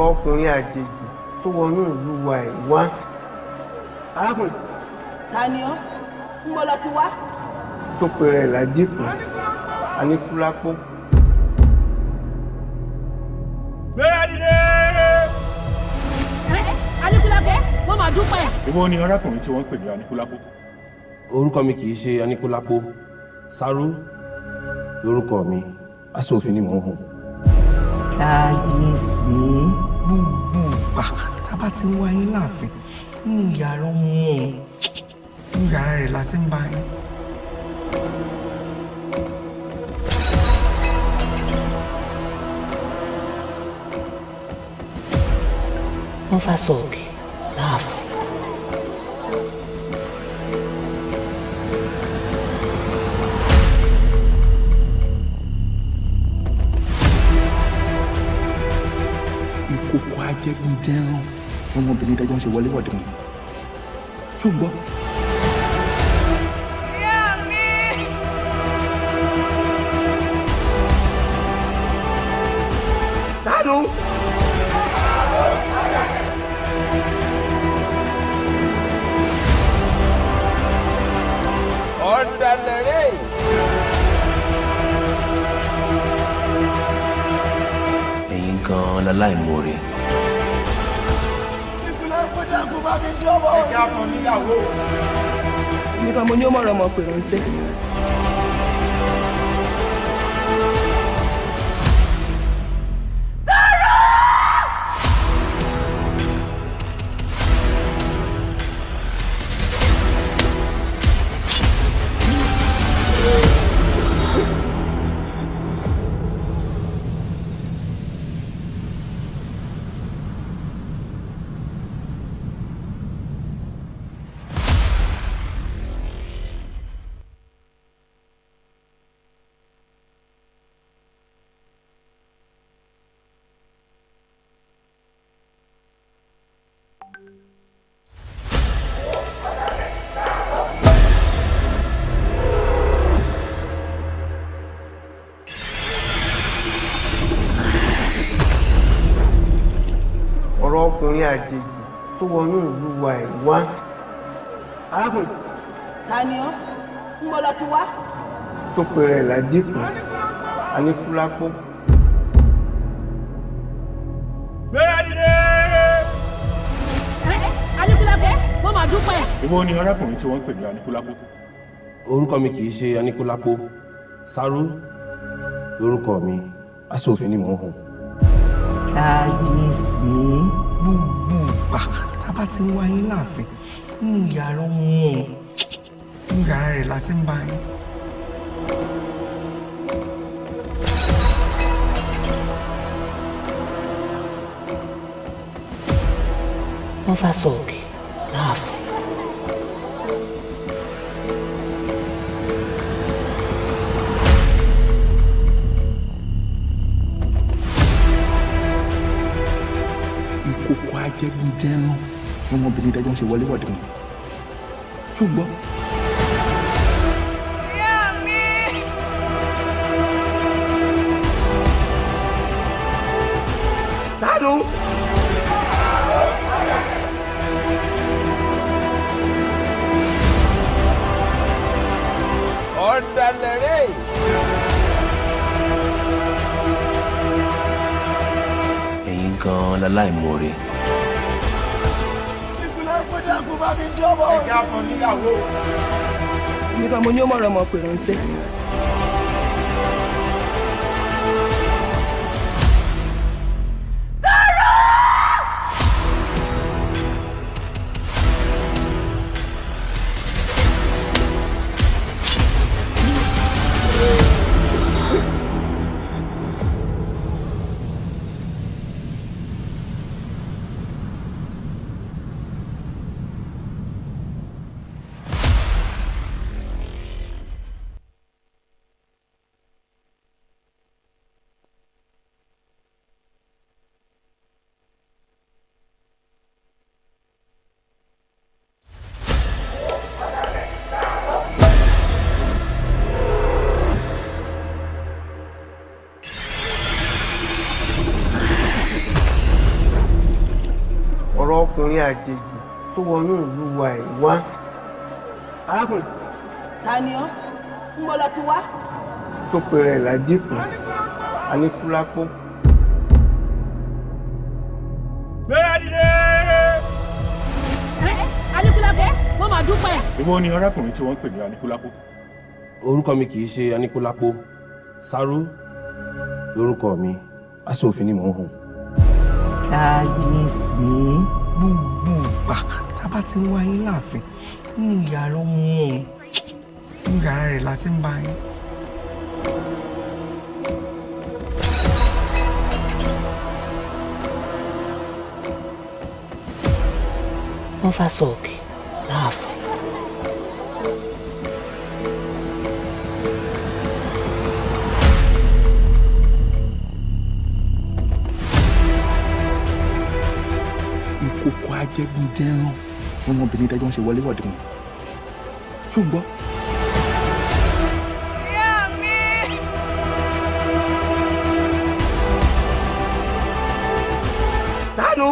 ọkùnrin àjèjì tó wọnú ìlú wa ẹ̀ wá. Arákùnrin. Ta ni ọ́? Ń bọ́ lọ ti wá. Tó pe rẹ̀ Ládìpọ̀, Aníkúlápó. Gbéra dìde! Aníkúlápó, wọ́n máa dúpẹ́. Ìwọ ni arákùnrin tí wọ́n ń pè ní Aníkúlápó. Orúkọ mi kì í ṣe Aníkúlápó. Sáró lórúkọ mi. Aṣòfin ni mò ń hùn. Kábíyèsí gbogbo ìgbà tábà ti ń wá yín láàfin nínú yàrá ọmọ nínú yàrá rẹ̀ la ti ń bá yín. Wọ́n fa sọ̀kì láàfin. Ìkòkò ajẹ́gúndẹ́rán fún ọmọbìnrin tẹ́jọ́ ń ṣe wọléwọ̀de wọn. Ṣó ń gbọ́? Ìyá mi! láláìmoore. Nìkan mo ní ó mọ̀rọ̀ ọmọ pè ránṣẹ́. ọ̀rọ̀ ọkùnrin àjèjì tó wọnú ìlú wa ẹ̀ wá. arákùnrin. Ta ni ọ́? Ń bọ́ lọ ti wá. tó pe rẹ̀ ládìkù Aníkúlápó. Gbéra dìde! Aníkúlápó, mo máa dúpẹ́. Èwo ni arákùnrin tí wọ́n ń pè ní Aníkúlápó? Orúkọ mi kì í ṣe Aníkúlápó. Sáró lórúkọ mi. Aṣòfin ni mò ń hùn. Kábíyèsí gbogbo ìgbà tábà ti ń wáyé láàfin nínú yàrá wọn nínú yàrá rẹ̀ láti ń bá yín. Wọ́n fà sókè láàfin. ìkòkò ajẹ́gbẹ́jẹ́rán fún ọmọbìnrin dájọ́ ń ṣe wọléwọ̀de wọn. ṣùgbọ́n. Ìyá mi! Dánú. Ọ̀dàlẹ̀rẹ̀. Ẹ̀yin gan-an láláìmoore. Nìkan mo ní ó mọ̀rọ̀ ọmọ pè ránṣẹ́. ọ̀rọ̀ ọkùnrin àjèjì tó wọnú ìlú wa ẹ̀ wá. arákùnrin. Ta ni ọ́? Ń bọ́ lọ ti wá. tó pe rẹ̀ ládìkù Aníkúlápó. Gbéra dìde! Aníkúlápó, mo máa dúpẹ́. Èwo ni arákùnrin tí wọ́n ń pè ní Aníkúlápó? Orúkọ mi kì í ṣe Aníkúlápó. Sáró lórúkọ mi. Aṣòfin ni mò ń hùn. Kábíyèsí gbogbo ìgbà tábà ti ń wáyé láàfin nínú yàrá wọn nínú yàrá rẹ̀ láti ń bá yín. Wọ́n fà sókè láàfin. ìkòkò ajẹ́gbẹ́jẹ́rán fún ọmọbìnrin dájọ́ ń ṣe wọléwọ̀de wọn. ṣùgbọ́n. Ìyá mi! Dánú.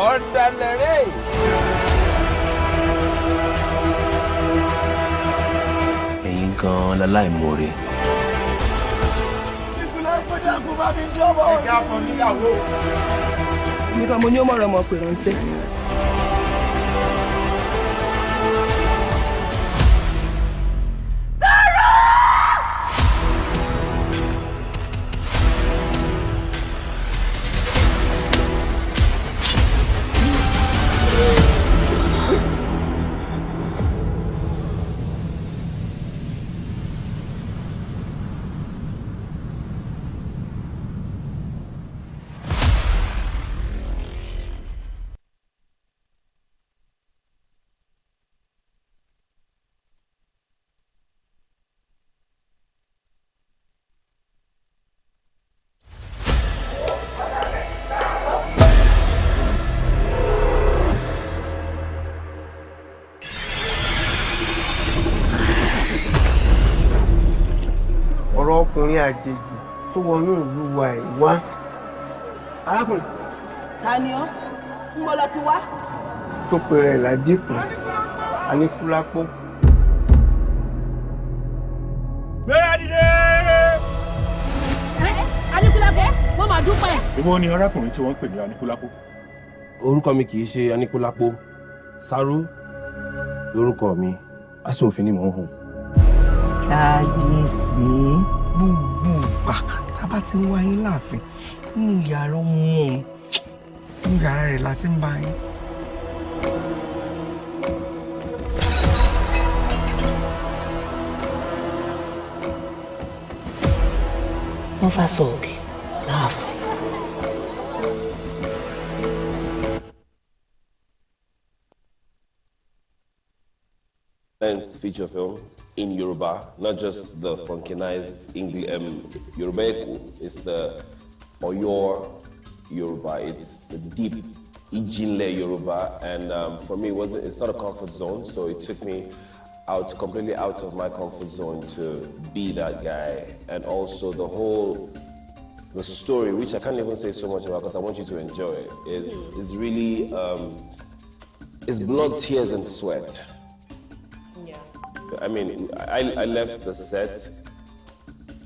Ọ̀dàlẹ̀rẹ̀. láláìmoore. Nípa mo ní ó mọ̀rọ̀ ọmọ pè ránṣẹ́. ọkùnrin àjèjì tó wọnú ìlú wa ẹ̀ wá. Arákùnrin. Ta ni ọ́? Ń bọ́ lọ ti wá. Tó pe rẹ̀ Ládìpọ̀, Aníkúlápó. Gbéra dìde! Aníkúlápó, wọ́n máa dúpẹ́. Èwo ni arákùnrin tí wọ́n ń pè ní Aníkúlápó? Orúkọ mi kì í ṣe Aníkúlápó. Sáró lórúkọ mi. Aṣòfin ni mò ń hùn. Kábíyèsí gbogbo ìgbà tábà ti ń wáyé láàfin nínú yàrá ọmọ nínú yàrá rẹ̀ la ti ń bá yín. Wọ́n fà sókè láàfin. Feature film in Yoruba, not just the funkinized English Yoruba Eku. It's the Oyor Yoruba. It's the deep Ijinle Yoruba, and for me, it's not a comfort zone. So it took me completely out of my comfort zone to be that guy, and also the story, which I can't even say so much about because I want you to enjoy it. It's really it's blood, tears, and sweat. I mean, I left the set,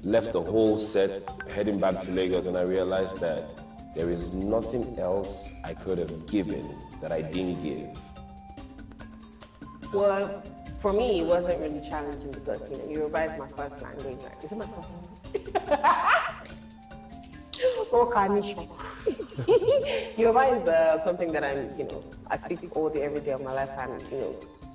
left the whole set, heading back to Lagos, and I realized that there is nothing else I could have given that I didn't give. Well, for me, it wasn't really challenging because, Yoruba is my first language. Is it my first language? Yoruba is something that I speak all day, every day of my life, and,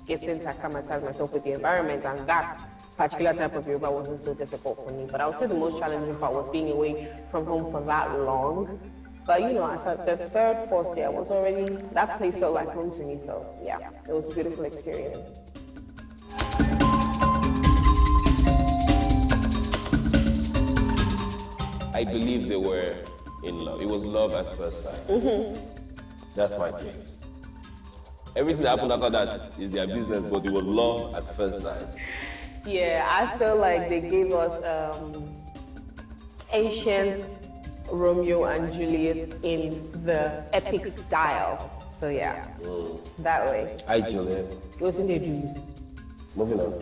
getting to acclimatize myself with the environment, and that particular type of Yoruba wasn't so difficult for me. But I would say the most challenging part was being away from home for that long. But as the third, fourth day, that place felt like home to me. So yeah, it was a beautiful experience. I believe they were in love. It was love at first sight. Mm-hmm. That's my thing. Everything that happened after that is their business, but it was love at first sight. Yeah, I feel like they gave us ancient Romeo and Juliet in the epic style. So yeah, that way. Hi, Juliet. What's in there, do? Moving on.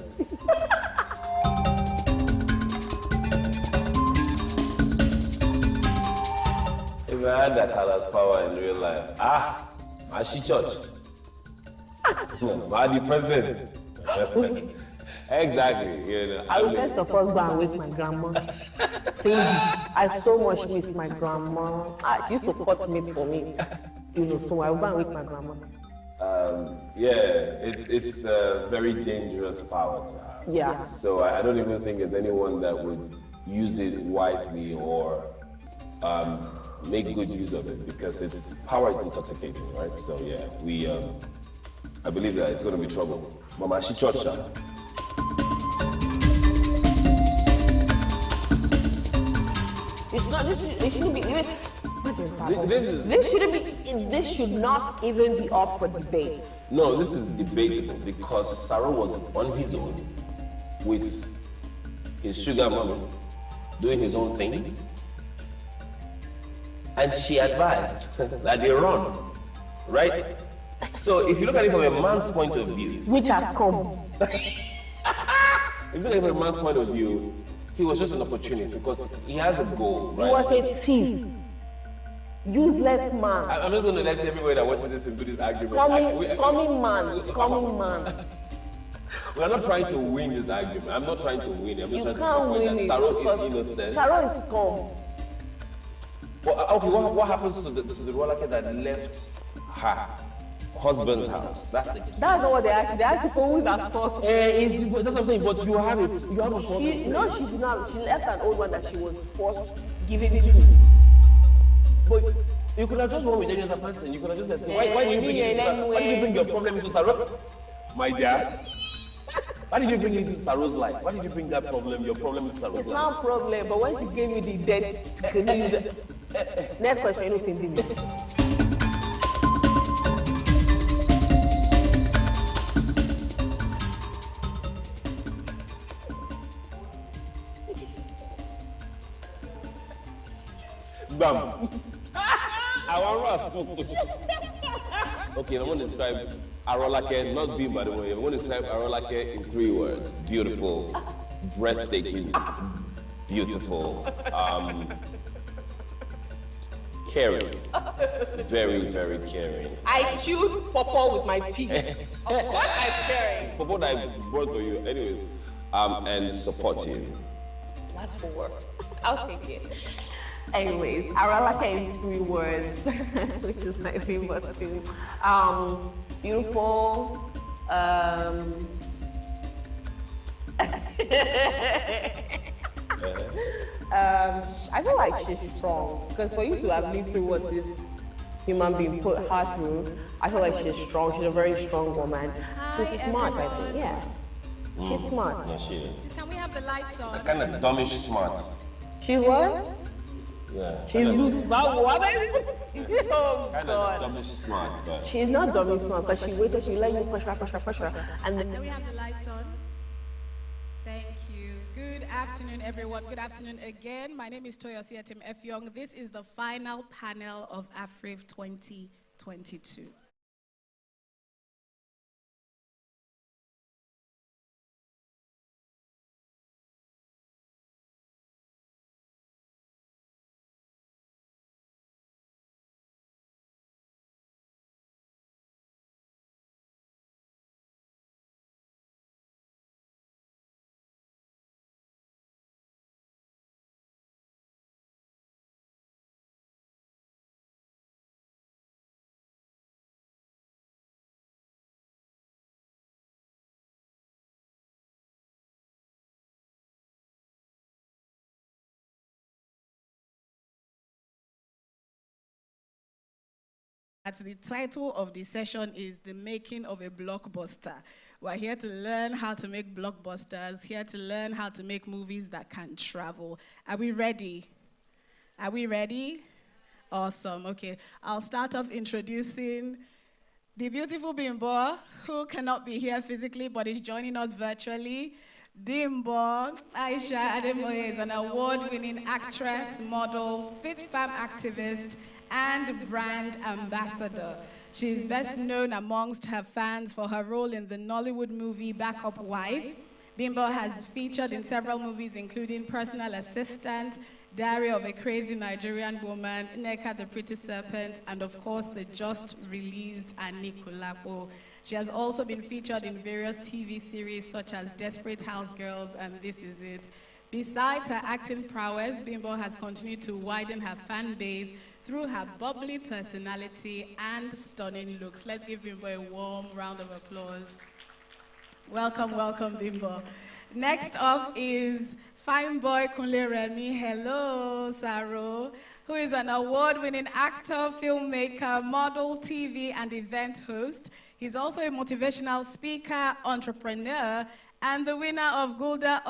If I had that color's power in real life, I see church. The president. Exactly. I will first of all go and wake my grandma. I so much miss my grandma. She used to cut meat for me. So I will go and wake my grandma. It's a very dangerous power to have. Yeah. So I don't even think there's anyone that would use it wisely or make good use of it, because power is intoxicating, right? So yeah, I believe that it's going to be trouble. Mama, she church. It's not. It shouldn't be even. This should not even be up for debate. No, this is debatable because Sarah was on his own with his sugar mommy doing his own things, and she advised that they run, right? So if you look at it from a man's point of view, which has come. if you look from a man's point of view, he was just an opportunity because he has a goal, right? He was a thief. Useless man. I'm just going to let everybody that watches this into this argument. Coming man. We are not trying to win this argument. I'm not trying to win. I'm just You trying can't to win that it. Saro is innocent. Saro is calm. Well, okay, what happens to the Rolake that left her husband's house? That's the key. That's not what they asked. They asked people who are forced. That's what I'm saying, but you have a problem. No, she did not. She left an old one that she was forced giving it to. But you could have just gone with any other person. You could have just said, why did you bring your problem into Saro? My dear? Why did you bring it into Saro's life? Why did you bring that problem, your problem into Saro's life? It's not a problem, but when she gave me the debt, next question, anything did Bam. I want rough. Okay, I'm going to describe Arolake, not being by the way. I'm going to describe Arolake in 3 words. Beautiful, breathtaking, beautiful, caring. Very, very caring. I chewed pawpaw with my teeth. Of course I'm caring. Pawpaw that I brought for you. Anyways, and supportive. That's 4. I'll take it. Anyways, Arolake in 3 words, which is my favorite thing. Beautiful. I feel like she's strong because for you to have lived through what this human being put her through, I feel like she's strong. She's a very strong woman. She's smart, I think. Yeah, she's smart. Yeah, she is. Can we have the lights on? Kind of dumbish smart. She's what? Yeah. She's loose. Oh, kind of dumbish smart, but she's not dummy smart because she waited, she let you push her, and then we have the lights on. Thank you. Good afternoon, everyone. Good afternoon again. My name is Toyosi Etim Efyong. This is the final panel of AFRIFF 2022. The title of the session is The Making of a Blockbuster. We're here to learn how to make blockbusters, here to learn how to make movies that can travel. Are we ready? Are we ready? Awesome. Okay, I'll start off introducing the beautiful Bimbo, who cannot be here physically but is joining us virtually. Bimbo Aisha Ademoye is an award-winning actress, model, fit femme activist, and brand ambassador. She is best known amongst her fans for her role in the Nollywood movie Backup Wife. Bimbo has featured in several movies including Personal Assistant, Diary of a Crazy Nigerian Woman, Nneka the Pretty Serpent, and of course the just-released Anikulapo. She has also been featured in various TV series such as Desperate Housegirls and This Is It. Besides her acting prowess, Bimbo has continued to widen her fan base through her bubbly personality and stunning looks. Let's give Bimbo a warm round of applause. Welcome, welcome, Bimbo. Next up is fine boy Kunle Remi. Hello, Saro, who is an award-winning actor, filmmaker, model, TV, and event host. He's also a motivational speaker, entrepreneur, and the winner of Gulda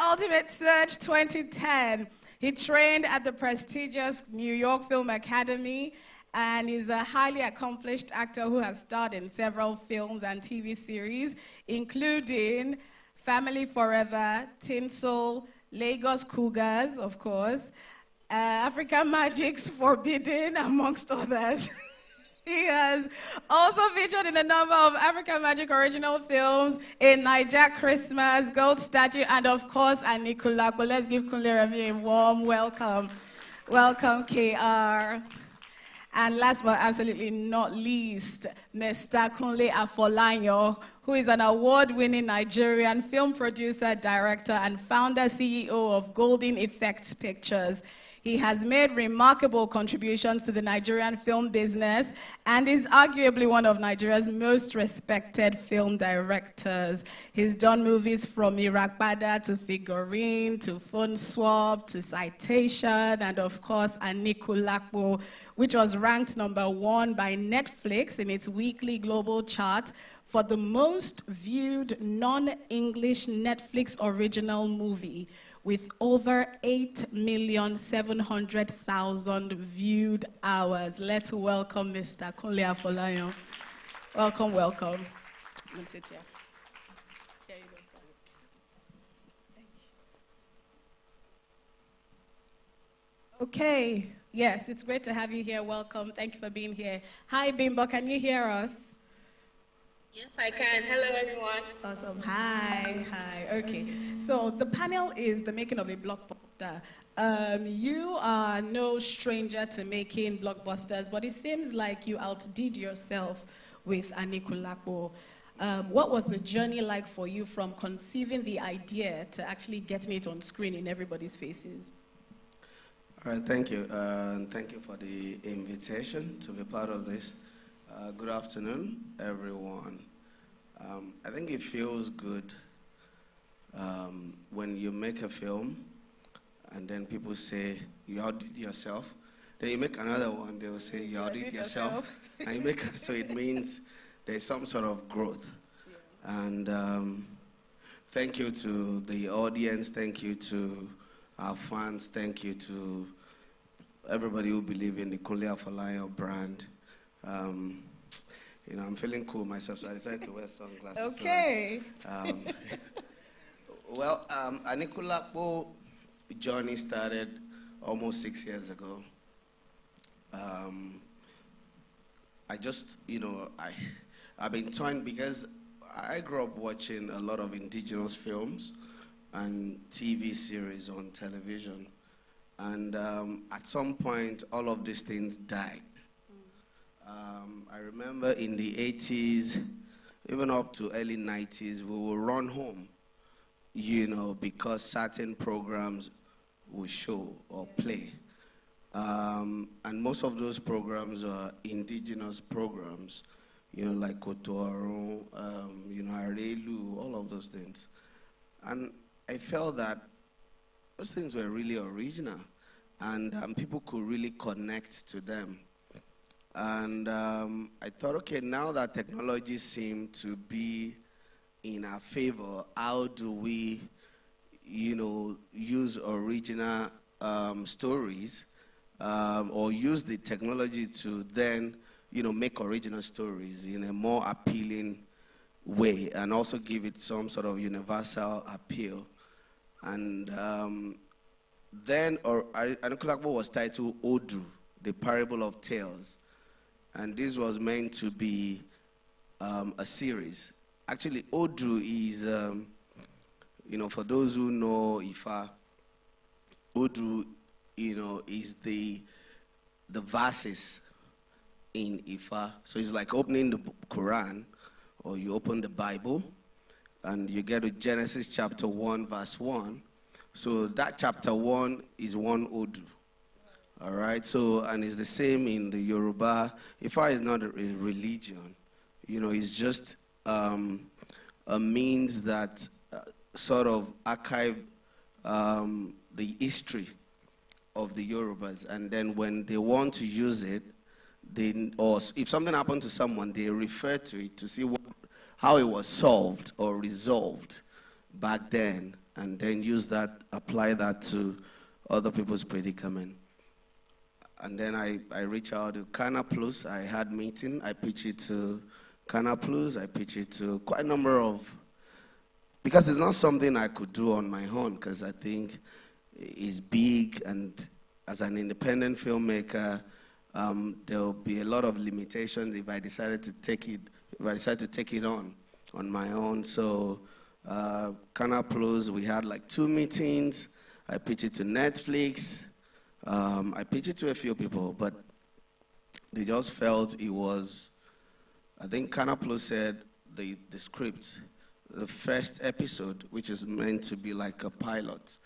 Ultimate Search 2010. He trained at the prestigious New York Film Academy and is a highly accomplished actor who has starred in several films and TV series, including Family Forever, Tinsel, Lagos Cougars, of course, African Magic's Forbidden, amongst others. He has also featured in a number of African Magic original films in Niger Christmas, Gold Statue, and of course, Anikulapo. Let's give Kunle Remi a warm welcome. Welcome, KR. And last but absolutely not least, Mr. Kunle Afolayan, who is an award-winning Nigerian film producer, director, and founder CEO of Golden Effects Pictures. He has made remarkable contributions to the Nigerian film business and is arguably one of Nigeria's most respected film directors. He's done movies from Irakbada to Figurine to Phone Swap to Citation and of course Anikulapo, which was ranked #1 by Netflix in its weekly global chart for the most viewed non-English Netflix original movie, with over 8,700,000 viewed hours. Let's welcome Mr. Kunle Afolayan. Welcome, welcome. I'm going to sit here. Here you go, sir. Thank you. Okay, yes, it's great to have you here. Welcome. Thank you for being here. Hi, Bimbo, can you hear us? Yes, I can. Hello, everyone. Awesome. Hi. Okay. So the panel is the making of a blockbuster. You are no stranger to making blockbusters, but it seems like you outdid yourself with Anikulapo. What was the journey like for you from conceiving the idea to actually getting it on screen in everybody's faces? All right, thank you. And thank you for the invitation to be part of this. Good afternoon, everyone. I think it feels good when you make a film and then people say, you outdid yourself. Then you make another one, they will say, you outdid yourself. And you make, so it means there's some sort of growth. Yeah. And thank you to the audience, thank you to our fans, thank you to everybody who believe in the Kunle Afolayan brand. You know, I'm feeling cool myself, so I decided to wear sunglasses. Okay. So well, Anikulapo journey started almost 6 years ago. I just, you know, I've been torn because I grew up watching a lot of indigenous films and TV series on television. And at some point, all of these things died. I remember in the 80s, even up to early 90s, we would run home, you know, because certain programs would show or play. And most of those programs are indigenous programs, you know, like Kotoaro, you know, Arelu, all of those things. And I felt that those things were really original, and people could really connect to them. And I thought, okay, now that technology seemed to be in our favor, how do we, you know, use original stories or use the technology to then, you know, make original stories in a more appealing way and also give it some sort of universal appeal. And then Anikulapo was titled Odu, the Parable of Tales. And this was meant to be a series. Actually, Odu is, you know, for those who know Ifa, Odu, you know, is the verses in Ifa. So it's like opening the Quran, or you open the Bible, and you get to Genesis chapter 1, verse 1. So that chapter 1 is one Odu. All right, so, and it's the same in the Yoruba. Ifa is not a religion, you know, it's just a means that sort of archive the history of the Yorubas, and then when they want to use it, or if something happened to someone, they refer to it to see how it was solved or resolved back then, and then use that, apply that to other people's predicament. And then I reach out to Kana Plus. I had meeting. I pitch it to Kana Plus. I pitch it to quite a number of, because it's not something I could do on my own, because I think it's big, and as an independent filmmaker, there'll be a lot of limitations if I decided to take it on my own. So Canal Plus, we had like 2 meetings. I pitched it to Netflix. I pitched it to a few people, but they just felt it was, I think Canal Plus said the script, the first episode, which is meant to be like a pilot,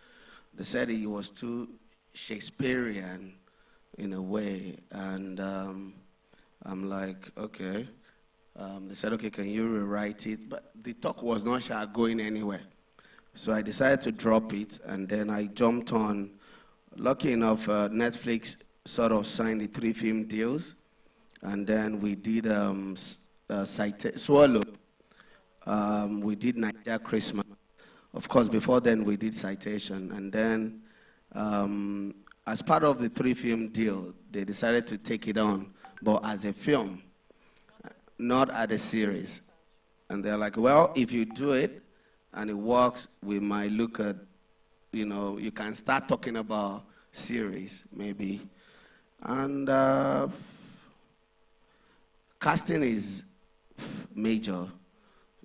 they said it was too Shakespearean in a way, and I'm like, okay. They said, okay, can you rewrite it? But the talk was not going anywhere. So I decided to drop it, and then I jumped on. Lucky enough, Netflix sort of signed the 3 film deals, and then we did Swallow. We did Nigeria Christmas. Of course, before then we did Citation, and then as part of the 3 film deal, they decided to take it on, but as a film, not as a series. And they're like, well, if you do it and it works, we might look at, you can start talking about series, maybe. And casting is major,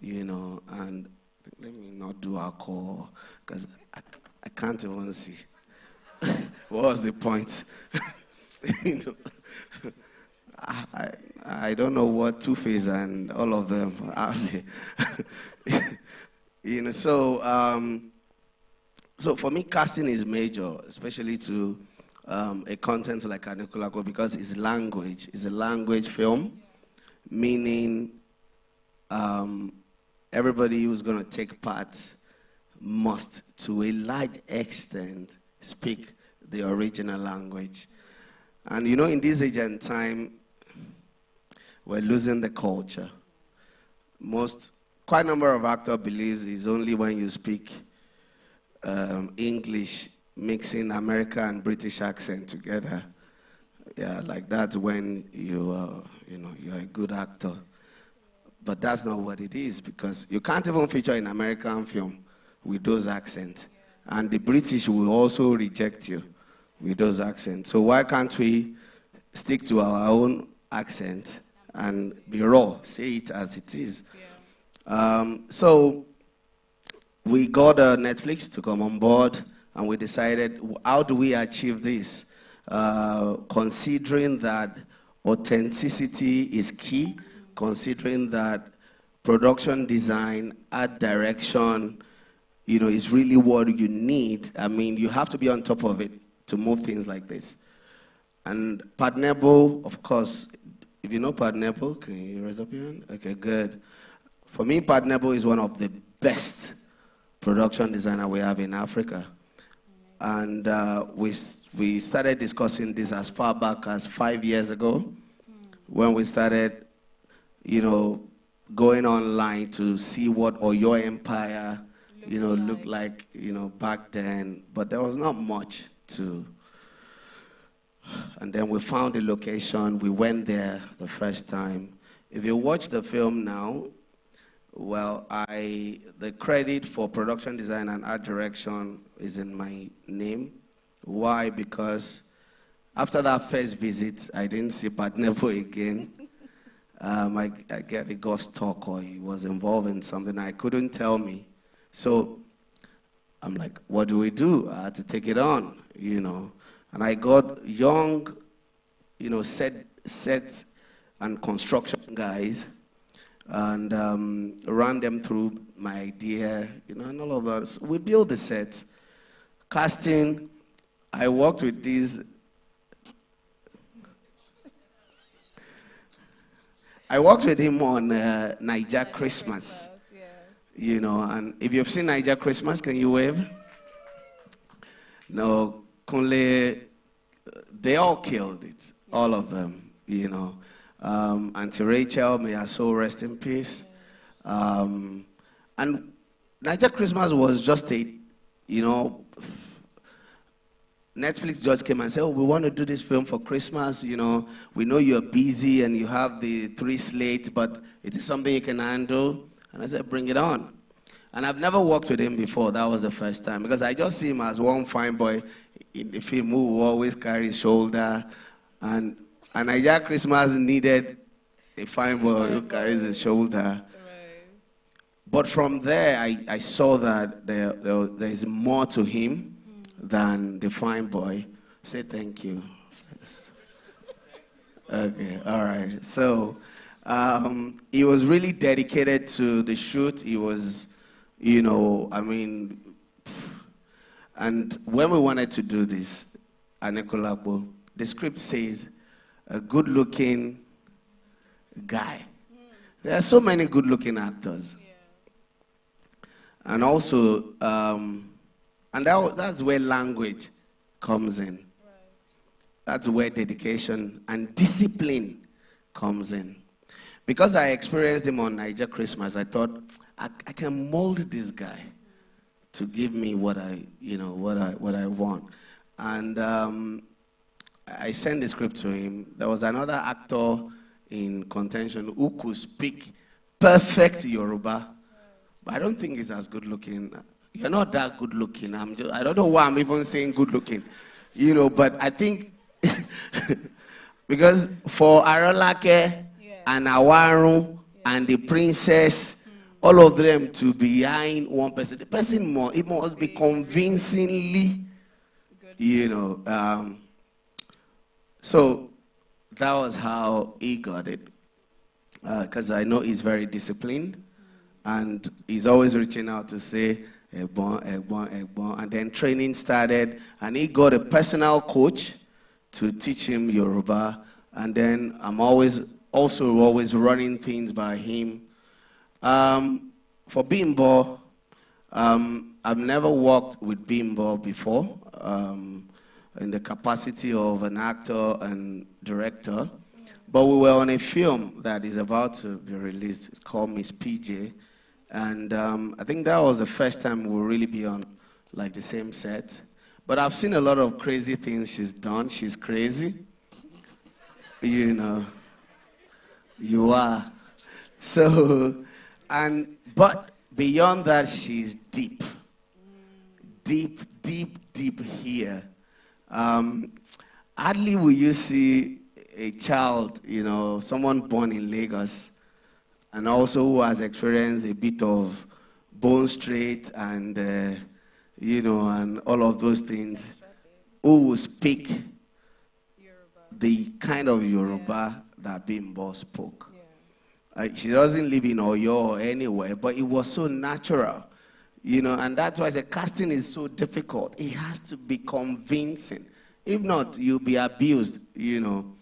and let me not do alcohol, because I can't even see. What was the point? I don't know what Two-Face and all of them are there. So for me, casting is major, especially to a content like Anikulapo, because it's language. It's a language film, meaning everybody who's going to take part must, to a large extent, speak the original language. And in this age and time, we're losing the culture. Quite a number of actors believe it's only when you speak English, mixing American and British accent together. Yeah, like that's when you're a good actor. But that's not what it is, because you can't even feature in American film with those accents. And the British will also reject you with those accents. So why can't we stick to our own accent and be raw, say it as it is? So we got Netflix to come on board, and we decided, how do we achieve this? Considering that authenticity is key, considering that production design, art direction, is really what you need. I mean, you have to be on top of it to move things like this. And Padnebo, of course, if you know Padnebo, can you raise up your hand? Okay, good. For me, Padnebo is one of the best production designer we have in Africa. And we started discussing this as far back as 5 years ago, when we started, going online to see what Oyo Empire, looked like, back then. But there was not much to. And then we found the location. We went there the first time. If you watch the film now, well, the credit for production design and art direction is in my name. Why? Because after that first visit, I didn't see Padnebo again. I get a ghost talk, or he was involved in something I couldn't tell me. So I'm like, what do we do? I had to take it on, And I got young, set and construction guys, and ran them through my idea, and all of that. So we built the set. Casting, I worked with these. I worked with him on Nigeria Christmas, and if you've seen Nigeria Christmas, can you wave? No, Kunle, they all killed it, all of them, Auntie Rachel, may her soul rest in peace. And Nigeria Christmas was just a, Netflix just came and said, oh, we want to do this film for Christmas, we know you're busy and you have the 3 slate, but it is something you can handle. And I said, bring it on. And I've never worked with him before. That was the first time, because I just see him as one fine boy in the film who always carry his shoulder. And And Nigeria Christmas needed a fine boy who carries his shoulder. But from there, I saw that there is more to him than the fine boy. Say thank you. Okay, all right. So he was really dedicated to the shoot. He was, you know, I mean, and when we wanted to do this, Anikulapo, the script says, a good-looking guy. There are so many good-looking actors. And also, and that's where language comes in. That's where dedication and discipline comes in. Because I experienced him on Niger Christmas, I thought I can mold this guy to give me what I want. And I sent the script to him. There was another actor in contention who could speak perfect Yoruba. But I don't think he's as good looking. You're not that good looking. I don't know why I'm even saying good looking. You know, but I think because for Arolake and Awaru and the princess, all of them to be behind one person, the person it must be convincingly, you know. So that was how he got it. Because I know he's very disciplined. And he's always reaching out to say, Egbon, Egbon, Egbon. And then training started. And he got a personal coach to teach him Yoruba. And then I'm always running things by him. For Bimbo, I've never worked with Bimbo before in the capacity of an actor and director. But we were on a film that is about to be released. It's called Miss PJ. And I think that was the first time we'll really be on like the same set. But I've seen a lot of crazy things she's done. She's crazy. You know, you are. So, but beyond that, she's deep. Deep, deep, deep here. Hardly will you see a child, you know, someone born in Lagos, and also who has experienced a bit of Bone Street and, you know, and all of those things, who will speak the kind of Yoruba that Bimbo spoke. She doesn't live in Oyo or anywhere, but it was so natural, you know, and that's why the casting is so difficult. It has to be convincing. If not, you'll be abused, you know.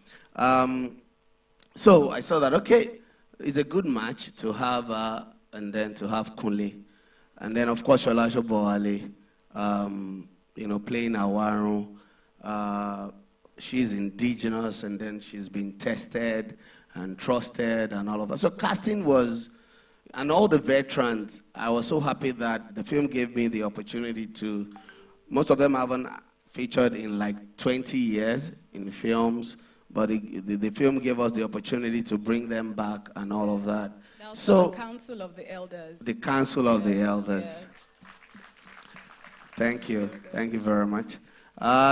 So I saw that, okay, it's a good match to have and then to have Kunle. And then, of course, Shola Shoboale, you know, playing Awaru. She's indigenous, and then she's been tested and trusted and all of that. So casting was, and all the veterans, I was so happy that the film gave me the opportunity to, most of them haven't featured in like 20 years in films, but the film gave us the opportunity to bring them back and all of that. So the Council of the Elders. The Council of the Elders. Yes. Thank you. Thank you very much.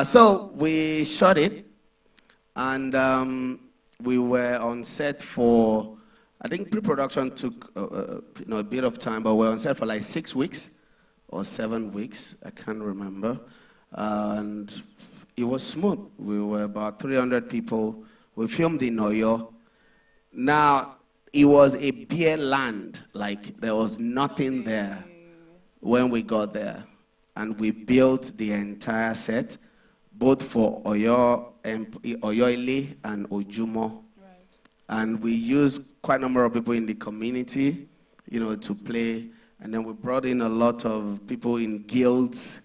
So we shot it, and we were on set for, I think pre-production took you know, a bit of time, but we were on set for like 6 weeks or 7 weeks. I can't remember. And it was smooth. We were about 300 people. We filmed in Oyo. Now, it was a bare land. Like, there was nothing there when we got there. And we built the entire set, both for Oyo Ile and Ojumo. Right. And we used quite a number of people in the community, you know, to play. And then we brought in a lot of people in guilds,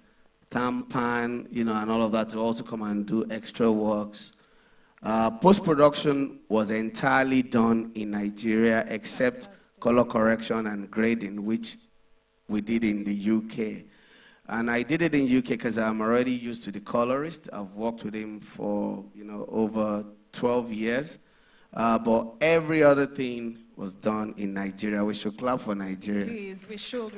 Tampan, you know, and all of that to also come and do extra works. Post-production was entirely done in Nigeria, except color correction and grading, which we did in the UK. And I did it in UK because I'm already used to the colorist. I've worked with him for, you know, over 12 years. But every other thing was done in Nigeria. We should clap for Nigeria. Please, we should.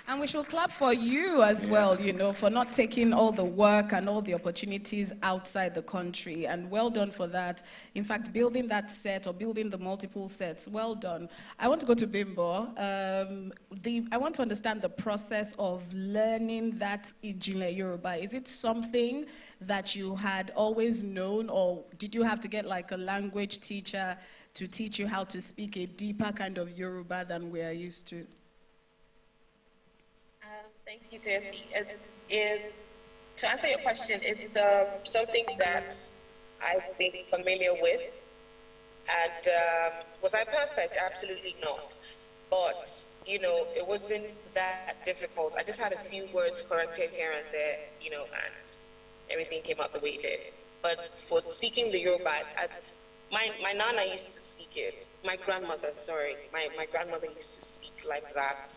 And we should clap for you as well, for not taking all the work and all the opportunities outside the country. And well done for that. In fact, building that set or building the multiple sets, well done. I want to go to Bimbo. I want to understand the process of learning that Ijinle Yoruba. Is it something that you had always known, or did you have to get like a language teacher to teach you how to speak a deeper kind of Yoruba than we are used to? Thank you, Tessie. To answer your question, it's something that I've been familiar with. And was I perfect? Absolutely not. But, it wasn't that difficult. I just had a few words corrected here and there, and everything came out the way it did. But for speaking the Yoruba, my nana used to speak it. My grandmother used to speak like that.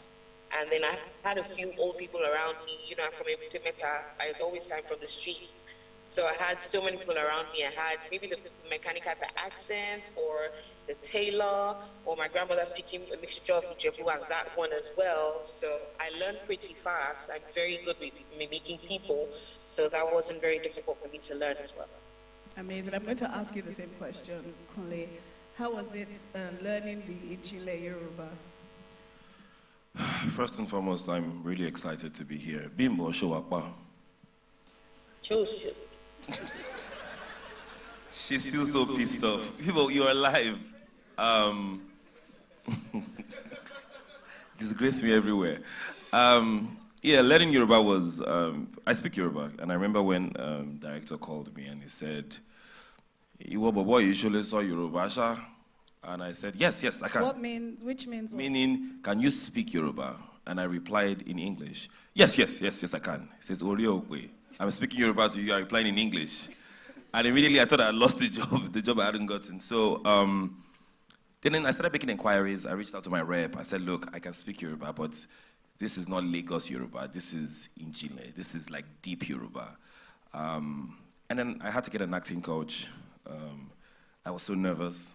And then I had a few old people around me. I'm from Timeta. I always sang from the streets. So I had so many people around me. I had maybe the mechanic had the accent, or the tailor, or my grandmother speaking a mixture of Ijebu and that one as well. So I learned pretty fast. I'm very good with mimicking people. So that wasn't very difficult for me to learn as well. Amazing. I'm going to ask you the same question, Kunle. How was it learning the Ijinle Yoruba? First and foremost, I'm really excited to be here. Bimbo Showapa. Choose. She's still so pissed off. People, you're alive. Disgrace me everywhere. Learning Yoruba was, I speak Yoruba, and I remember when director called me and he said, "Boy, you surely saw Yoruba, sha?" And I said, yes, I can. Which means what? Meaning, can you speak Yoruba? And I replied in English, yes, I can. He says, Oriokwe, I'm speaking Yoruba to you, I'm replying in English. And immediately I thought I had lost the job I hadn't gotten. So then I started making inquiries. I reached out to my rep. I said, look, I can speak Yoruba, but this is not Lagos Yoruba. This is Injile. This is like deep Yoruba. And then I had to get an acting coach. I was so nervous.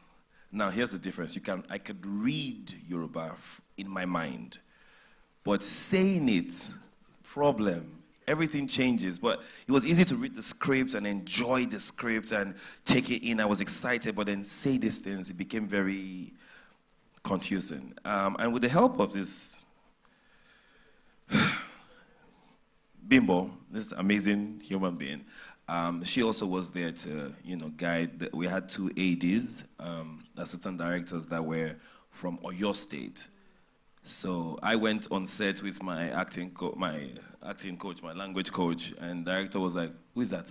Now, here's the difference. I could read Yoruba in my mind, but saying it, problem. Everything changes. But it was easy to read the script and enjoy the script and take it in. I was excited, but then say these things, it became very confusing. And with the help of this Bimbo, this amazing human being, she also was there to, guide. We had 2 ADs, assistant directors that were from Oyo State. So I went on set with my acting coach, my language coach, and the director was like, "Who is that?"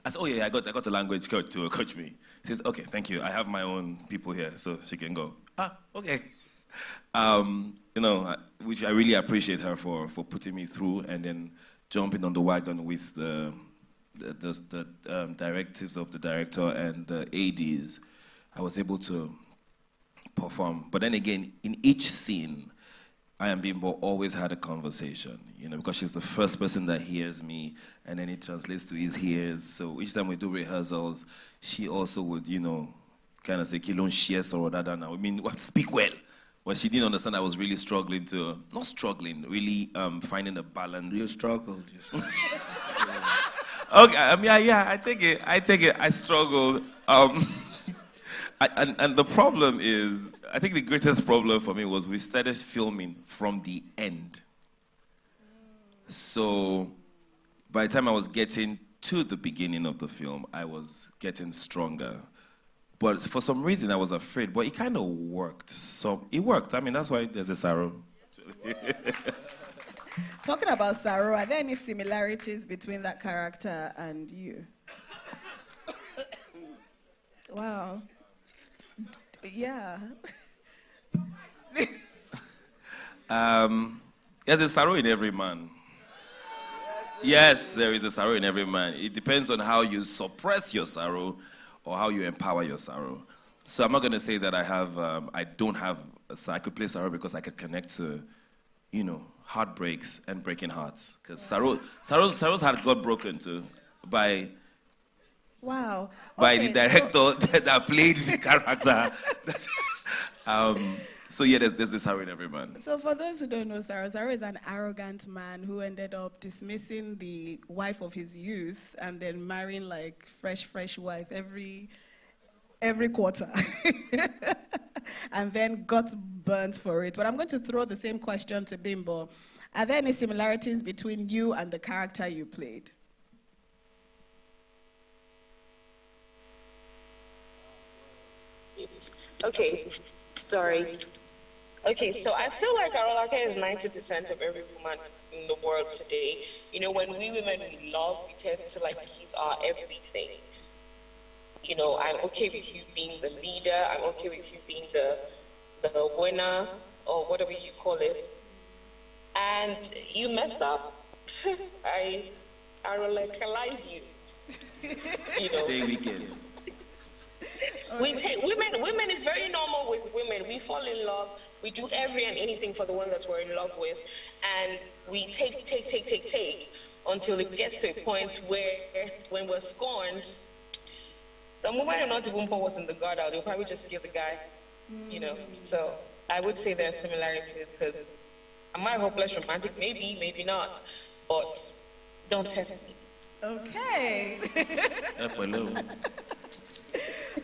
I said, "Oh yeah, I got a language coach to coach me." He says, "Okay, thank you. I have my own people here, so she can go." Okay. Which I really appreciate her for putting me through and then jumping on the wagon with the directives of the director and the ADs. I was able to perform. But then again, in each scene, I and Bimbo always had a conversation, because she's the first person that hears me, and then it translates to his ears. So each time we do rehearsals, she also would, kind of say, "Kilon shares or that now." Speak well. But she didn't understand I was really struggling really finding a balance. You struggled. Okay, I take it. I struggled. And the problem is, I think the greatest problem for me was we started filming from the end. So by the time I was getting to the beginning of the film, I was getting stronger. But for some reason, I was afraid. But it kind of worked. So it worked. That's why there's a Saro. Talking about Saro, are there any similarities between that character and you? Wow. Yeah. There's a Saro in every man. Yes, there is a sorrow in every man. It depends on how you suppress your sorrow or how you empower your sorrow. So I'm not going to say that I don't have a sorrow. I could play sorrow because I could connect to, heartbreaks and breaking hearts. Because sorrow's heart got broken too by wow. By the director that played the character. So yeah, there's this Sarah in every man. So for those who don't know Sarah, Sarah is an arrogant man who ended up dismissing the wife of his youth and then marrying like fresh wife every quarter. And then got burnt for it. But I'm going to throw the same question to Bimbo. Are there any similarities between you and the character you played? Okay, sorry. Okay, so I feel like Arolake is 90% of every woman in the world today. You know, when we women, we love, we tend to like give our everything. You know, I'm okay with you being the leader. I'm okay with you being the winner, or whatever you call it. And you messed up. I Arolakeize you. You know. Stay weekend. We take women is very normal with women. We fall in love, we do every and anything for the one that we're in love with, and we take until it gets to a point where when we're scorned, some women are not even put us in the guard out, they'll probably just kill the guy. You know. So I would say there are similarities, because am I hopeless romantic? Maybe, maybe not. But don't test me. Okay.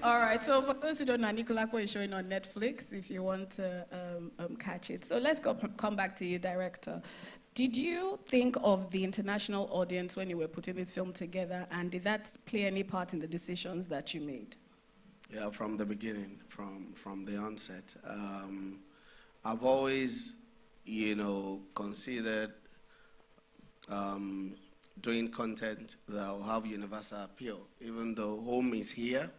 All right, so for those who don't know, Anikulapo is showing on Netflix if you want to catch it. So let's come back to you, director. Did you think of the international audience when you were putting this film together, and did that play any part in the decisions that you made? Yeah, from the beginning, from the onset. I've always, you know, considered doing content that will have universal appeal. Even though home is here,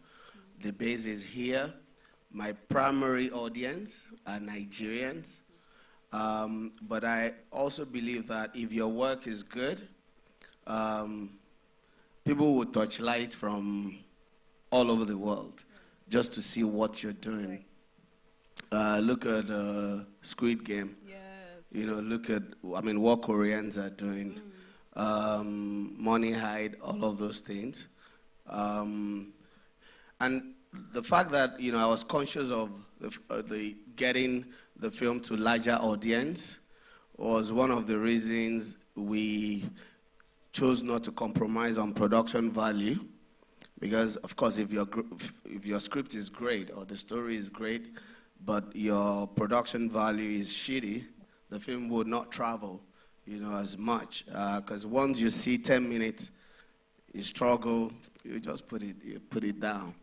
the base is here, my primary audience are Nigerians. But I also believe that if your work is good, people will touch light from all over the world just to see what you're doing. Look at Squid Game. Yes. You know, look at, I mean, what Koreans are doing. Money Hide, all of those things. And the fact that, you know, I was conscious of the getting the film to larger audience was one of the reasons we chose not to compromise on production value. Because, of course, if your script is great or the story is great, but your production value is shitty, the film would not travel, you know, as much. Because once you see 10 minutes, you struggle, you just put it down.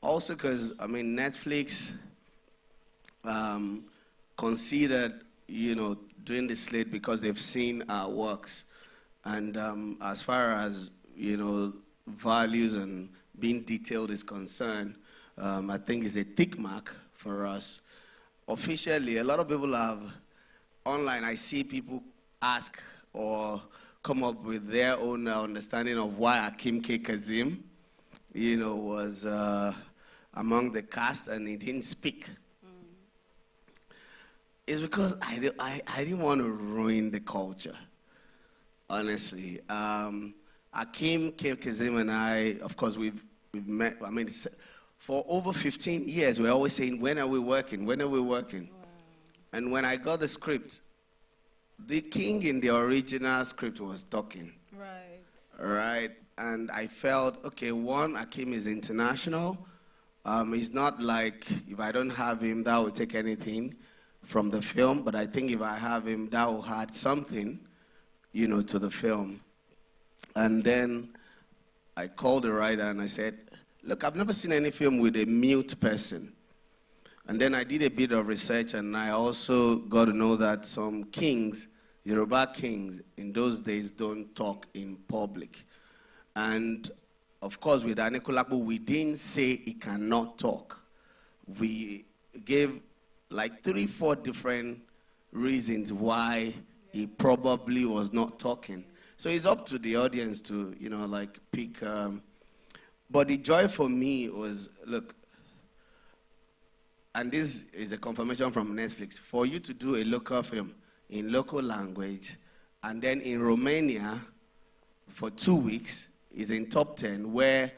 Also, because I mean, Netflix considered, you know, doing the slate because they've seen our works, and as far as, you know, values and being detailed is concerned, I think it's a tick mark for us. Officially, a lot of people have online. I see people ask or come up with their own understanding of why Akim K. Kazim, you know, was among the cast and he didn't speak. It's because I didn't want to ruin the culture, honestly. Akim K. Kazim and I, of course, we've met, I mean, for over 15 years, we're always saying, when are we working? When are we working? Wow. And when I got the script, the king in the original script was talking. Right. Right. And I felt, okay, one, Akim is international. He's not like, if I don't have him, that will take anything from the film. But I think if I have him, that will add something, you know, to the film. And then I called the writer and I said, look, I've never seen any film with a mute person. And then I did a bit of research, and I also got to know that some kings, Yoruba kings, in those days don't talk in public. And of course, with Anikulapo, we didn't say he cannot talk. We gave like 3-4 different reasons why he probably was not talking. So it's up to the audience to, you know, like pick. But the joy for me was, look, and this is a confirmation from Netflix, for you to do a local film in local language, and then in Romania for 2 weeks is in top 10, where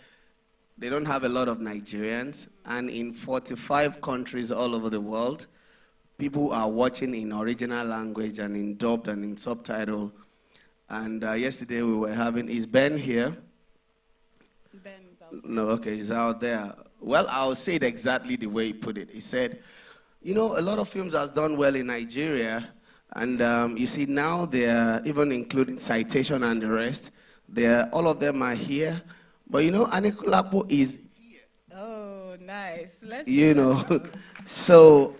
they don't have a lot of Nigerians, and in 45 countries all over the world, people are watching in original language and in dubbed and in subtitle. And yesterday we were having, is Ben here? Ben is out. No, okay, he's out there. Well, I'll say it exactly the way he put it. He said, you know, a lot of films has done well in Nigeria, and you see now they're, even including Citation and the rest, all of them are here. But you know, Anikulapo is here. Oh, nice. Let's you know, so,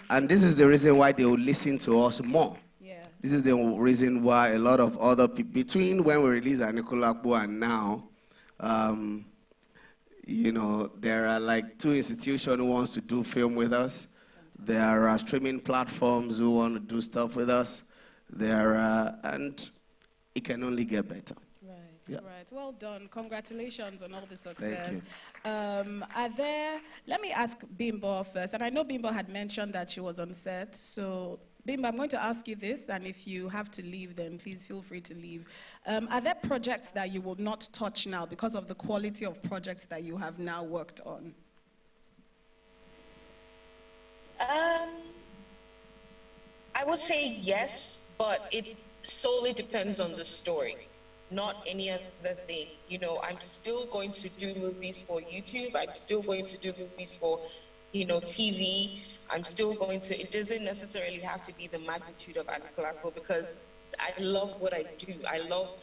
and this is the reason why they will listen to us more. Yeah. This is the reason why a lot of other people, between when we released Anikulapo and now, you know, there are like 2 institutions who wants to do film with us. There are streaming platforms who want to do stuff with us. There are, and it can only get better. Right, yeah. Right. Well done. Congratulations on all the success. Thank you. Are there, let me ask Bimbo first. And I know Bimbo had mentioned that she was on set. So Bimbo, I'm going to ask you this, and if you have to leave, then please feel free to leave. Are there projects that you will not touch now because of the quality of projects that you have now worked on? I would say yes, but it solely depends on the story, not any other thing. You know, I'm still going to do movies for YouTube. I'm still going to do movies for, you know, TV. I'm still going to, it doesn't necessarily have to be the magnitude of Anikulapo, because I love what I do. I love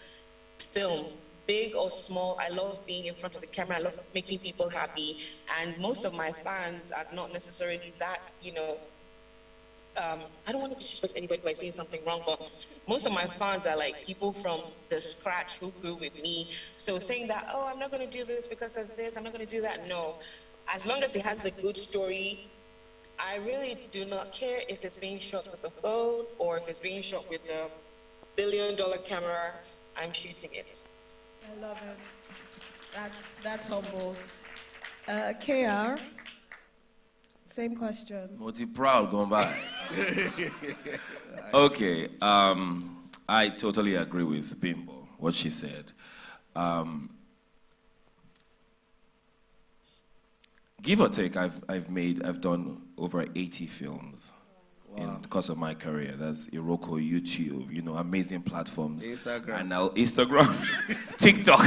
film, big or small. I love being in front of the camera. I love making people happy. And most of my fans are not necessarily that, you know, I don't want to disrespect anybody by saying something wrong, but most of my fans are like people from the scratch who grew with me. So saying that, oh, I'm not going to do this because of this, I'm not going to do that, no. As long as it has a good story, I really do not care if it's being shot with a phone or if it's being shot with a $1 billion camera. I'm shooting it. I love it. That's humble. KR, same question. Multi proud going by. Okay, I totally agree with Bimbo, what she said. Give or take, I've done over 80 films. Wow. In the course of my career. That's Iroko, YouTube, you know, amazing platforms. Instagram. And now Instagram, TikTok.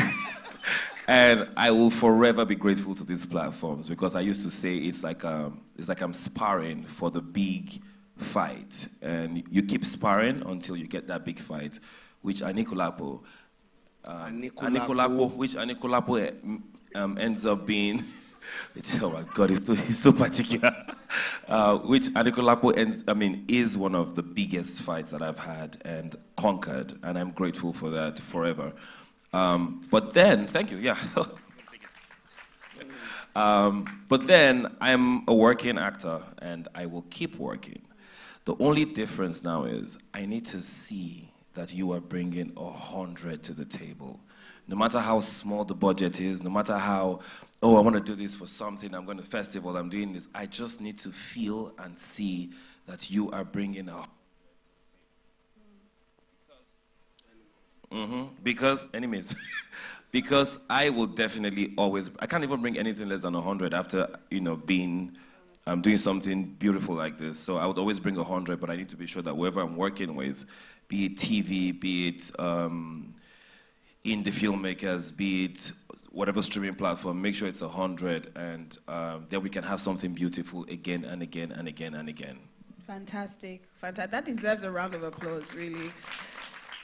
And I will forever be grateful to these platforms, because I used to say it's like I'm sparring for the big fight. And you keep sparring until you get that big fight, which Anikulapo ends up being oh my God, he's so particular. Which Anikulapo is one of the biggest fights that I've had and conquered, and I'm grateful for that forever. But then, thank you, yeah. But then, I'm a working actor, and I will keep working. The only difference now is I need to see that you are bringing 100 to the table. No matter how small the budget is, no matter how, oh, I want to do this for something, I'm going to festival, I'm doing this. I just need to feel and see that you are bringing because, anyways, because I will definitely always, I can't even bring anything less than 100 after, you know, doing something beautiful like this. So I would always bring 100, but I need to be sure that whoever I'm working with, be it TV, be it indie filmmakers, be it whatever streaming platform, make sure it's 100, and then we can have something beautiful again and again and again and again. Fantastic. Fantastic. That deserves a round of applause, really.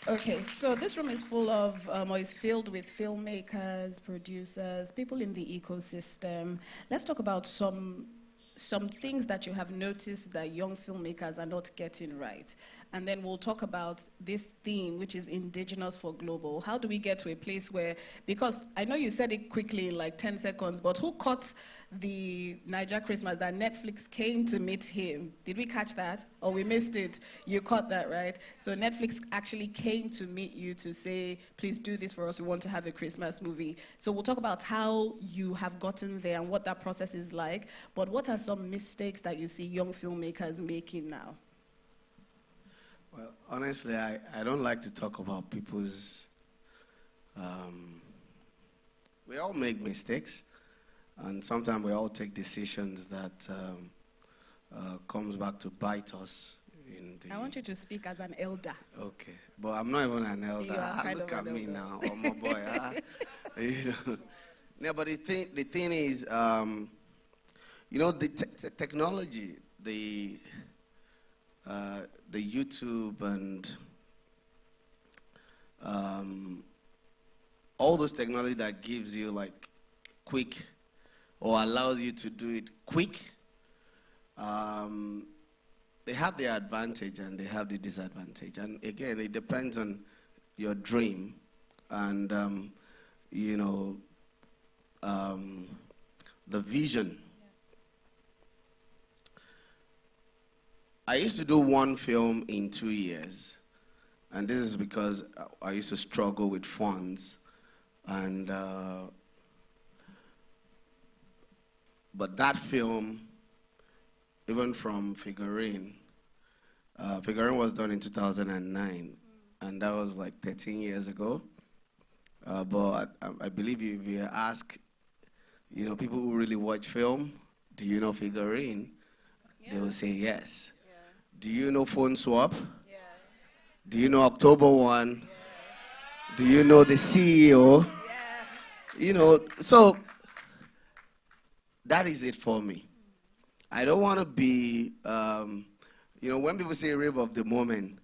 Okay, so this room is full of, or is filled with filmmakers, producers, people in the ecosystem. Let's talk about some things that you have noticed that young filmmakers are not getting right. And then we'll talk about this theme, which is indigenous for global. How do we get to a place where, because I know you said it quickly in like 10 seconds, but who caught the Niger Christmas that Netflix came to meet him? Did we catch that? Or we missed it? You caught that, right? So Netflix actually came to meet you to say, please do this for us. We want to have a Christmas movie. So we'll talk about how you have gotten there and what that process is like. But what are some mistakes that you see young filmmakers making now? Well, honestly, I don't like to talk about people's we all make mistakes, and sometimes we all take decisions that comes back to bite us. I want you to speak as an elder. Okay, but I'm not even an elder. You are kind Look of at an me elder. now, oh my boy. You know. Yeah, but the thing is, you know, the technology, the YouTube and all this technology that gives you like quick or allows you to do it quick, they have their advantage and they have the disadvantage. And again, it depends on your dream and, you know, the vision. I used to do one film in 2 years, and this is because I used to struggle with funds, and but that film, even from Figurine was done in 2009, and that was like 13 years ago. But I believe if you ask, you know, people who really watch film, do you know Figurine? Yeah. They will say yes. Yeah. Do you know Phone Swap? Yes. Do you know October 1? Yes. Do you know the CEO? Yes. You know, so that is it for me. I don't want to be, you know, when people say rave of the moment,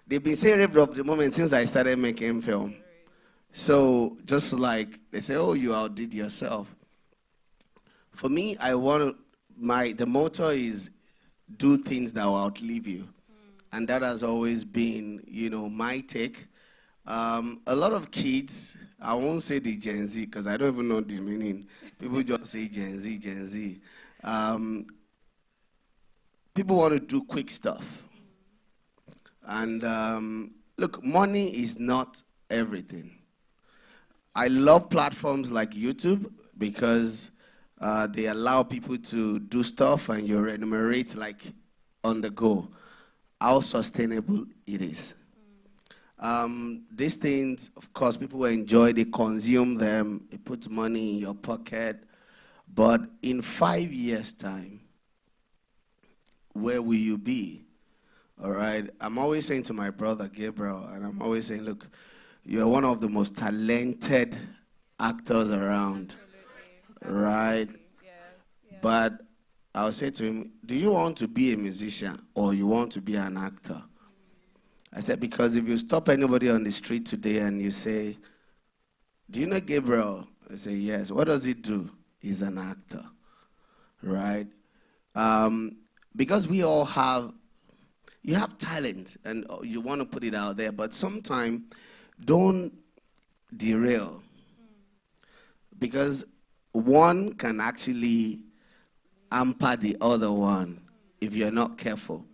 they've been saying rave of the moment since I started making film. So just like they say, oh, you outdid yourself. For me, I want to, the motto is do things that will outlive you. And that has always been, you know, my take. A lot of kids, I won't say the Gen Z because I don't even know the meaning. People just say Gen Z, Gen Z. People want to do quick stuff. And look, money is not everything. I love platforms like YouTube because they allow people to do stuff and you remunerate like on the go. How sustainable it is. These things, of course, people enjoy, they consume them, it puts money in your pocket. But in 5 years' time, where will you be? All right? I'm always saying to my brother, Gabriel, and I'm always saying, look, you're one of the most talented actors around, right? Yes. But I'll say to him, do you want to be a musician or you want to be an actor? I said, because if you stop anybody on the street today and you say, do you know Gabriel? I say, yes. What does he do? He's an actor, right? Because we all have, you have talent and you want to put it out there, but sometimes don't derail. Because one can actually hamper the other one if you're not careful.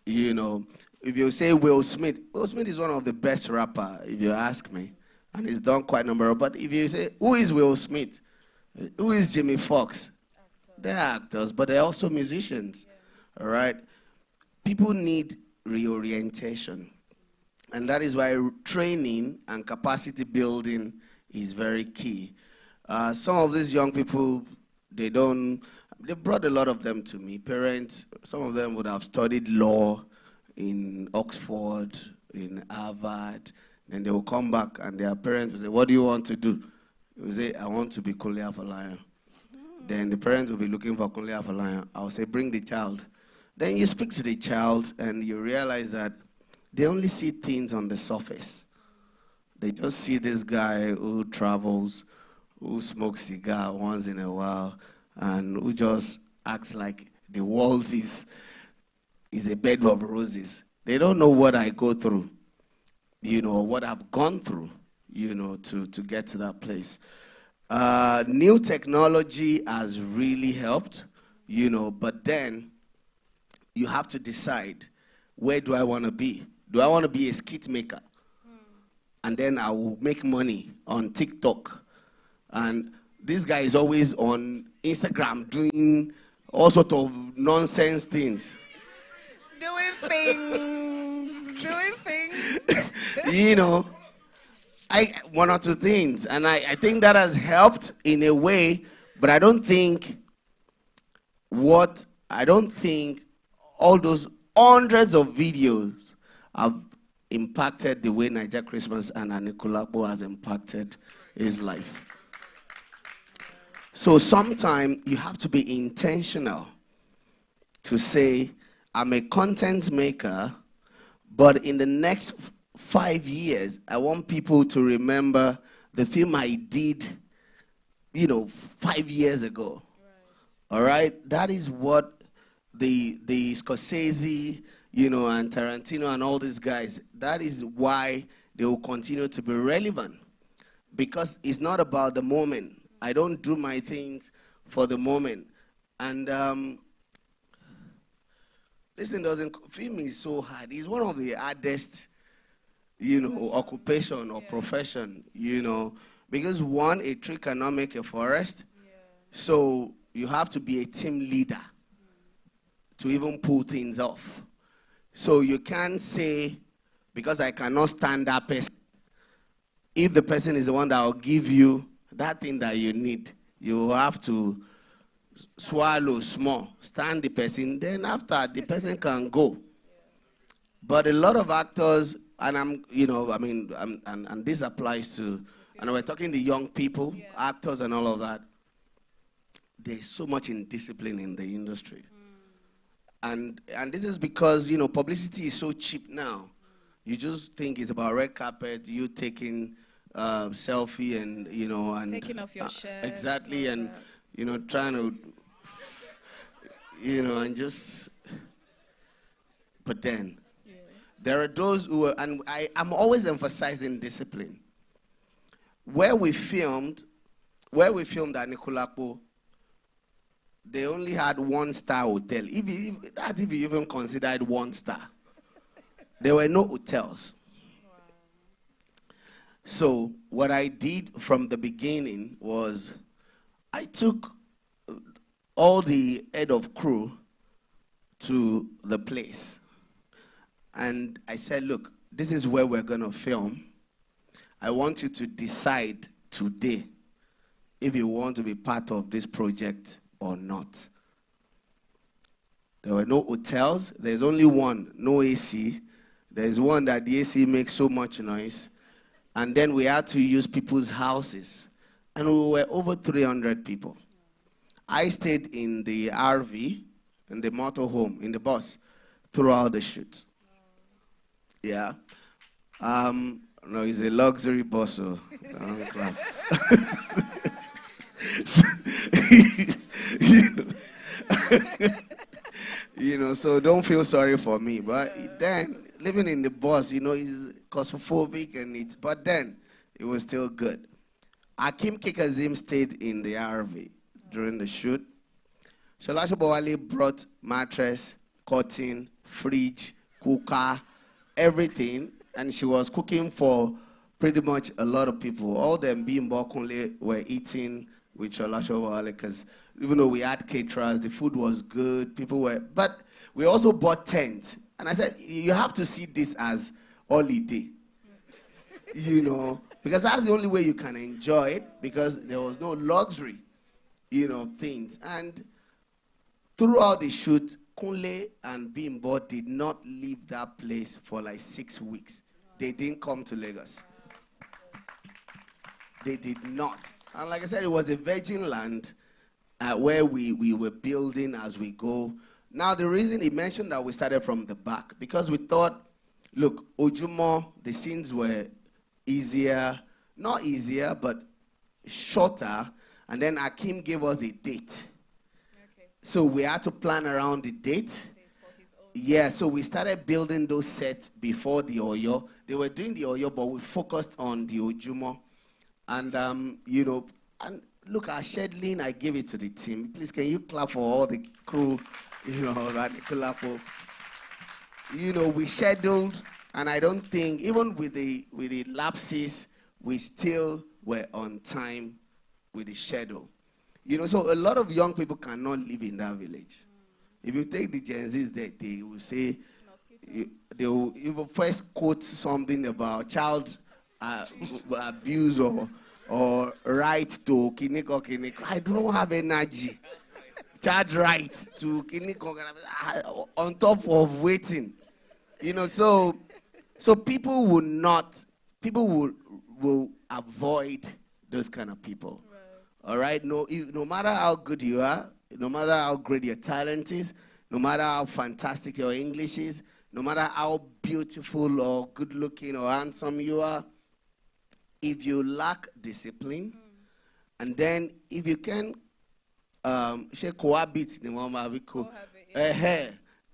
You know, if you say Will Smith is one of the best rappers, if you ask me, and he's done quite a number of, but if you say, who is Will Smith? Who is Jimmy Fox? They're actors, but they're also musicians, all right? People need reorientation, and that is why training and capacity building is very key. Some of these young people, they brought a lot of them to me. Parents, some of them would have studied law in Oxford, in Harvard, and they will come back and their parents will say, what do you want to do? They will say, I want to be Kunle Afolayan. Then the parents will be looking for Kunle Afolayan. I'll say, bring the child. Then you speak to the child and you realize that they only see things on the surface. They just see this guy who travels, who smokes cigar once in a while, and who just acts like the world is a bed of roses. They don't know what I go through, you know, what I've gone through, you know, to get to that place. New technology has really helped, you know, but then you have to decide, where do I want to be? Do I want to be a skit maker? And then I will make money on TikTok. And this guy is always on Instagram doing all sorts of nonsense things. Doing things. You know, one or two things, and I think that has helped in a way, but I don't think all those hundreds of videos have impacted the way Niger Christmas and Anikulapo has impacted his life. So sometimes you have to be intentional to say, I'm a content maker, but in the next 5 years, I want people to remember the film I did, 5 years ago. Right. All right? That is what the Scorsese, and Tarantino and all these guys, that is why they will continue to be relevant. Because it's not about the moment. I don't do my things for the moment. And this thing film is so hard. It's one of the hardest, occupation or profession, because one, a tree cannot make a forest. So you have to be a team leader to even pull things off. So you can't say, because I cannot stand that person, if the person is the one that will give you that thing that you need, you have to swallow small, stand the person, then after the person can go. But a lot of actors, and and this applies to, and we're talking to young people, actors and all of that, there's so much indiscipline in the industry. And this is because, publicity is so cheap now. You just think it's about red carpet, you taking selfie and, and taking off your shirt. Exactly, and, trying to, and just, but then, there are those who are, and I'm always emphasizing discipline. Where we filmed at Nikulapo, they only had 1-star hotel. If you even considered 1 star. There were no hotels. So what I did from the beginning was I took all the head of crew to the place. And I said, look, this is where we're going to film. I want you to decide today if you want to be part of this project or not. There were no hotels. There's only one, no AC. There's one that the AC makes so much noise. And then we had to use people's houses. And we were over 300 people. I stayed in the RV, in the motorhome, in the bus, throughout the shoot. Yeah. No, it's a luxury bus, so don't clap. So, so don't feel sorry for me. But then, living in the bus, is claustrophobic, but then, it was still good. Akim Kikazim stayed in the RV during the shoot. Sholasho Bawale brought mattress, curtain, fridge, cooker, everything, and she was cooking for pretty much a lot of people. All them being Bokunle were eating with Sholasho Bawale, because even though we had caterers, the food was good, but we also bought tents. And I said, you have to see this as holiday, because that's the only way you can enjoy it, because there was no luxury, things. And throughout the shoot, Kunle and Bimbo did not leave that place for like 6 weeks. They didn't come to Lagos. They did not. And like I said, it was a virgin land where we were building as we go. Now, the reason he mentioned that we started from the back, because we thought, look, Ojumo, the scenes were easier, not easier, but shorter, and then Akim gave us a date. Okay. So we had to plan around the date. Yeah, so we started building those sets before the Oyo. They were doing the Oyo, but we focused on the Ojumo. And, and look, our scheduling, I gave it to the team. Please, can you clap for all the crew, Radiculapo. We scheduled, and I don't think, even with the lapses, we still were on time with the schedule. So a lot of young people cannot live in that village. If you take the Gen Zs, they will say, they will even first quote something about child abuse or right to kiniko kiniko. I don't have energy. Child right to kiniko on top of waiting. You know, so people will avoid those kind of people. Right. All right? No matter how good you are, no matter how great your talent is, no matter how fantastic your English is, no matter how beautiful or good looking or handsome you are, if you lack discipline, and then if you can cohabit,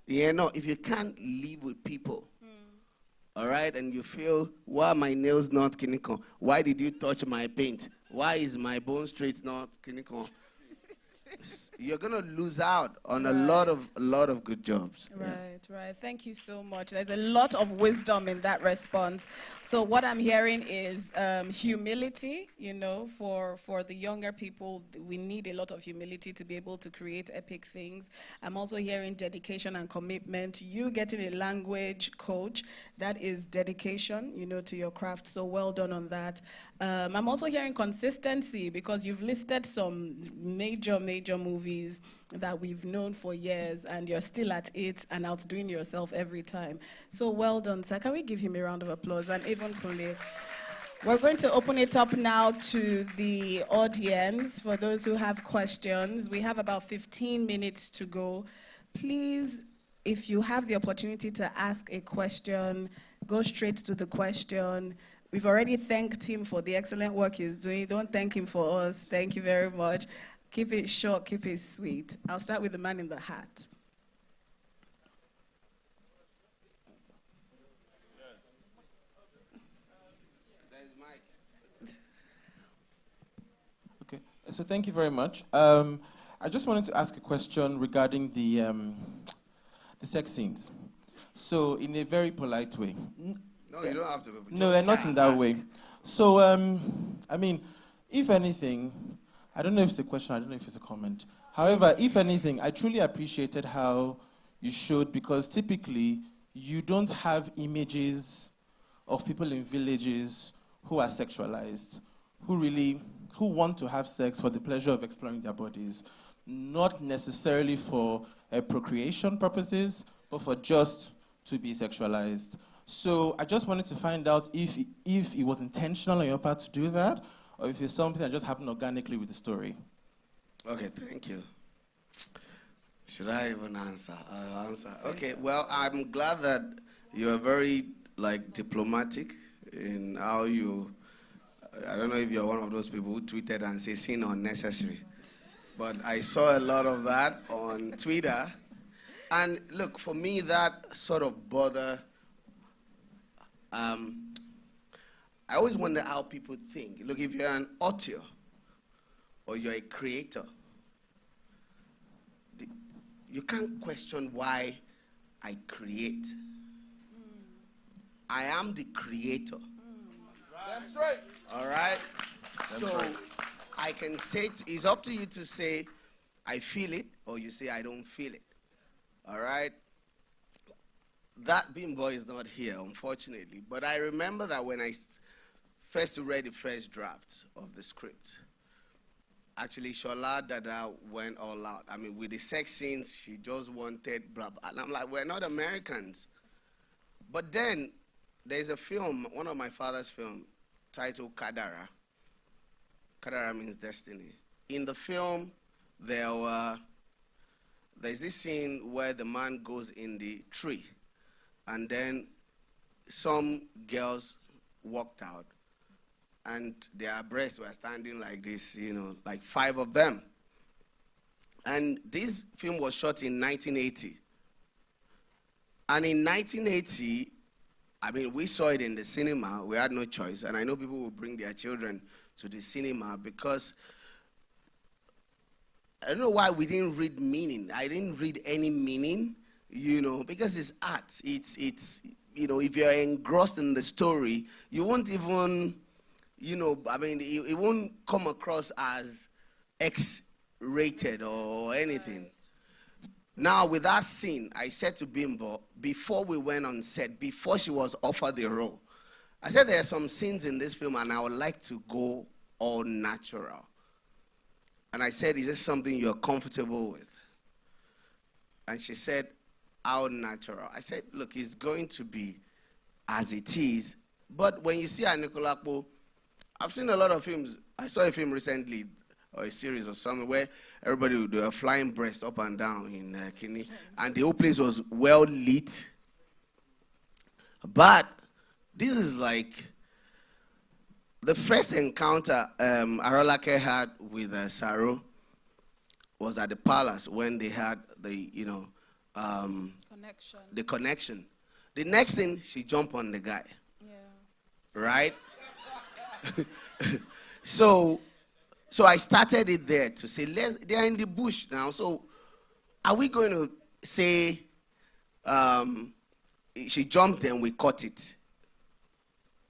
if you can't live with people, all right, and you feel, why are my nails not kiniko? Why did you touch my paint? Why is my bone straight not kiniko? You're gonna lose out on a lot of good jobs. Right. Thank you so much. There's a lot of wisdom in that response. So what I'm hearing is humility. You know, for the younger people, we need a lot of humility to be able to create epic things. I'm also hearing dedication and commitment. You getting a language coach, that is dedication, you know, to your craft. So well done on that. I'm also hearing consistency, because you've listed some major movies that we've known for years, and you're still at it and outdoing yourself every time. So well done, sir. Can we give him a round of applause? And even Kunle. We're going to open it up now to the audience for those who have questions. We have about 15 minutes to go. Please, if you have the opportunity to ask a question, go straight to the question. We've already thanked him for the excellent work he's doing. Don't thank him for us. Thank you very much. Keep it short, keep it sweet. I'll start with the man in the hat. Okay, so thank you very much. I just wanted to ask a question regarding the sex scenes. So in a very polite way. No, you don't have to. No, not in that way. So, I mean, if anything, I don't know if it's a question, I don't know if it's a comment. However, if anything, I truly appreciated how you showed, because typically you don't have images of people in villages who are sexualized, who want to have sex for the pleasure of exploring their bodies, not necessarily for procreation purposes, but for just to be sexualized. So I just wanted to find out if it was intentional on your part to do that, or if it's something that just happened organically with the story. Okay, thank you. Should I even answer? I'll answer. Okay, well, I'm glad that you're very, diplomatic in how you, I don't know if you're one of those people who tweeted and say sin unnecessary, but I saw a lot of that on Twitter. And look, for me, that sort of bother. I always wonder how people think. Look, if you're an author or you're a creator, you can't question why I create. I am the creator. That's right. All right? So I can say, it's up to you to say, I feel it, or you say, I don't feel it. All right? That Bimbo is not here, unfortunately. But I remember that when I first read the first draft of the script, actually, Shola Dada went all out. I mean, with the sex scenes, she just wanted blah, blah. And I'm like, we're not Americans. But then, there's a film, one of my father's film, titled Kadara. Kadara means destiny. In the film, there's this scene where the man goes in the tree, and then some girls walked out, and their breasts were standing like this, like 5 of them. And this film was shot in 1980. And in 1980, I mean, we saw it in the cinema. We had no choice. And I know people will bring their children to the cinema because I don't know why we didn't read meaning. I didn't read any meaning, because it's art. It's if you're engrossed in the story, you won't even, it won't come across as X-rated or anything. Right. Now, with that scene, I said to Bimbo, before we went on set, before she was offered the role, I said there are some scenes in this film and I would like to go all natural. And I said, is this something you're comfortable with? And she said, how natural? I said, look, it's going to be as it is. But when you see Anikulapo, I've seen a lot of films. I saw a film recently, or a series or something, where everybody would do a flying breast up and down in Kini, and the whole place was well lit. But this is like the first encounter Arolake had with Saru was at the palace when they had the, the connection. The next thing, she jumped on the guy. Yeah. Right? So I started it there to say, they are in the bush now, so are we going to say she jumped and we caught it?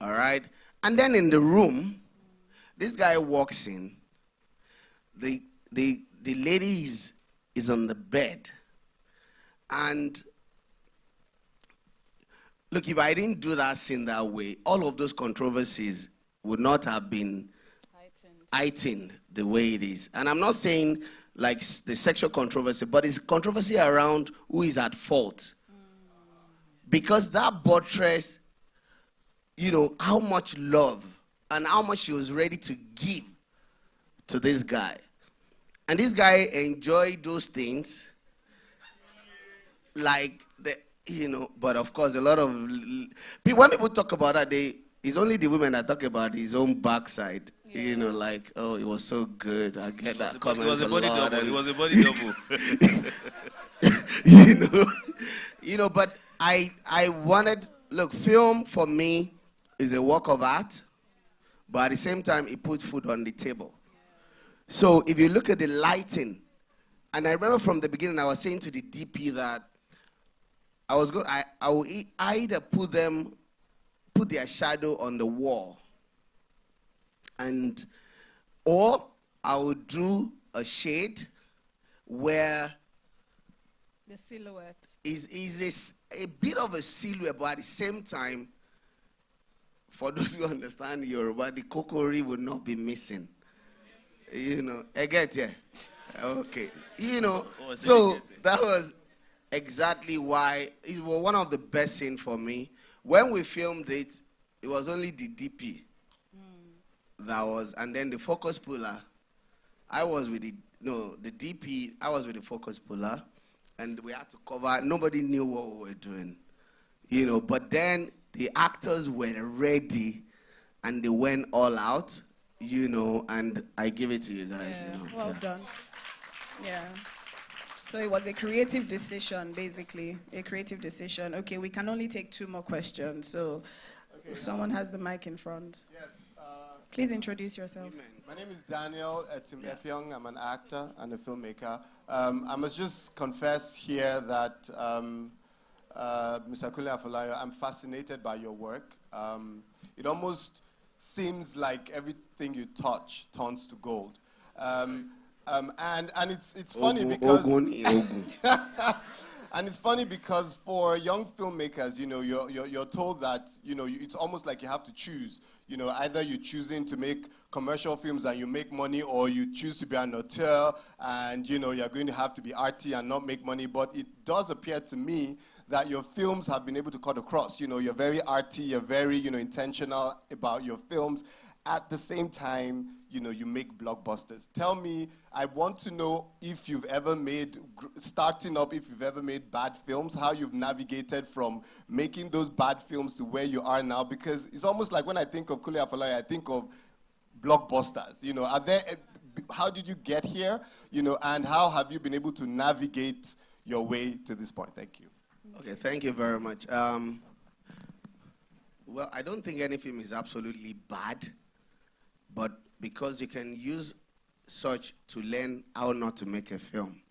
All right? And then in the room, this guy walks in. The lady is on the bed. And look, if I didn't do that scene that way, all of those controversies would not have been heightened the way it is. And I'm not saying like the sexual controversy, but it's controversy around who is at fault. Because that buttress, how much love and how much she was ready to give to this guy. And this guy enjoyed those things like, but of course a lot of, when people talk about that, it's only the women that talk about his own backside. Yeah. Like, oh, it was so good. I get that comment. It was a body double. It was a body double. But I wanted, look, film for me is a work of art, but at the same time, it puts food on the table. So if you look at the lighting, and I remember from the beginning, I was saying to the DP that I will either put their shadow on the wall, or I would do a shade where the silhouette is a bit of a silhouette, but at the same time, for those who understand Yoruba, the kokori would not be missing. I get you. Okay. So that was exactly why it was one of the best scenes for me. When we filmed it, it was only the DP that was, and then the focus puller. I was with the DP, I was with the focus puller, and we had to cover, nobody knew what we were doing. But then the actors were ready, and they went all out, and I give it to you guys, Well done. Yeah. So it was a creative decision, basically. A creative decision. Okay, we can only take 2 more questions. So someone has the mic in front. Yes. Please introduce yourself. My name is Daniel Etim-Efyong. I'm an actor and a filmmaker. I must just confess here that, Mr. Kunle Afolayan, I'm fascinated by your work. It almost seems like everything you touch turns to gold. And it's funny because and it's funny because for young filmmakers, you're told that it's almost like you have to choose. Either you're choosing to make commercial films and you make money, or you choose to be an auteur and you're going to have to be arty and not make money. But it does appear to me that your films have been able to cut across. You're very arty, you're very intentional about your films. At the same time, you make blockbusters. Tell me, I want to know if you've ever made, if you've ever made bad films, how you've navigated from making those bad films to where you are now, because it's almost like when I think of Kunle Afolayan, I think of blockbusters. How did you get here, and how have you been able to navigate your way to this point? Thank you. Okay, thank you very much. Well, I don't think any film is absolutely bad, but because you can use such to learn how not to make a film,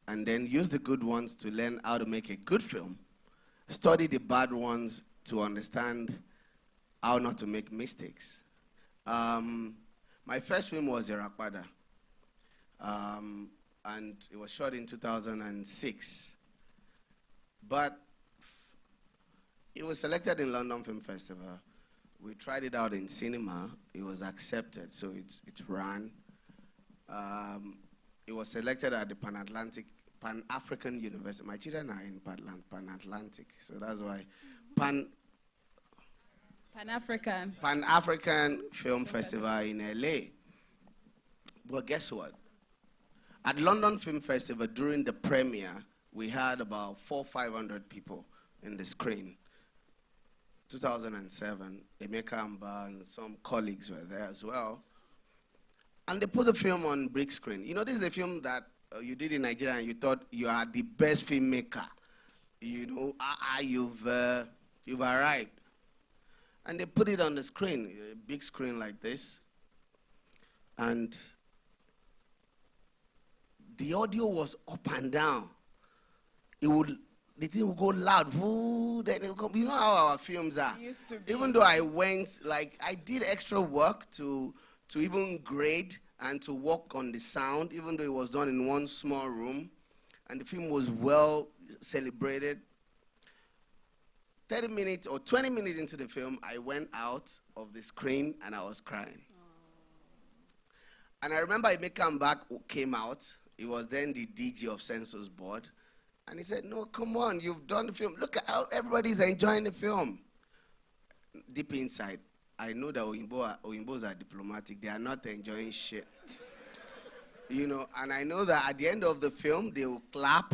and then use the good ones to learn how to make a good film, study the bad ones to understand how not to make mistakes. My first film was Irakpada, and it was shot in 2006. But It was selected in London Film Festival. We tried it out in cinema. It was accepted, so it ran. It was selected at the Pan-African University. My children are in Pan-Atlantic, so that's why Pan-African Film Festival in LA. But guess what? At London Film Festival, during the premiere, we had about 400-500 people in the screen. 2007, Emeka Amba and some colleagues were there as well. And they put the film on big screen. You know, this is a film that you did in Nigeria and you thought you are the best filmmaker. You know, you've arrived. And they put it on the screen, a big screen like this. And the audio was up and down. The thing would go loud, then it would come. You know how our films are. Even though I went, like, I did extra work to even grade and to work on the sound, even though it was done in one small room, and the film was well celebrated. 30 minutes or 20 minutes into the film, I went out of the screen and I was crying. And I remember Emeka Amba came out. He was then the DG of Census Board. And he said, no, come on, you've done the film. Look at how everybody's enjoying the film. Deep inside, I know that Oyimbos are diplomatic. They are not enjoying shit. You know, and I know that at the end of the film, they will clap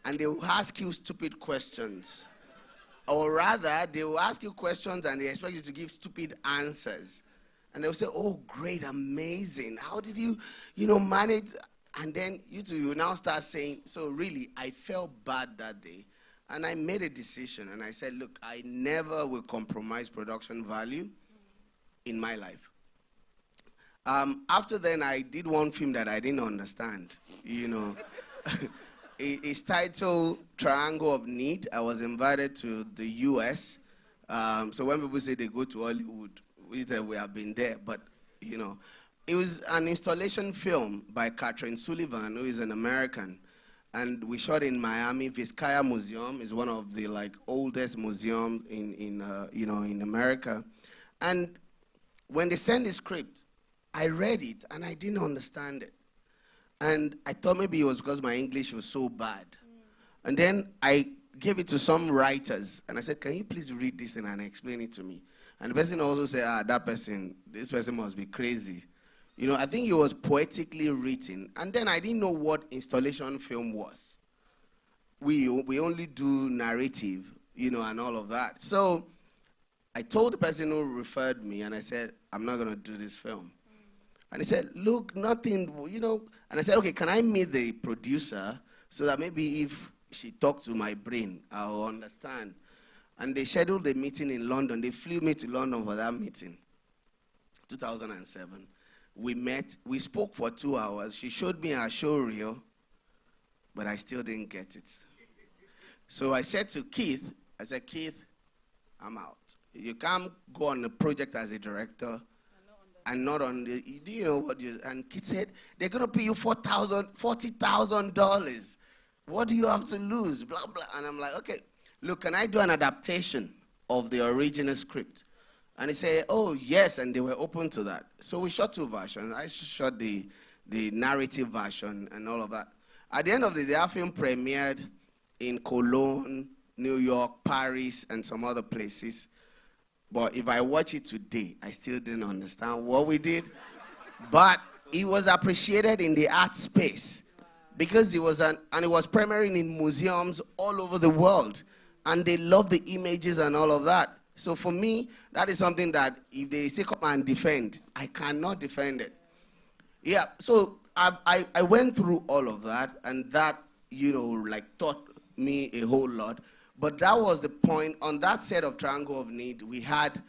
and they will ask you stupid questions. Or rather, they will ask you questions and they expect you to give stupid answers. And they will say, oh, great, amazing. How did you manage? And then you now start saying, so really, I felt bad that day. And I made a decision. And I said, look, I never will compromise production value in my life. After then, I did one film that I didn't understand, you know. It's titled Triangle of Need. I was invited to the US. So when people say they go to Hollywood, we say we have been there, but, you know. It was an installation film by Catherine Sullivan, who is an American. And we shot in Miami. Vizcaya Museum is one of the oldest museums in America. And when they sent the script, I read it and I didn't understand it. And I thought maybe it was because my English was so bad. And then I gave it to some writers. And I said, can you please read this and explain it to me? And the person also said, this person must be crazy. You know, I think it was poetically written. And then I didn't know what installation film was. We only do narrative, you know, and all of that. So I told the person who referred me, and I said, I'm not going to do this film. And he said, look, nothing, you know. And I said, okay, can I meet the producer so that maybe if she talks to my brain, I'll understand. And they scheduled a meeting in London. They flew me to London for that meeting, 2007. We met, we spoke for 2 hours. She showed me her show reel, but I still didn't get it. So I said to Keith, Keith, I'm out. You can't go on a project as a director and not on the, do you know what you, and Keith said, they're going to pay you $40,000. What do you have to lose? Blah, blah. And I'm like, okay, look, can I do an adaptation of the original script? And he said, oh, yes, and they were open to that. So we shot 2 versions. I shot the narrative version and all of that. At the end of the day, our film premiered in Cologne, New York, Paris, and some other places. But if I watch it today, I still didn't understand what we did. But it was appreciated in the art space because it was and it was premiering in museums all over the world. And they loved the images and all of that. So for me, that is something that if they say come and defend, I cannot defend it. Yeah, so I went through all of that, and that, you know, taught me a whole lot. But that was the point. On that set of Triangle of Need, we had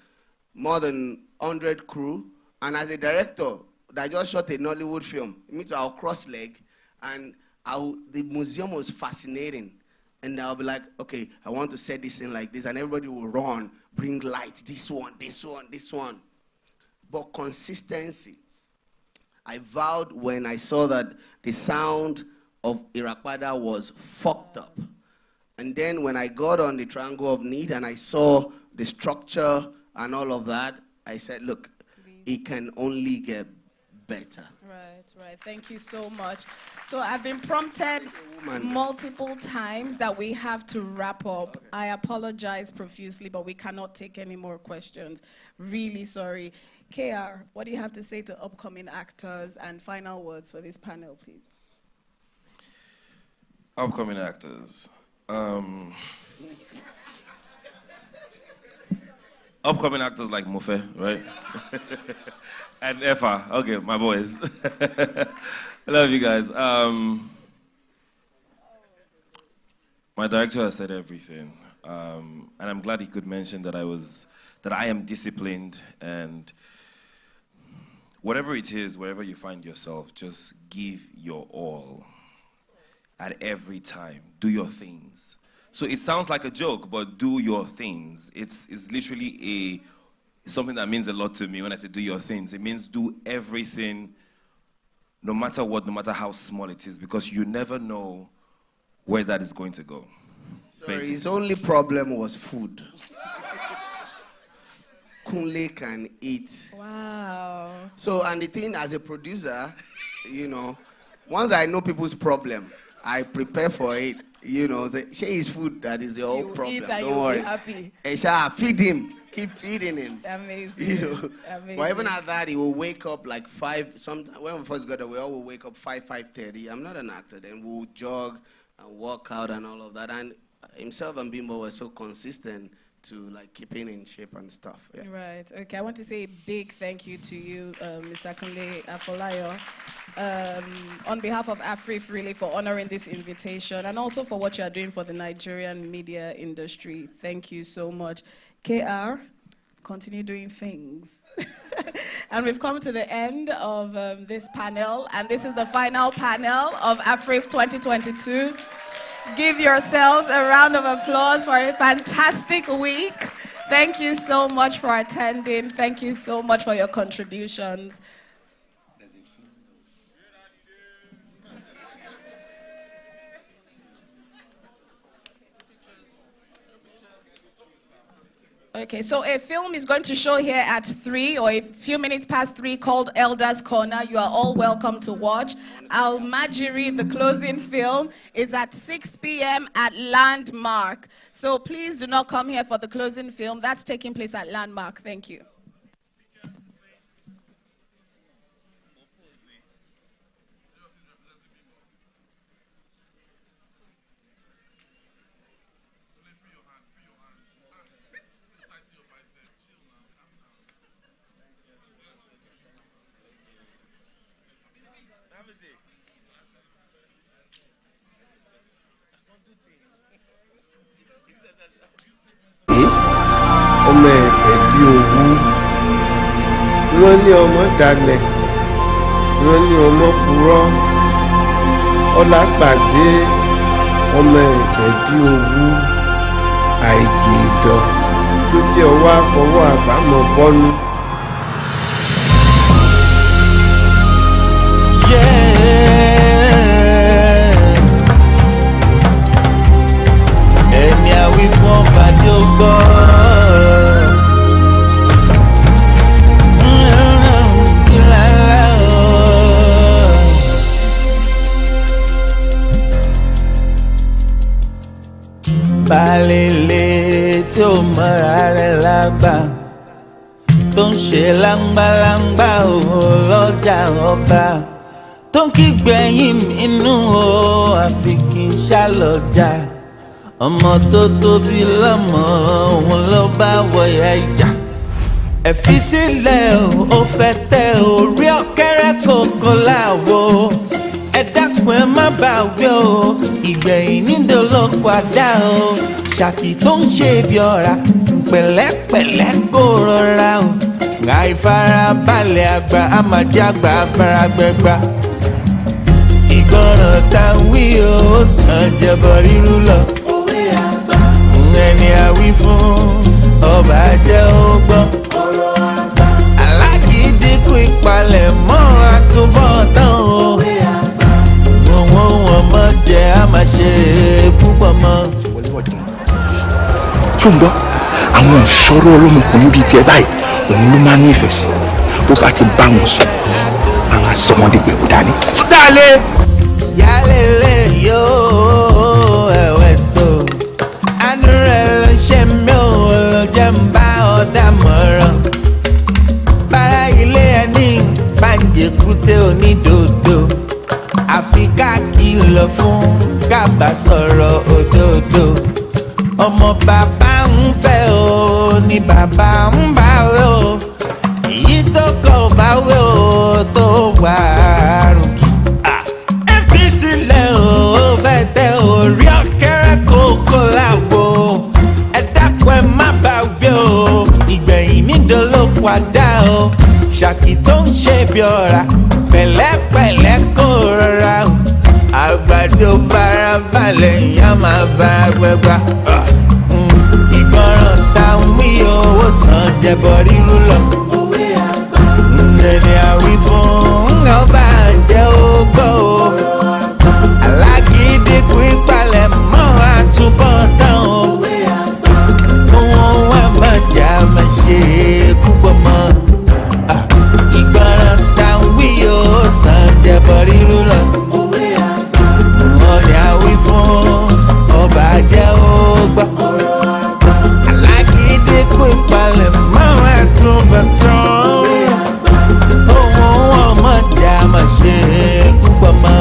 more than 100 crew, and as a director, I just shot a Nollywood film. It means I'll cross-leg, and the museum was fascinating. And I'll be like, okay, I want to set this in like this, and everybody will run, bring light, this one, this one, this one. But consistency. I vowed when I saw that the sound of Irapada was fucked up, And then when I got on the triangle of need and I saw the structure and all of that, I said, look, it can only get better. Right. Thank you so much. So I've been prompted multiple times that we have to wrap up. I apologize profusely, but we cannot take any more questions. Really sorry. KR, what do you have to say to upcoming actors, and final words for this panel, please? Upcoming actors. Upcoming actors like Mofe, right? And Efa. Okay, my boys. I love you guys. My director has said everything. And I'm glad he could mention that I am disciplined, and whatever it is, wherever you find yourself, just give your all at every time. Do your things. So it sounds like a joke, but do your things. It's literally something that means a lot to me when I say do your things. It means do everything, no matter what, no matter how small it is, because you never know where that is going to go. Sorry, his only problem was food. Kunle can eat. Wow. So, and the thing, as a producer, you know, once I know people's problem, I prepare for it. You know, say, share his food, that is your whole problem. Eat and don't worry. Be happy. Feed him. Keep feeding him. Amazing. You know. Amazing. But even at that, he will wake up like 5. When we first got there, we all will wake up 5:30. I'm not an actor. Then we'll jog and work out and all of that. And himself and Bimbo were so consistent to like keeping in shape and stuff. Yeah. Right. Okay. I want to say a big thank you to you, Mr. Kunle Afolayo, on behalf of AFRIFF, really, for honoring this invitation, and also for what you are doing for the Nigerian media industry. Thank you so much. KR, continue doing things. And we've come to the end of this panel, and this is the final panel of AFRIFF 2022. Give yourselves a round of applause for a fantastic week. Thank you so much for attending. Thank you so much for your contributions. Okay, so a film is going to show here at 3 or a few minutes past 3 called Elders Corner. You are all welcome to watch. Al-Majiri, the closing film, is at 6 p.m. at Landmark. So please do not come here for the closing film. That's taking place at Landmark. Thank you. ọmọ ẹ̀bẹ̀ bí owó wọ́n ní ọmọ dalẹ̀ wọ́n ní ọmọ purọ́ ọlápàdé ọmọ ẹ̀bẹ̀ bí owó àìgì ìdọ̀ tó jẹ́ ọwọ́ àfọwọ́ àbámọ̀ bọ́nú. ẹni àwí fún ọba tí ó gbọ́. Balẹ̀lẹ̀ tí ó mọ̀ra rẹ̀ lágbà tó ń ṣe láńgbáláńgbá òun lọ́jà ọba tó ń kígbẹ̀yìn inú o àfi kì í ṣàlọ́jà ọmọ tó tóbi lọ́mọ òun ló bá wọ̀yà ìjà ẹ fi sílẹ̀ ó fẹ́ tẹ orí ọ̀kẹ́rẹ́ kòkó láwo ẹ dákun ẹ má bà wí o ìgbẹ̀yìn nídò ló padà o ṣàkì tó ń ṣe bí ọ̀rá pẹ̀lẹ́pẹ̀lẹ́ kó rọra o àìfarabalẹ̀ àgbà àmàjàgbà afáragbẹ́gbà ìgbọràn tá a wí o ó sàn jẹbọ rírú lọ ẹni àwí fún ọba jẹ́ ó gbọ́ alágídíkù ìpalẹ̀ mọ́ àtúbọ̀tán o. Wọ́n mọ̀ jẹ́ a máa ṣe púpọ̀ mọ́. tó ń gbọ́ àwọn ìṣòro ọlọ́mọkùnrin bíi tiẹ̀ báyìí òun ló máa ń nífẹ̀ẹ́ sí bó bá ti bá wọn sùn àwọn àsọmọdé gbẹ̀wò dání. dálé. yálẹ̀lẹ̀ yóò ẹ̀wẹ̀ so àánú rẹ̀ ló ṣe mí ò ló jẹ́ ń bá ọ̀dà mọ̀ràn. bára ilé ẹni bàǹjẹ̀kúté onídòdó àfi ká kìlọ̀ fún kábà sọ̀rọ̀ òdodo. ọmọ bàbá ń fẹ́ o ní bàbá ń bá wé o èyí tó kọ̀ bá wé o tó wà àrùn kì. ẹ fi sílẹ̀ o fẹ́ tẹ orí ọ̀kẹ́rẹ́ kókó láwo ẹ dákun ẹ má bá wé o ìgbẹ̀yìn nídò ló padà o ṣàkì tó ń ṣe bí ọ̀rá pẹ̀lẹ́pẹ̀lẹ́ kó rọra o àgbàdo farabalẹ̀ ìyá máa bára gbẹgbà. ìgbọràn táwọn wí owó san jẹbọ rírú lọ. ǹdẹ̀dẹ̀ àwí fún ọba àjẹ́ ogbó o. alágídí kú ìpalẹ̀ mọ́ àtúbọ̀ tán o. òun wà má jà má ṣe kúbọ̀ mọ́. ìgbọràn táwọn wí owó san jẹbọ rírú lọ. ọ̀rẹ́ àwí fún ọba jẹ́ ogbó. alágídí kú ìpalẹ̀ mọ́ àtúbọ̀tán. ohun ọmọ jà má ṣe púpọ̀ mọ́.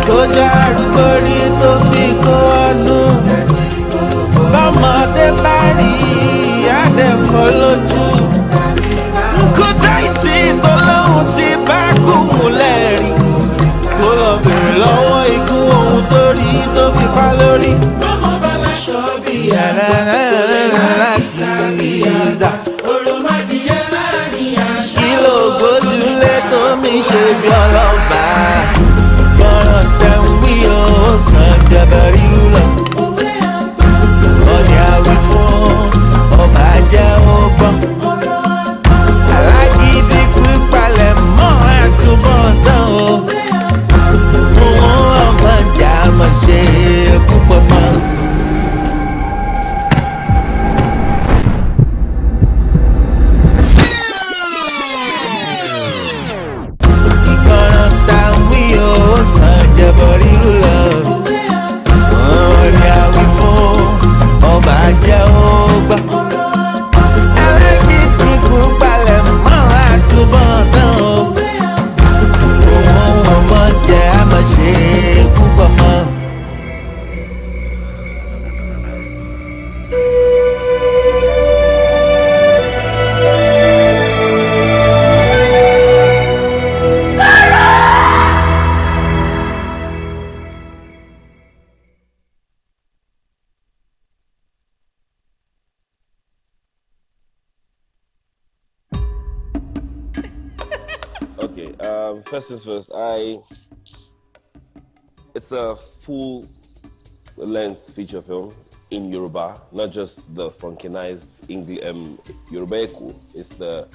tó já arúgbó rí tó fi kó ọdún. lọ́mọdé bá rí àdẹ̀fọ́ lójú. kó dáìsí tó lóhun tí bá kú múlẹ̀ rí. kó lọ bèrè lọ́wọ́ ikú ohun tó rí tó fi pa lórí. ọmọ bala ṣọ́ bí yàrá kìíza. òròmọdìyẹ láàrin àṣà. kí ló gbójúlé tó mi ṣe bí ọlọ́ba. gbọ́ràn tẹ̀ ń wí o sàn jẹ̀bẹ̀ rírú lọ. ọ̀nì àwí fún ọba jẹ́ ọgbọ́n. alágídí kú ìpalẹ̀ mọ́ àtúbọ̀ tán o. ọmọ jà má ṣe púpọ̀ mọ́. ìgbọràn táwọn wí o sàn jẹ̀bọ̀ rírú lọ. ọ̀rẹ́ àwí fún ọba jẹ́ ọgbà. alágídí kú ìpalẹ̀ mọ́ àtúbọ̀ tán o. ọmọ jà má ṣe púpọ̀ mọ́. Okay, first things first, it's a full-length feature film in Yoruba, not just the funkinized English Yoruba. It's the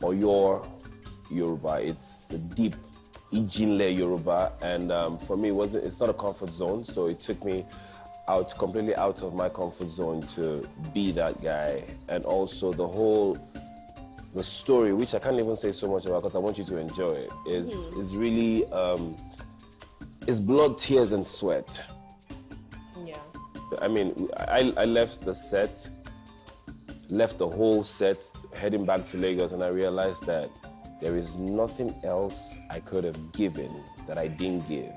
Oyor Yoruba. It's the deep Ijinle Yoruba, and for me, it's not a comfort zone. So it took me completely out of my comfort zone to be that guy, and also the story, which I can't even say so much about because I want you to enjoy it, is really, it's blood, tears, and sweat. Yeah. I mean, I left the whole set, heading back to Lagos, and I realized that there is nothing else I could have given that I didn't give.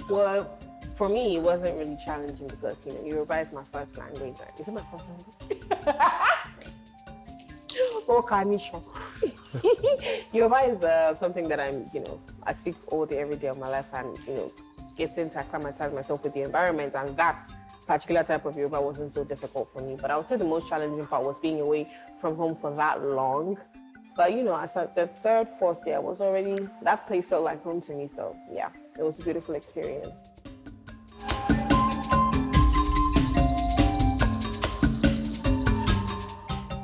Well, for me, it wasn't really challenging because, Yoruba is my first language. Is it my first language? Yoruba is something that I speak all day, every day of my life, and, getting to acclimatize myself with the environment, and that particular type of Yoruba wasn't so difficult for me. But I would say the most challenging part was being away from home for that long. But, as at the third, fourth day, that place felt like home to me. So, yeah, it was a beautiful experience.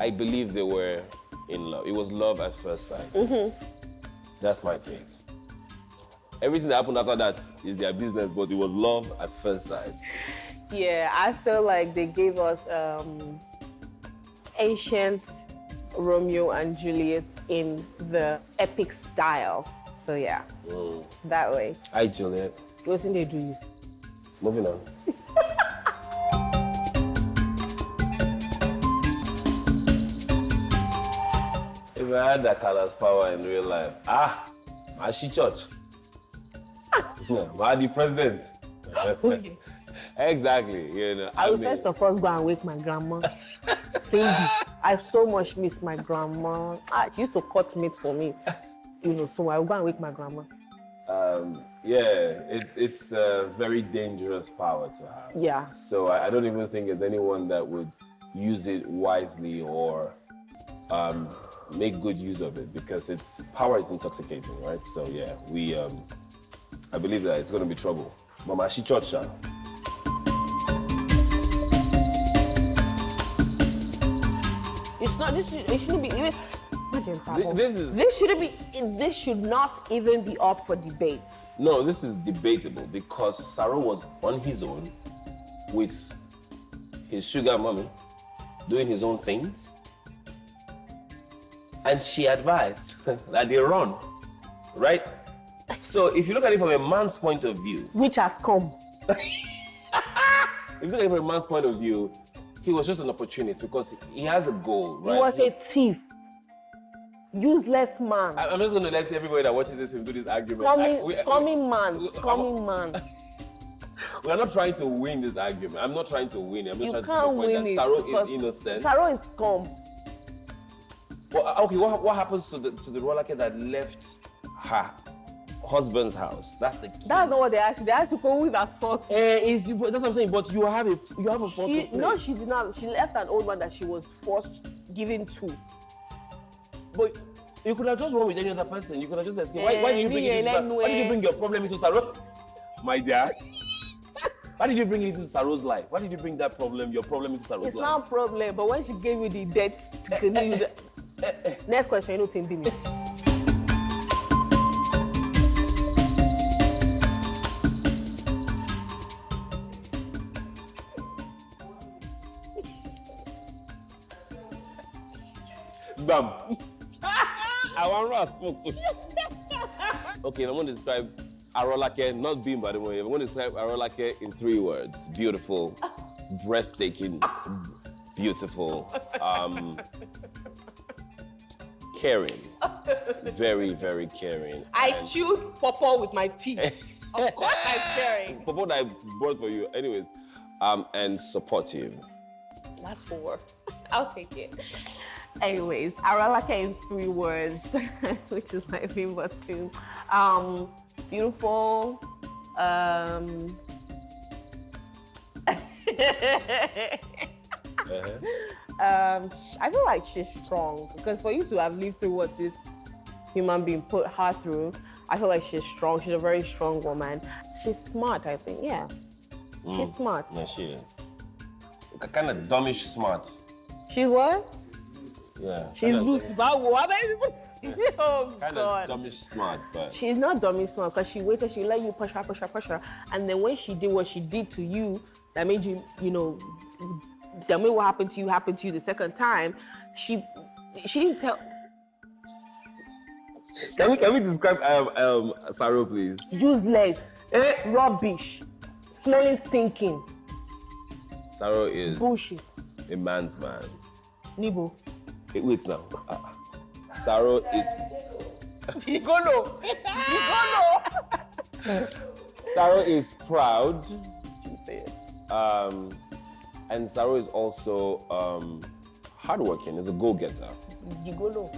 I believe they were in love. It was love at first sight. That's my take. everything that happened after that is their business, but it was love at first sight. Yeah, I feel like they gave us ancient Romeo and Juliet in the epic style. So yeah, that way. Hi, Juliet. What's in they do you? Moving on. If I had that color's power in real life, I see church. I the president. Exactly, you know. I will first of all go and wake my grandma. Cindy, I so much miss my grandma. She used to cut meat for me, you know. So I will go and wake my grandma. Yeah, it's a very dangerous power to have. Yeah. So I don't even think there's anyone that would use it wisely or make good use of it, because power is intoxicating, right? So yeah, I believe that it's going to be trouble. Mama, she church. It's not. It shouldn't be even. This should not even be up for debate. No, this is debatable because Saro was on his own with his sugar mommy doing his own things, and she advised that they run, right? So if you look at it from a man's point of view, which has come, if you look at it from a man's point of view, he was just an opportunist because he has a goal, right? He was a thief. Useless man. I'm just going to let everybody that watches this do this argument. Coming man. We are not trying to win this argument. I'm not trying to win it. I'm just trying to make the point that Saro is innocent. Saro is scum. Well, okay, what happens to the Rolake that left her husband's house? That's the key. That's not what they asked. They asked to go with as fault. That's what I'm saying. But you have a fault. No, she did not. She left an old man that she was forced given to. But you could have just run with any other person. You could have just escaped. Why did you bring it into Why did you bring your problem into Saro? My dear. Why did you bring it into Saro's life? Why did you bring your problem into Saro's life? It's not a problem, but when she gave you the debt to continue next question, you know, Tim Bimi. Bam. I want to smoke. Okay, I'm going to describe Arolake, not Bim, by the way. I'm going to describe Arolake in 3 words. Beautiful, breathtaking, beautiful, caring. Very, very caring. I chewed pawpaw with my teeth. Of course I'm caring. Pawpaw that I brought for you. Anyways, and supportive. That's 4. I'll take it. Anyways, Arolake in 3 words, which is my favorite too. Beautiful. I feel like she's strong, because for you to have lived through what this human being put her through, I feel like she's strong. She's a very strong woman. She's smart, I think. Yeah, she's smart. Yeah, she is. Kind of dumbish smart. She's what? Yeah. She's loose. Oh, kind God. of dumbish smart, but she's not dummy smart, because she waited, she let you push her, and then when she did what she did to you, that made you, that made what happened to you the second time, she didn't tell. Can we describe Saro, please? Useless, rubbish, smelling, stinking. Saro is bullshit. A man's man. Nibo. Hey, wait now. Saro is. Igolo. Saro is proud. Stupid. And Saro is also hardworking. Is a go-getter. Gigolo.